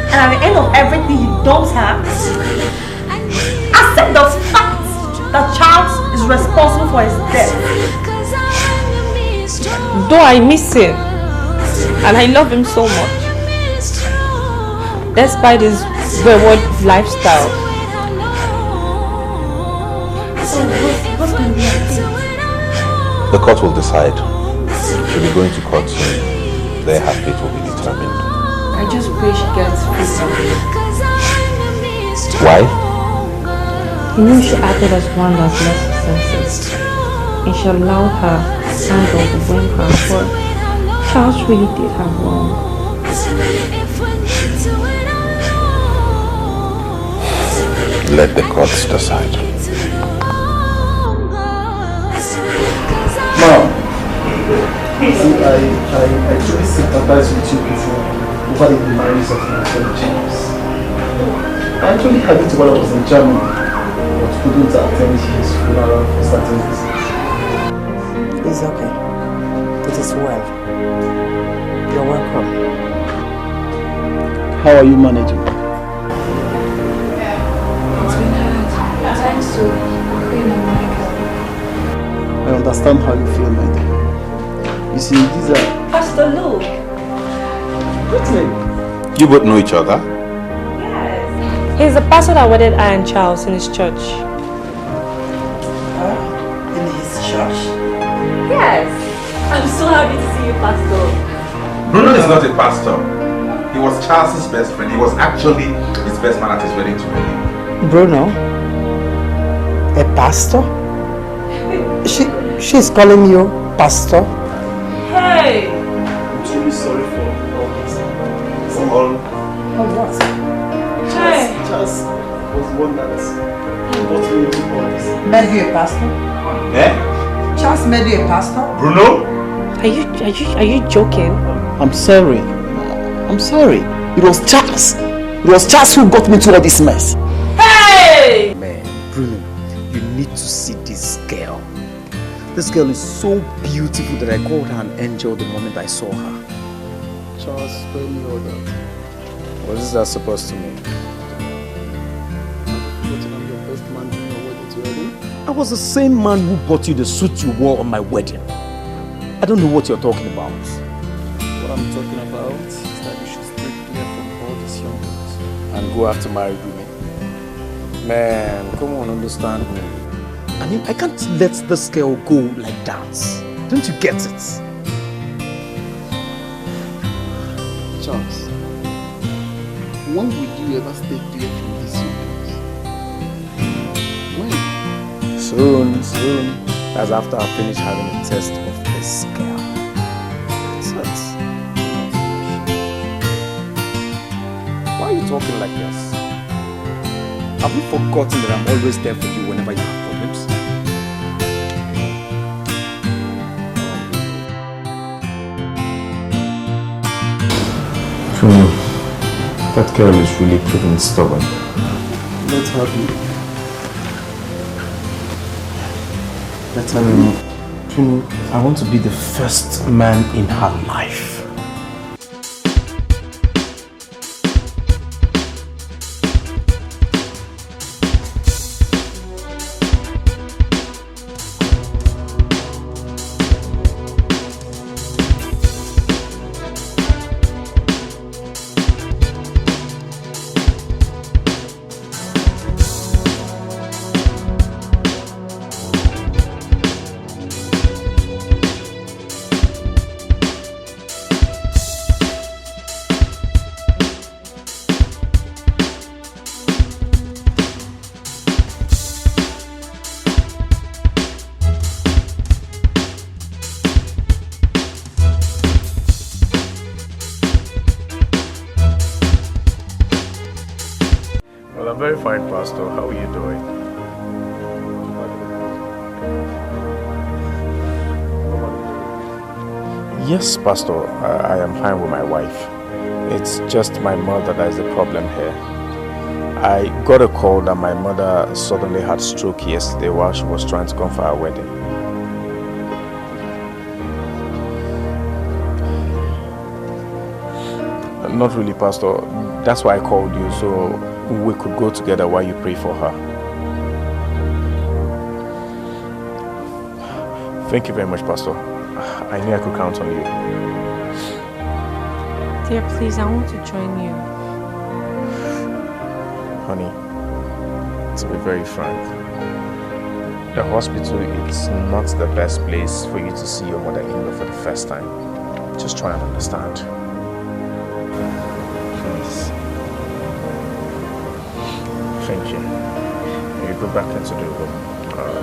And at the end of everything, he dumps her? Accept the fact that Charles is responsible for his death. Though I miss him, and I love him so much, despite his wayward lifestyle. So what's going to be her fate? The court will decide. She'll be going to court soon. There her fate will be determined. I just pray she gets free. Why? You know she acted as one that lost her senses. And she allowed her anger to win her, but Charles really did her wrong. Let the courts decide. Mom, see, I truly sympathize with you before over the memories of my son James. I actually had it while I was in Germany, but couldn't attend his funeral for certain reasons. It's okay. It is well. You're welcome. How are you managing? It's been hard. Thanks to Queen America. I understand how you feel, my dear. You see, these are... Pastor Luke. Really? You both know each other? He's the pastor that wedded I and Charles in his church. In his church? Yes. I'm so happy to see you, Pastor. Bruno is not a pastor. He was Charles's best friend. He was actually his best man at his wedding to me. Bruno? A pastor? She's calling you pastor? Hey! I'm truly sorry for all Oh, what? Charles was the one that got me into all this. Made you a pastor? Eh? Charles made you a pastor? Bruno? Are you joking? I'm sorry. I'm sorry. It was Charles. It was Charles who got me into all this mess. Hey! Man, Bruno, you need to see this girl. This girl is so beautiful that I called her an angel the moment I saw her. Charles, spare me all that. What is that supposed to mean? I'm your best man during your wedding wedding. I was the same man who bought you the suit you wore on my wedding. I don't know what you're talking about. What I'm talking about is that you should stay clear from all these young girls. And go after married women. Man, come on, understand me. I mean, I can't let this girl go like that. Don't you get it? Charles, when will you ever stay clear from these young girls? When? Soon. That's after I finish having a test of this girl. Why are you talking like this? Have you forgotten that I'm always there for you whenever you have problems? That girl is really proving stubborn. Let her be. Let her be. I want to be the first man in her life. Pastor, how are you doing? Yes, Pastor, I am fine with my wife. It's just my mother that is the problem here. I got a call that my mother suddenly had stroke yesterday while she was trying to come for her wedding. Not really, Pastor. That's why I called you, so we could go together while you pray for her. Thank you very much, Pastor. I knew I could count on you. Dear, please, I want to join you. Honey, to be very frank, the hospital is not the best place for you to see your mother-in-law for the first time. Just try and understand. Please. Thank you. You go back into the room.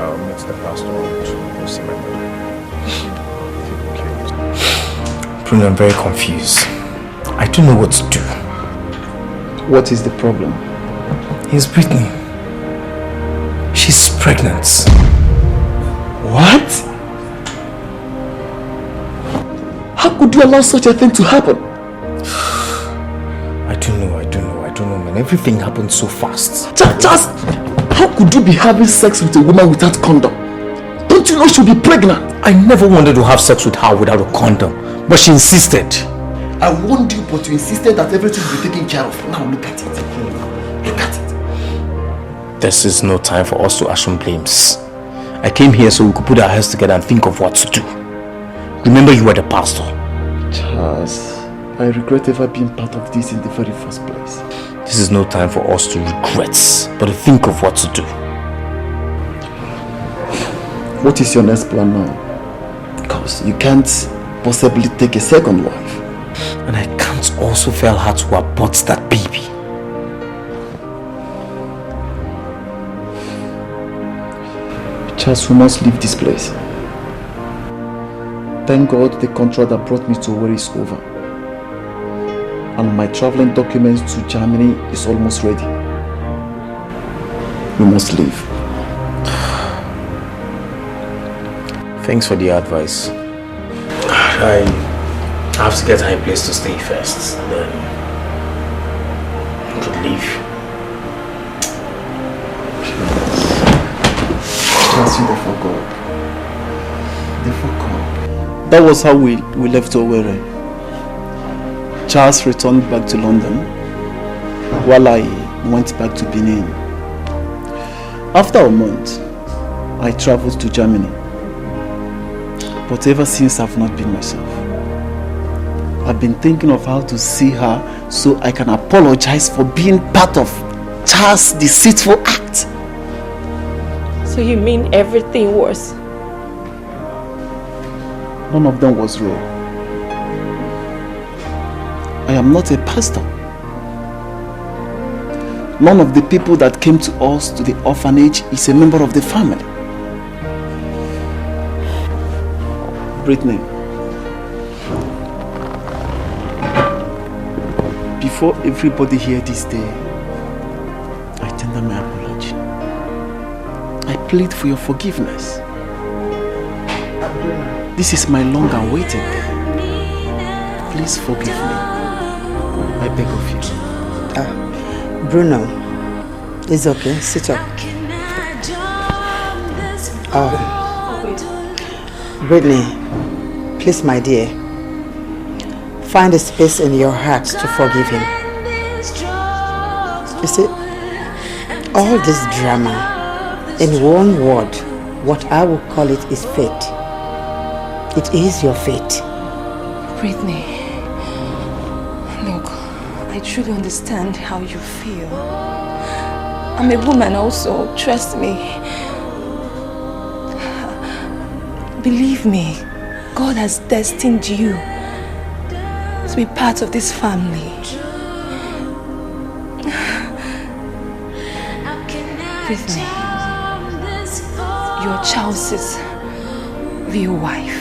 I'll meet the pastor and we'll see my mother. Bruno, I'm very confused. I don't know what to do. What is the problem? He's Brittany. She's pregnant. What? How could you allow such a thing to happen? I don't know, man. Everything happened so fast. Just how could you be having sex with a woman without condom? Don't you know she'll be pregnant? I never wanted to have sex with her without a condom, but she insisted. I warned you, but you insisted that everything will be taken care of. Now look at it. Look at it. This is no time for us to assume blames. I came here so we could put our heads together and think of what to do. Remember, you were the pastor. Charles, I regret ever being part of this in the very first place. This is no time for us to regret, but to think of what to do. What is your next plan now? Because you can't possibly take a second wife. And I can't also fail her to abort that baby. Charles, we must leave this place. Thank God the contract that brought me to where is over. And and my traveling documents to Germany is almost ready. We must leave. Thanks for the advice. I have to get a place to stay first, then I could leave. Trust you, they forgot. They forgot. That was how we left Owerri. Charles returned back to London while I went back to Benin. After a month, I traveled to Germany. But ever since, I've not been myself. I've been thinking of how to see her so I can apologize for being part of Charles' deceitful act. So you mean everything was? None of them was real. I am not a pastor. None of the people that came to us to the orphanage is a member of the family. Brittany, before everybody here this day, I tender my apology. I plead for your forgiveness. This is my long-awaited day. Please forgive me. I beg of you. Bruno, it's okay. Sit up. Brittany, please, my dear, find a space in your heart to forgive him. You see, all this drama, in one word, what I would call it is fate. It is your fate. Brittany, look, I truly understand how you feel. I'm a woman also, trust me. Believe me, God has destined you to be part of this family. Brittany, you're Charles's real wife.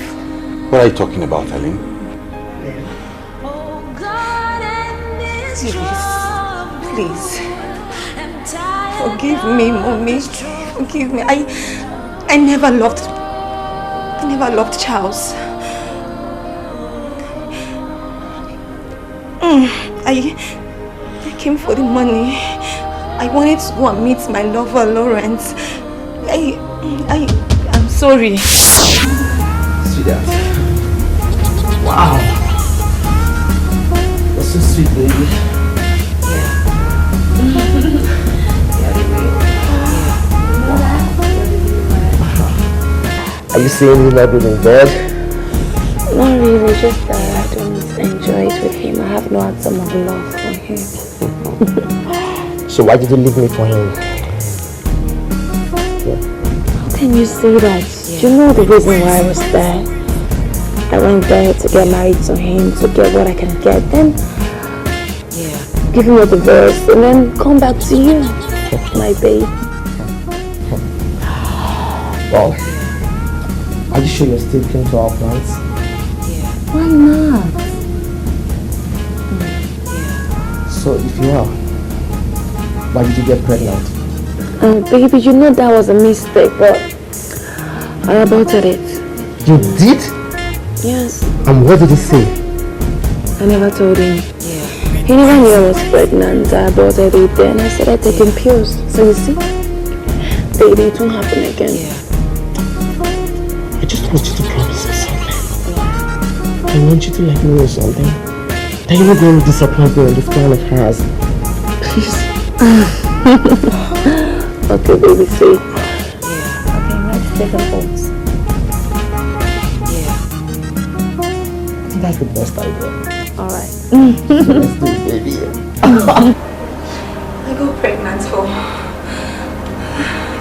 What are you talking about, Helen? Please. Forgive me, Mommy. Forgive me. I never loved Charles. I came for the money. I wanted to go and meet my lover, Lawrence. I'm sorry. Sweetheart. Wow. You're so sweet, baby. Are you saying you're not good in bed? Not really, just that I don't enjoy it with him. I have no atom of love for him. So why did you leave me for him? How can you say that? You know the reason why I was there. I went there to get married to him, to get what I can get, then give him a divorce, and then come back to you, my babe. Well, are you sure you're still keen to our plans? Why not? So if you are, why did you get pregnant? Baby, you know that was a mistake, but I aborted it. You did? Yes. And what did he say? I never told him. He never knew I was pregnant. I aborted it, then I started taking pills. So you see, baby, it won't happen again. I just want you to promise me something. I want you to let me know something. That you're not going to disappoint me in this kind of house. Please. Okay, baby, see. Okay, let's take an oath. I think that's the best idea. Alright. So let's do it, baby. I got pregnant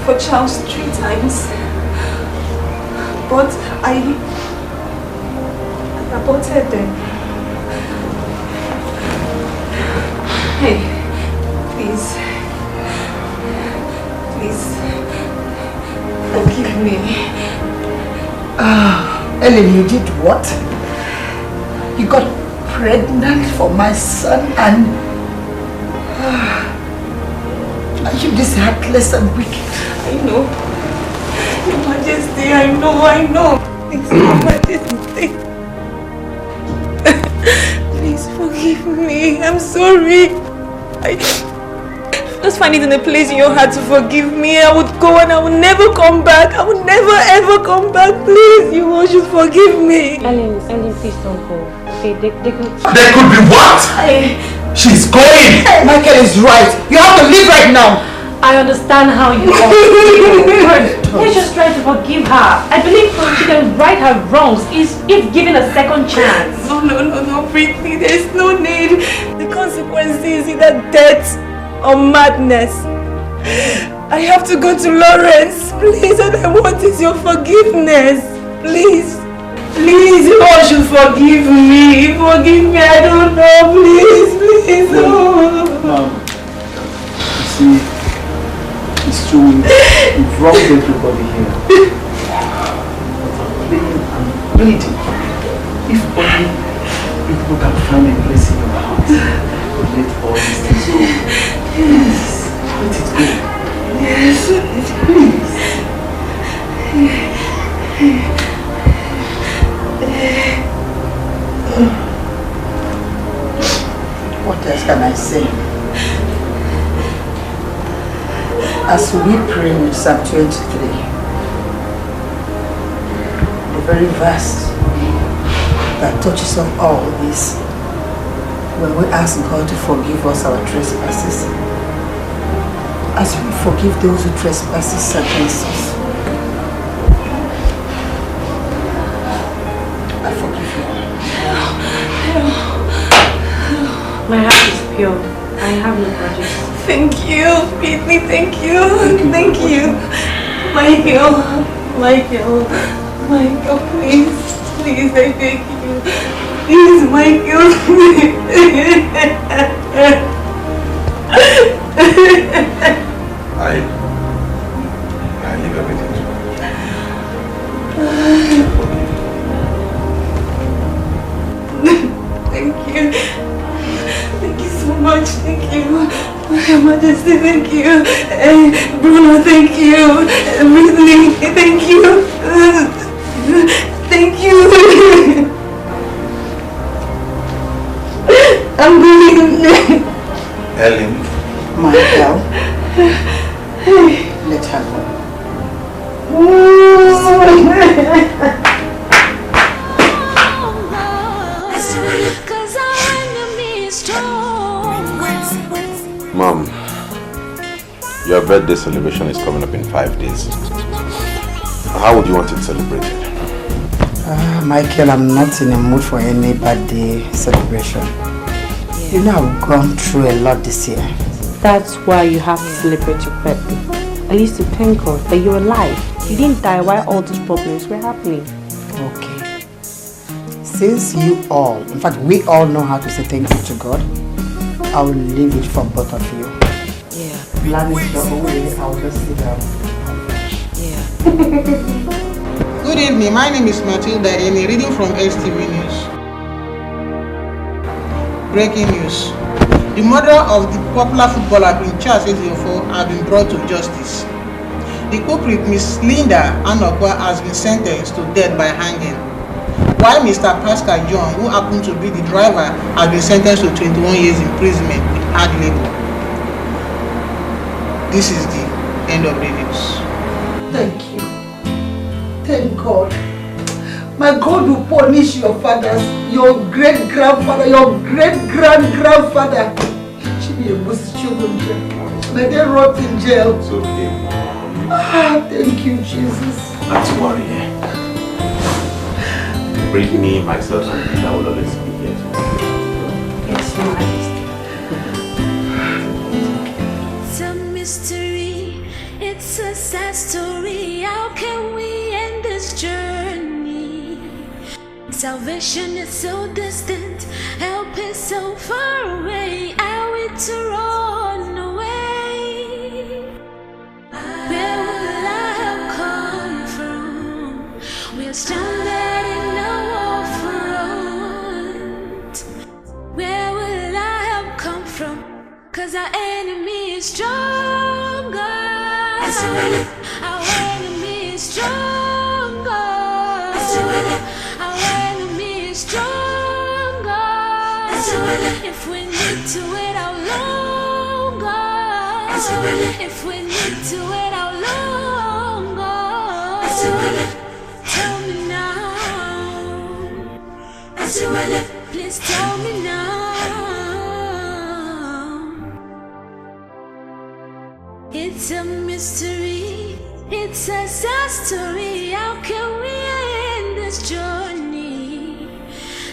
for Charles 3 times. But I aborted them. Hey, please, forgive me. Ellen, you did what? You got pregnant for my son and are you this heartless and wicked? I know. Your Majesty, I know. It's Your Majesty. Please forgive me. I'm sorry. Just find it in a place in your heart to forgive me. I would go and I would never come back. I would never ever come back. Please, you all should forgive me. Ellen, please don't go. Okay, they could... There could be what? She's going! Michael is right. You have to leave right now. I understand how you are. Let's just try to forgive her. I believe she can right her wrongs if given a second chance. No, Britney, there's no need. The consequence is either death or madness. I have to go to Lawrence. Please, all I want is your forgiveness. Please, you all should forgive me. Forgive me, I don't know. Please, no. Mom, you see, it's true, we've robbed everybody here. I'm bleeding. If only people can find a place in your heart to let all these things go. Please, let it go. Yes, please. What else can I say? As we pray in Psalm 23, the very verse that touches on all this, when we ask God to forgive us our trespasses, as we forgive those who trespass against us, I forgive you. My heart is pure. I have no grudges. Thank you, Britney, thank you. Michael, please, I beg you. Please, Michael, I leave everything to you. Thank you so much, thank you. Your Majesty, thank you. Bruno, thank you. Britney, thank you. Thank you. I'm going. Ellen. Michael, let her go. Mom, your birthday celebration is coming up in 5 days. How would you want it celebrated? Michael, I'm not in a mood for any birthday celebration. You know I've gone through a lot this year. That's why you have to celebrate your birthday. At least to thank God that you're alive. You didn't die while all these problems were happening. Okay. Since you all, in fact we all know how to say thank you to God, I will leave it for both of you. Yeah. Plan it your own way, I'll just sit down. Yeah. Good evening, my name is Matilda Amy, reading from STV News. Breaking news. The murderer of the popular footballer Prince Charles Ejiofor has been brought to justice. The culprit, Miss Linda Anokwa, has been sentenced to death by hanging, while Mr. Pascal John, who happened to be the driver, has been sentenced to 21 years imprisonment with hard labor. This is the end of the news. Thank you. Thank God. My God will punish your fathers, your great-grandfather, your great-grand-grandfather. May they rot in jail. It's okay. Thank you, Jesus. Not to worry. Bring me, myself, and I will always be here. Yes, Your Majesty. It's a mystery, it's a sad story. How can we end this journey? Salvation is so distant, help is so far away. Are we to run away? Where will our help come from? We're stranded in a war front. stronger. Our enemy is stronger. Our enemy is stronger. If we need to wait out longer. If we need to wait out longer. Tell me now. Please tell me now. It's a mystery, it's a sad story. How can we end this journey?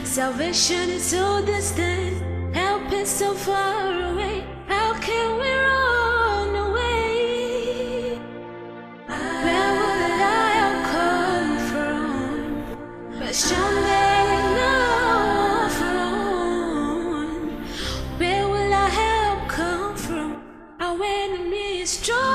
Salvation is so distant, help is so far away. How can we run away? Where will I have come from? Question enough on. Where will our help come from? Our enemy is stronger.